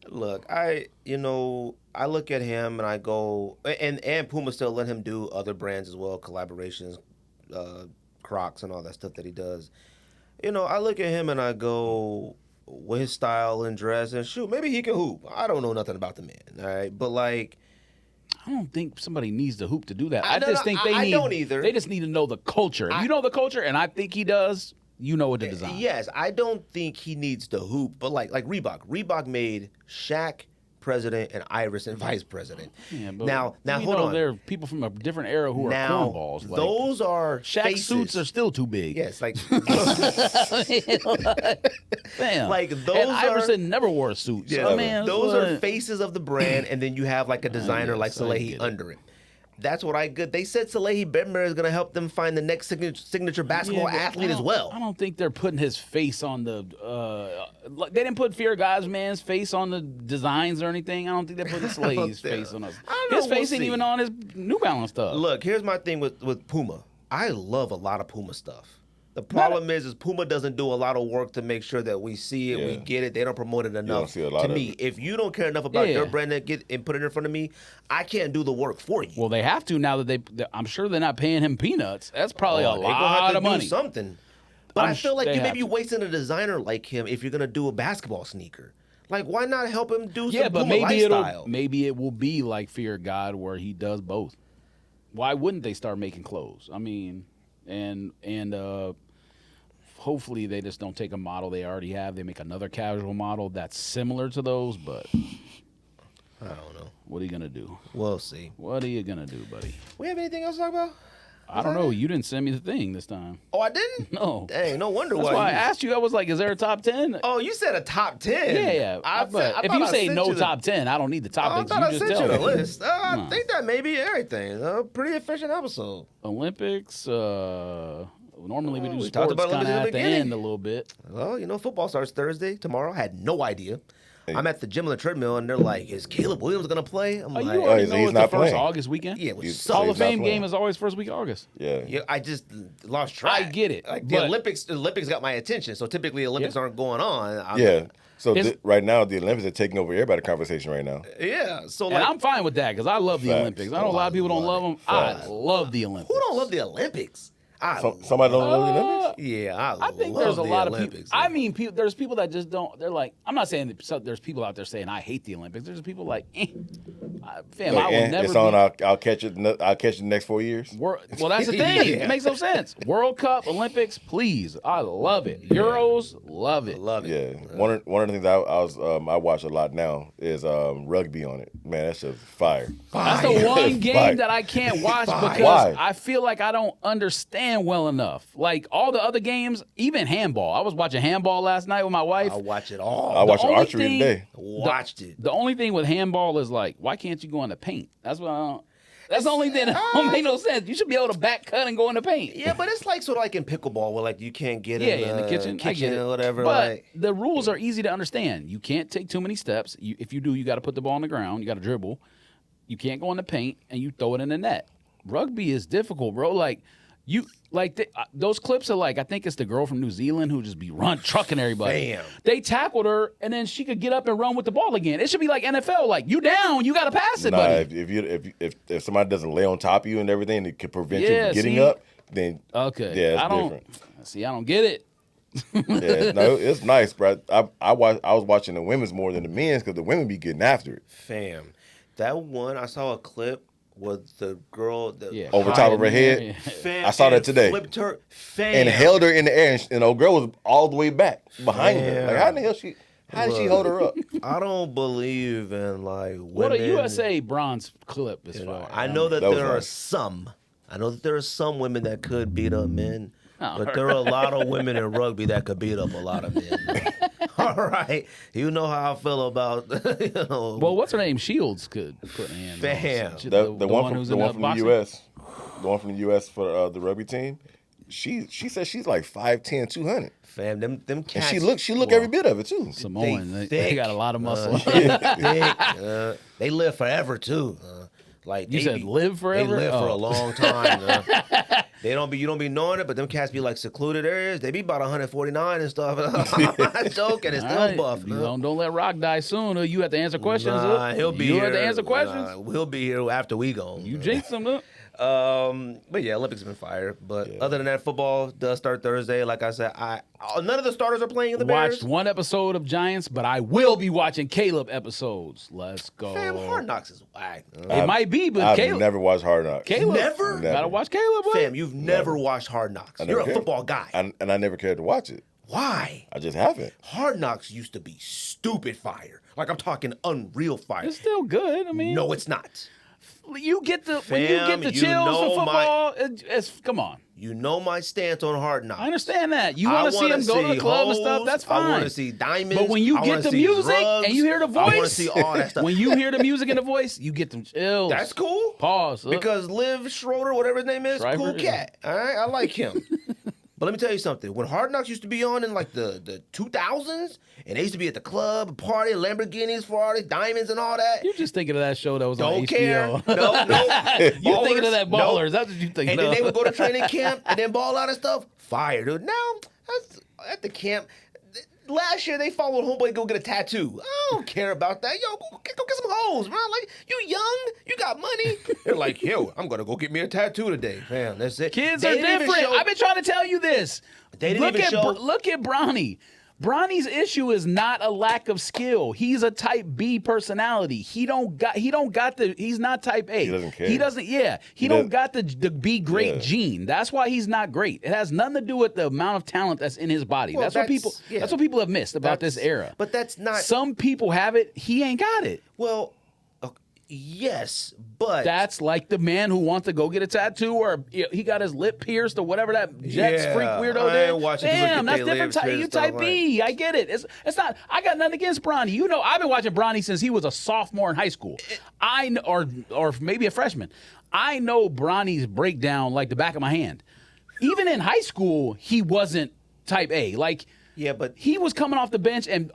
Look, I look at him and I go, and Puma still let him do other brands as well, collaborations, Crocs and all that stuff that he does. I look at him and I go, with his style and dress and shoot, maybe he can hoop. I don't know nothing about the man, all right, but like. I don't think somebody needs to hoop to do that. I don't either. They just need to know the culture. If you know the culture, and I think he does, you know what to design. Yes, I don't think he needs to hoop, but like Reebok. Reebok made Shaq president and Iverson vice president. Yeah, but now hold on. There are people from a different era who are cornballs. Like, those are Shaq faces. Suits are still too big. Yes, like damn. Like those and Iverson never wore a suit. Yeah, so, man, those are faces of the brand, and then you have like a designer like Salehe under it. That's what They said Salehe Bembury is going to help them find the next signature basketball athlete as well. I don't think they're putting his face on the... they didn't put Fear of God's man's face on the designs or anything. I don't think they're putting Salehe's face on us. His face ain't even on his New Balance stuff. Look, here's my thing with Puma. I love a lot of Puma stuff. The problem is Puma doesn't do a lot of work to make sure that we see it, we get it. They don't promote it enough. To me, if you don't care enough about your brand and put it in front of me, I can't do the work for you. Well, they have to now that I'm sure they're not paying him peanuts. That's probably a lot of money. Do something. But I feel like you may be wasting a designer like him if you're gonna do a basketball sneaker. Like, why not help him do some Puma lifestyle? Maybe it will be like Fear of God where he does both. Why wouldn't they start making clothes? I mean, and hopefully they just don't take a model they already have. They make another casual model that's similar to those, but I don't know. What are you going to do? We'll see. What are you going to do, buddy? We have anything else to talk about? I don't know. You didn't send me the thing this time. Oh, I didn't? No. Dang, no wonder That's why I asked you. I was like, is there a top 10? Oh, you said a top 10? Yeah. But if you say no top 10, I don't need the topics. I you just just sent tell you me. the list. I think that may be everything. Pretty efficient episode. Olympics. Normally we do we talked sports about kind of Olympics at the end a little bit. Well, football starts Thursday, tomorrow. I had no idea. I'm at the gym on the treadmill, and they're like, is Caleb Williams going to play? I'm like, you already know he's it's not the first playing. August weekend? Yeah, which Hall of Fame game is always first week of August. Yeah. I just lost track. I get it. Like, the Olympics got my attention, so typically the Olympics aren't going on. So right now, the Olympics are taking over everybody's conversation right now. Yeah. So and I'm fine with that because I love the Olympics. I know a lot of people don't love them. I love the Olympics. Who don't love the Olympics? Somebody don't love the Olympics? Yeah, I think love there's a the lot of Olympics, people. man. I mean, there's people that just don't. They're like, I'm not saying that there's people out there saying I hate the Olympics. There's people like, fam, I will never. It's on. I'll catch it. I'll catch it the next 4 years. Well, that's the thing. Yeah. It makes no sense. World Cup, Olympics, please. I love it. Euros, love it. Love it. Yeah, one of the things I watch a lot now is rugby on it. Man, that's just fire. That's the one game Fire. that I can't watch because Why? I feel like I don't understand well enough. Like all the other games, even handball. I was watching handball last night with my wife. I watch it all. I watch only archery thing- today. Watched it. The only thing with handball is like, why can't you go in the paint? That's what I don't. That's the only thing that don't make no sense. You should be able to back cut and go in the paint. Yeah, but it's like sort of like in pickleball where like you can't get In the kitchen. I get it. or whatever. But like, the rules are easy to understand. You can't take too many steps. If you do, you got to put the ball on the ground. You got to dribble. You can't go in the paint and you throw it in the net. Rugby is difficult, bro. Like those clips are like, I think it's the girl from New Zealand who just be trucking everybody. Bam. They tackled her and then she could get up and run with the ball again. It should be like NFL. Like you down, you got to pass it, Nah, buddy. if somebody doesn't lay on top of you and everything, it could prevent you Yeah, from getting see? up. Then Okay. yeah, it's I don't different. see. I don't get it. Yeah, no, it's nice, bro. I was watching the women's more than the men's because the women be getting after it. fam, that one I saw a clip with the girl that Yeah. Over top of her head. Yeah. Fam, I saw that and today. Flipped her, fam, And held her in the air, and the old girl was all the way back behind her. Like, how the hell how did she hold her up? I don't believe in like women. What a USA bronze clip is You know, fire. I know that That was there are nice. some. I know that there are some women that could beat up men, Oh, but there are a lot of women in rugby that could beat up a lot of men. All right, you know how I feel about. Well, what's her name? Shields could put a hand. Fam. On. The one who's from in the from boxing? the U.S. The one from the U.S. for the rugby team. She says she's like 5'10", 200. Fam, them And cats. she look every bit of it too. Samoan. They thick. got a lot of muscle. Thick, they live forever too. Like You they said live forever? They live for Oh. a long time. They don't be. You don't be knowing it, but them cats be like secluded areas. They be about 149 and stuff. I'm not joking. It's All still right. buff. You don't let Rock die soon, or you have to answer questions. Nah, he'll be you here. have to answer questions. We'll be here after we go. You jinx him. Look. But yeah, Olympics have been fire. But other than that, football does start Thursday. Like I said, none of the starters are playing in the Watched Bears. one episode of Giants, but I will be watching Caleb episodes. Let's go. Fam, Hard Knocks is whack. It might be, but I've Caleb. never watched Hard Knocks. Caleb. Never? Gotta watch Caleb. Boy. Fam, you've never watched Hard Knocks. never You're a cared. football guy. And I never cared to watch it. Why? I just haven't. Hard Knocks used to be stupid fire. Like I'm talking unreal fire. It's still good. I mean, No, it's not. you get the when you Fam, get the you chills know for football. It's come on. You know my stance on Hard Knocks. I understand that. You I want to see wanna him go to the see club and stuff. hoes, That's fine. I want to see diamonds. But when you I get wanna the see music drugs, and you hear the voice, I want to see all that stuff. when you hear the music and the voice, you get them chills. That's cool. Pause. Look. Because Liv Schroeder, whatever his name is, Shriver, cool yeah. cat. All right, I like him. But let me tell you something. When Hard Knocks used to be on in like the 2000s, and they used to be at the club, party, Lamborghinis, Ferraris, diamonds, and all that. You just thinking of that show that was on Don't care. HBO. No. You thinking of that No. Ballers? That's what you thinking And of. then they would go to training camp and then ball out and stuff. Fire, dude. Now, that's at the camp. Last year, they followed homeboy to go get a tattoo. I don't care about that. Yo, go get some hoes, man. Like, you young, you got money. They're like, yo, I'm going to go get me a tattoo today. Man, that's it. Kids They are didn't even different. show- I've been trying to tell you this. They didn't even show- Look at Bronny. Bronny's issue is not a lack of skill. He's a type B personality. He's not type A. He doesn't care. He doesn't, yeah. He don't got the be great Yeah. gene. That's why he's not great. It has nothing to do with the amount of talent that's in his body. Well, that's what yeah. people have missed about this era. But that's not. Some people have it, he ain't got it. Well, yes, but. That's like the man who wants to go get a tattoo, or he got his lip pierced, or whatever that Jets Yeah, freak weirdo I did. ain't watching people Damn, get that's their different. lips You pierced, type stuff B. I get it. It's not. I got nothing against Bronny. You know, I've been watching Bronny since he was a sophomore in high school. Or maybe a freshman. I know Bronny's breakdown like the back of my hand. Even in high school, he wasn't type A. Like, Yeah, but. he was coming off the bench and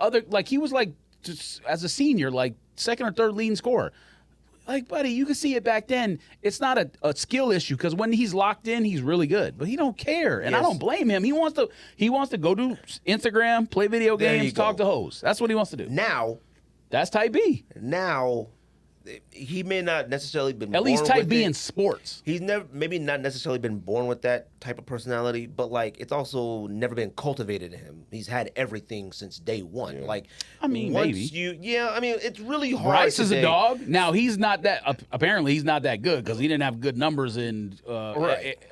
he was like, just, as a senior, like second or third leading scorer. Like, buddy, you can see it back then. It's not a skill issue because when he's locked in, he's really good. But he don't care, and I Yes. don't blame him. He wants to go do Instagram, play video There games, you go. talk to hoes. That's what he wants to do. Now, That's type B. he may not necessarily been At least born type with B it. in sports. He's maybe not necessarily been born with that type of personality, but like it's also never been cultivated in him. He's had everything since day one. Yeah. Like, I mean, once maybe. I mean, it's really hard. Bryce is a today. dog. Now he's not that. Apparently, he's not that good because he didn't have good numbers in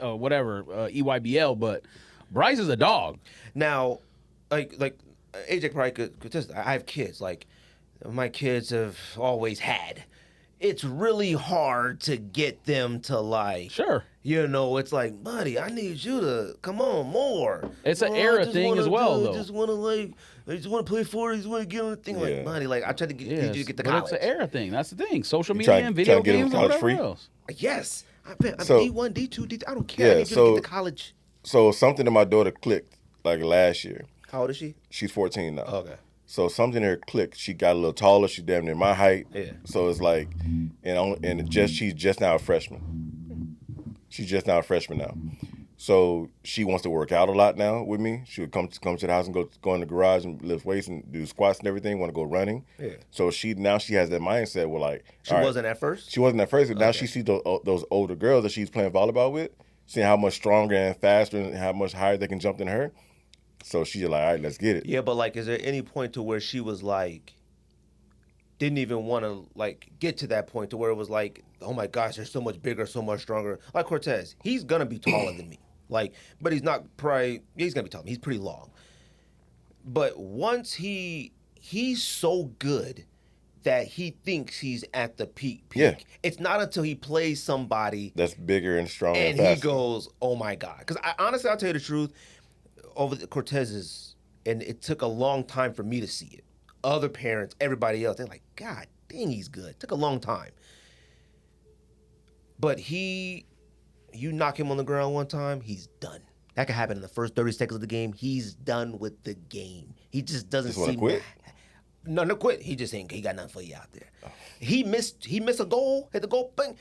EYBL. But Bryce is a dog. Now, like AJ probably could just. I have kids. Like, my kids have always had. It's really hard to get them to like. Sure. You know, it's like, buddy, I need you to come on more. It's an era thing as well, though. I just want to play for it. I just want to get on the thing. Yeah. Like, buddy, like I tried to get you to get to but college. it's an era thing. That's the thing. Social media trying- and video trying to get him games to and college whatever free? else. Yes, I'm So- D1, D2, D3. I don't care. I Yeah, need you to so- get to college. So something in my daughter clicked like last year. How old is she? She's 14 now. Okay. So something in her clicked. She got a little taller. She's damn near my height. Yeah. So it's like, she's just now a freshman. She's just now a freshman now. So she wants to work out a lot now with me. She would come to the house and go in the garage and lift weights and do squats and everything. Want to go running. Yeah. So she has that mindset where like She all right, wasn't at first. She wasn't at first, but now she sees those older girls that she's playing volleyball with, seeing how much stronger and faster and how much higher they can jump than her. So she's like, all right, let's get it. Yeah, but like, is there any point to where she was like, didn't even want to like get to that point to where it was like, oh my gosh, they're so much bigger, so much stronger. Like Cortez, he's gonna be taller than me. Like, but he's not probably. He's gonna be taller. He's pretty long. But once he's so good that he thinks he's at the peak. Yeah. It's not until he plays somebody That's bigger and stronger and and he faster. goes, oh my God. Because honestly, I'll tell you the truth, over the Cortez's, and it took a long time for me to see it. Other parents, everybody else, they're like, God dang, he's good. It took a long time. But you knock him on the ground one time, he's done. That could happen in the first 30 seconds of the game. He's done with the game. He just doesn't Just wanna seem quit? No quit. He just ain't. He got nothing for you out there. He missed a goal. Hit the goal. Bang.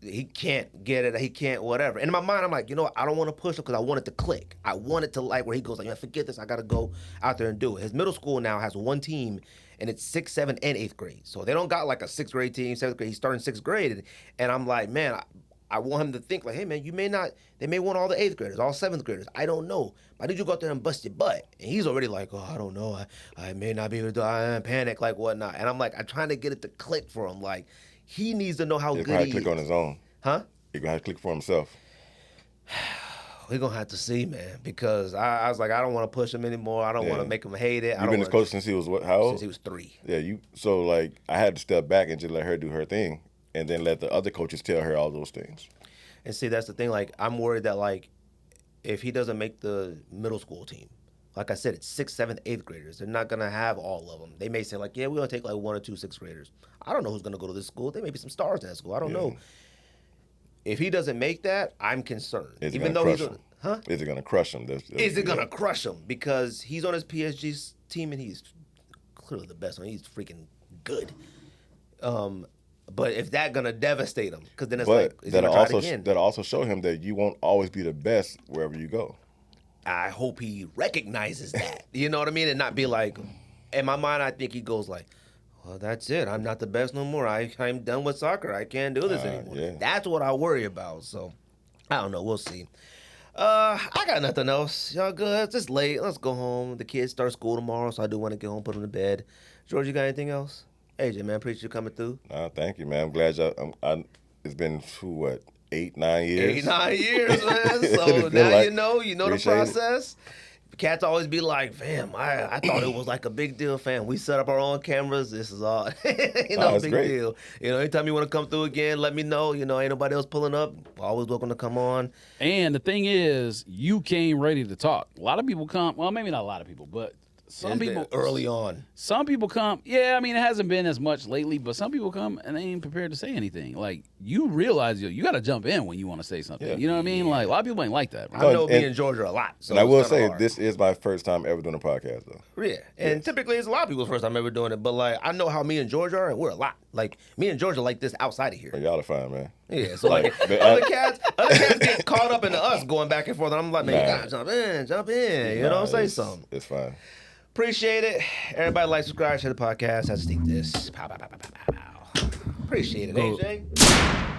He can't get it. He can't whatever. And in my mind, I'm like, you know what? I don't want to push him because I want it to click. I want it to like where he goes like, man, forget this. I got to go out there and do it. His middle school now has one team, and it's 6th, 7th, and 8th grade. So they don't got like a 6th grade team, 7th grade. He's starting 6th grade, and I'm like, man, I want him to think like, hey man, they may want all the 8th graders, all 7th graders. I don't know. But I need you to go out there and bust your butt. And he's already like, oh, I don't know. I may not be able to do it. I panic, like whatnot. And I'm like, I'm trying to get it to click for him. Like, he needs to know how He'll good probably he click is. on his own. Huh? He's going to have to click for himself. We're going to have to see, man. Because I was like, I don't want to push him anymore. I don't want to make him hate it. You've been his coach since he was what? How old? Since he was 3. Yeah, so like I had to step back and just let her do her thing, and then let the other coaches tell her all those things. And see, that's the thing. Like, I'm worried that, like, if he doesn't make the middle school team, like I said, it's 6th, 7th, 8th graders. They're not going to have all of them. They may say, like, yeah, we're going to take, like, 1 or 2 6th graders. I don't know who's going to go to this school. There may be some stars in that school. I don't know. If he doesn't make that, I'm concerned. Is it Even gonna though crush he's him? Huh? Is it going to crush him? Is it going to crush him? Because he's on his PSG's team, and he's clearly the best one. He's freaking good. But if that's gonna devastate him, because then it's like, is he gonna try it again? That'll also show him that you won't always be the best wherever you go. I hope he recognizes that. You know what I mean? And not be like, in my mind, I think he goes like, well, that's it. I'm not the best no more. I'm done with soccer. I can't do this anymore. Yeah. That's what I worry about. So, I don't know. We'll see. I got nothing else. Y'all good? It's just late. Let's go home. The kids start school tomorrow, so I do want to get home, put them to bed. George, you got anything else? AJ, man, appreciate you coming through. Thank you, man. I'm glad it's been, 8, 9 years? 8, 9 years, man. So It feel now like- you know the appreciate it. process. Cats always be like, fam, I thought it was like a big deal, fam. We set up our own cameras. This is all, that's big great. deal. Anytime you want to come through again, let me know. Ain't nobody else pulling up. Always welcome to come on. And the thing is, you came ready to talk. A lot of people come. Well, maybe not a lot of people, but some It's been people early on. Some people come. Yeah, I mean, it hasn't been as much lately, but some people come and they ain't prepared to say anything. Like, you realize you got to jump in when you want to say something. Yeah. You know what I mean? Like, a lot of people ain't like that. I Bro. know me and- and Georgia a lot. So And I it's will kinda say, hard. this is my first time ever doing a podcast, though. Yeah, and typically it's a lot of people's first time ever doing it. But like, I know how me and George are, and we're a lot. Like, me and George are like this outside of here. But y'all are fine, man. Yeah, so like But other cats get caught up into us going back and forth, and I'm like, man, you Nah. gotta jump in, you know, say something. It's fine. Appreciate it. Everybody like, subscribe, share the podcast. That's Steve this. Pow, pow, pow, pow, pow, pow. Appreciate it, Go. AJ.